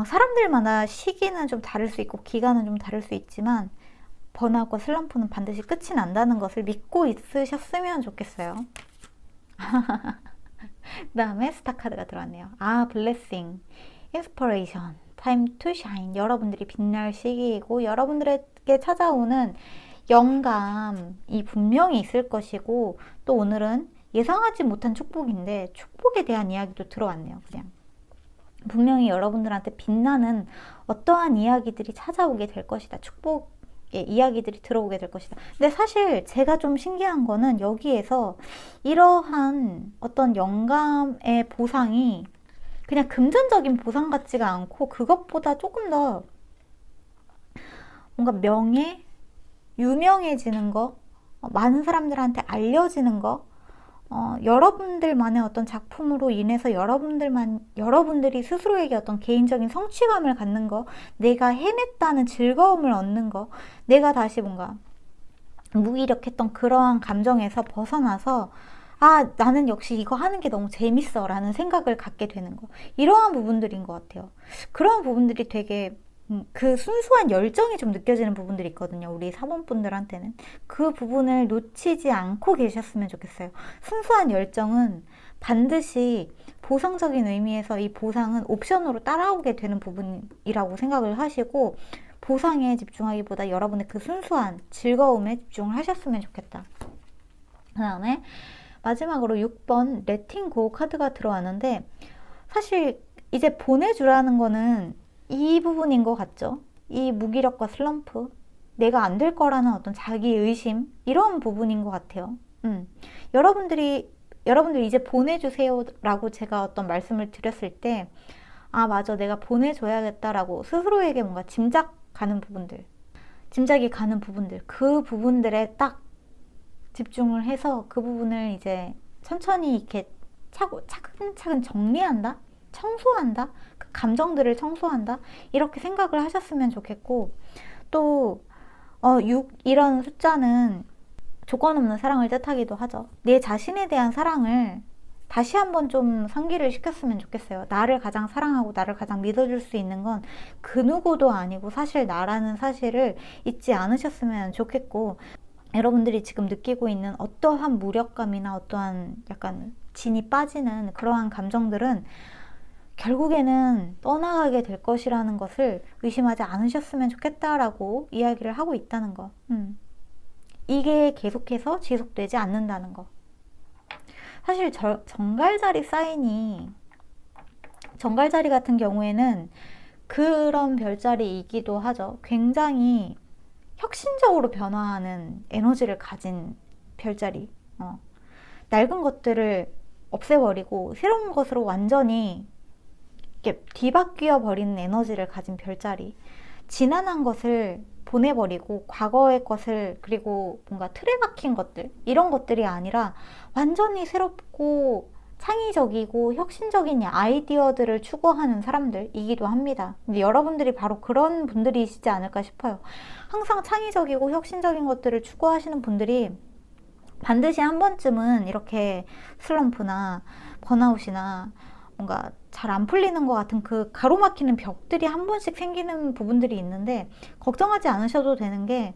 사람들마다 시기는 좀 다를 수 있고 기간은 좀 다를 수 있지만, 번아웃과 슬럼프는 반드시 끝이 난다는 것을 믿고 있으셨으면 좋겠어요. 그 다음에 스타 카드가 들어왔네요. 블레싱, 인스퍼레이션, 타임 투 샤인. 여러분들이 빛날 시기이고, 여러분들에게 찾아오는 영감이 분명히 있을 것이고, 또 오늘은 예상하지 못한 축복인데, 축복에 대한 이야기도 들어왔네요. 그냥 분명히 여러분들한테 빛나는 어떠한 이야기들이 찾아오게 될 것이다. 축복의 이야기들이 들어오게 될 것이다. 근데 사실 제가 좀 신기한 거는, 여기에서 이러한 어떤 영감의 보상이 그냥 금전적인 보상 같지가 않고 그것보다 조금 더 뭔가 명예, 유명해지는 거, 많은 사람들한테 알려지는 거, 여러분들만의 어떤 작품으로 인해서 여러분들이 스스로에게 어떤 개인적인 성취감을 갖는 거, 내가 해냈다는 즐거움을 얻는 거, 내가 다시 뭔가 무기력했던 그러한 감정에서 벗어나서 아, 나는 역시 이거 하는 게 너무 재밌어 라는 생각을 갖게 되는 거. 이러한 부분들인 것 같아요. 그런 부분들이 되게 그 순수한 열정이 좀 느껴지는 부분들이 있거든요. 우리 사범분들한테는. 그 부분을 놓치지 않고 계셨으면 좋겠어요. 순수한 열정은 반드시 보상적인 의미에서 이 보상은 옵션으로 따라오게 되는 부분이라고 생각을 하시고 보상에 집중하기보다 여러분의 그 순수한 즐거움에 집중을 하셨으면 좋겠다. 그 다음에 마지막으로 6번 레팅 고 카드가 들어왔는데 사실 이제 보내주라는 거는 이 부분인 것 같죠. 이 무기력과 슬럼프, 내가 안 될 거라는 어떤 자기 의심 이런 부분인 것 같아요. 여러분들 이제 보내주세요 라고 제가 어떤 말씀을 드렸을 때 아 맞아 내가 보내줘야겠다라고 스스로에게 뭔가 짐작이 가는 부분들 그 부분들에 딱 집중을 해서 그 부분을 이제 천천히 이렇게 차근차근 정리한다? 청소한다? 그 감정들을 청소한다? 이렇게 생각을 하셨으면 좋겠고 또 6이런 숫자는 조건 없는 사랑을 뜻하기도 하죠. 내 자신에 대한 사랑을 다시 한번 좀 상기를 시켰으면 좋겠어요. 나를 가장 사랑하고 나를 가장 믿어줄 수 있는 건 그 누구도 아니고 사실 나라는 사실을 잊지 않으셨으면 좋겠고 여러분들이 지금 느끼고 있는 어떠한 무력감이나 어떠한 약간 진이 빠지는 그러한 감정들은 결국에는 떠나가게 될 것이라는 것을 의심하지 않으셨으면 좋겠다라고 이야기를 하고 있다는 거. 이게 계속해서 지속되지 않는다는 거. 사실 정갈자리 사인이 정갈자리 같은 경우에는 그런 별자리이기도 하죠. 굉장히 혁신적으로 변화하는 에너지를 가진 별자리. 낡은 것들을 없애버리고 새로운 것으로 완전히 이렇게 뒤바뀌어 버리는 에너지를 가진 별자리. 지난한 것을 보내버리고 과거의 것을 그리고 뭔가 틀에 박힌 것들 이런 것들이 아니라 완전히 새롭고 창의적이고 혁신적인 아이디어들을 추구하는 사람들이기도 합니다. 근데 여러분들이 바로 그런 분들이시지 않을까 싶어요. 항상 창의적이고 혁신적인 것들을 추구하시는 분들이 반드시 한 번쯤은 이렇게 슬럼프나 번아웃이나 뭔가 잘 안 풀리는 것 같은 그 가로막히는 벽들이 한 번씩 생기는 부분들이 있는데 걱정하지 않으셔도 되는 게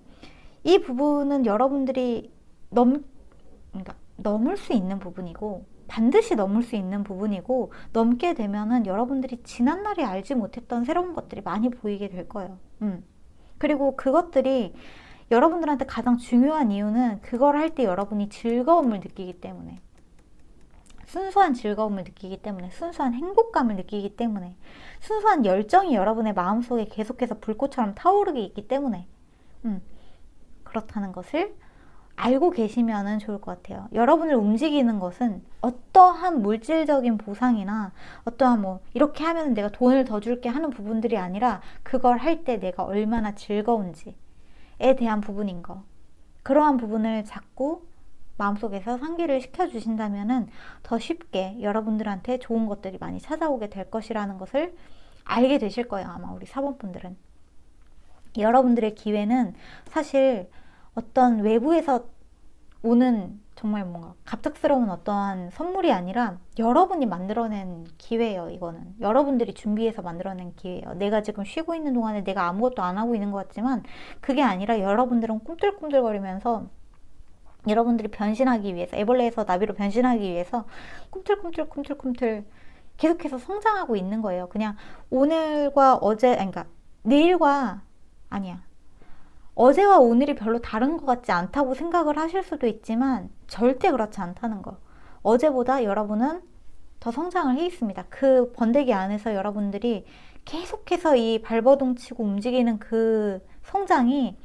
이 부분은 여러분들이 그러니까 넘을 수 있는 부분이고 반드시 넘을 수 있는 부분이고 넘게 되면은 여러분들이 지난날에 알지 못했던 새로운 것들이 많이 보이게 될 거예요. 그리고 그것들이 여러분들한테 가장 중요한 이유는 그걸 할 때 여러분이 즐거움을 느끼기 때문에 순수한 즐거움을 느끼기 때문에 순수한 행복감을 느끼기 때문에 순수한 열정이 여러분의 마음속에 계속해서 불꽃처럼 타오르게 있기 때문에 그렇다는 것을 알고 계시면 좋을 것 같아요. 여러분을 움직이는 것은 어떠한 물질적인 보상이나 어떠한 뭐 이렇게 하면 내가 돈을 더 줄게 하는 부분들이 아니라 그걸 할 때 내가 얼마나 즐거운지에 대한 부분인 거. 그러한 부분을 자꾸 마음속에서 상기를 시켜주신다면 더 쉽게 여러분들한테 좋은 것들이 많이 찾아오게 될 것이라는 것을 알게 되실 거예요. 아마 우리 사범분들은. 여러분들의 기회는 사실 어떤 외부에서 오는 정말 뭔가 갑작스러운 어떠한 선물이 아니라 여러분이 만들어낸 기회예요. 이거는 여러분들이 준비해서 만들어낸 기회예요. 내가 지금 쉬고 있는 동안에 내가 아무것도 안 하고 있는 것 같지만 그게 아니라 여러분들은 꿈틀꿈틀거리면서 여러분들이 변신하기 위해서 애벌레에서 나비로 변신하기 위해서 꿈틀꿈틀 계속해서 성장하고 있는 거예요. 그냥 오늘과 어제 그러니까 내일과 아니야 어제와 오늘이 별로 다른 것 같지 않다고 생각을 하실 수도 있지만 절대 그렇지 않다는 거. 어제보다 여러분은 더 성장을 해 있습니다. 그 번데기 안에서 여러분들이 계속해서 이 발버둥치고 움직이는 그 성장이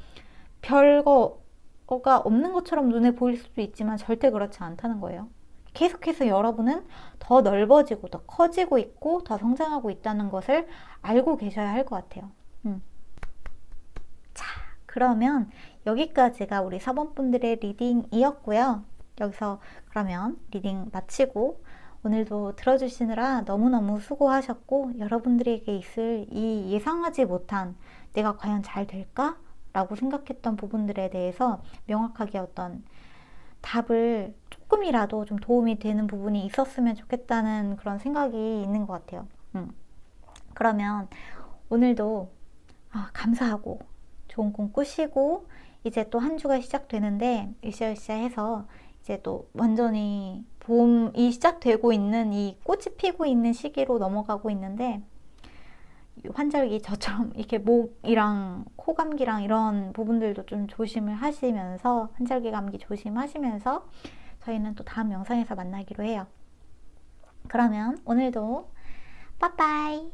별거가 없는 것처럼 눈에 보일 수도 있지만 절대 그렇지 않다는 거예요. 계속해서 여러분은 더 넓어지고 더 커지고 있고 더 성장하고 있다는 것을 알고 계셔야 할 것 같아요. 자, 그러면 여기까지가 우리 4번분들의 리딩이었고요. 여기서 그러면 리딩 마치고 오늘도 들어주시느라 너무너무 수고하셨고, 여러분들에게 있을 이 예상하지 못한 내가 과연 잘 될까? 라고 생각했던 부분들에 대해서 명확하게 어떤 답을 조금이라도 좀 도움이 되는 부분이 있었으면 좋겠다는 그런 생각이 있는 것 같아요. 그러면 오늘도 감사하고 좋은 꿈 꾸시고, 이제 또 한 주가 시작되는데 으쌰으쌰 해서 이제 또 완전히 봄이 시작되고 있는, 이 꽃이 피고 있는 시기로 넘어가고 있는데, 환절기 저처럼 이렇게 목이랑 코 감기랑 이런 부분들도 좀 조심을 하시면서, 환절기 감기 조심하시면서 저희는 또 다음 영상에서 만나기로 해요. 그러면 오늘도 빠빠이.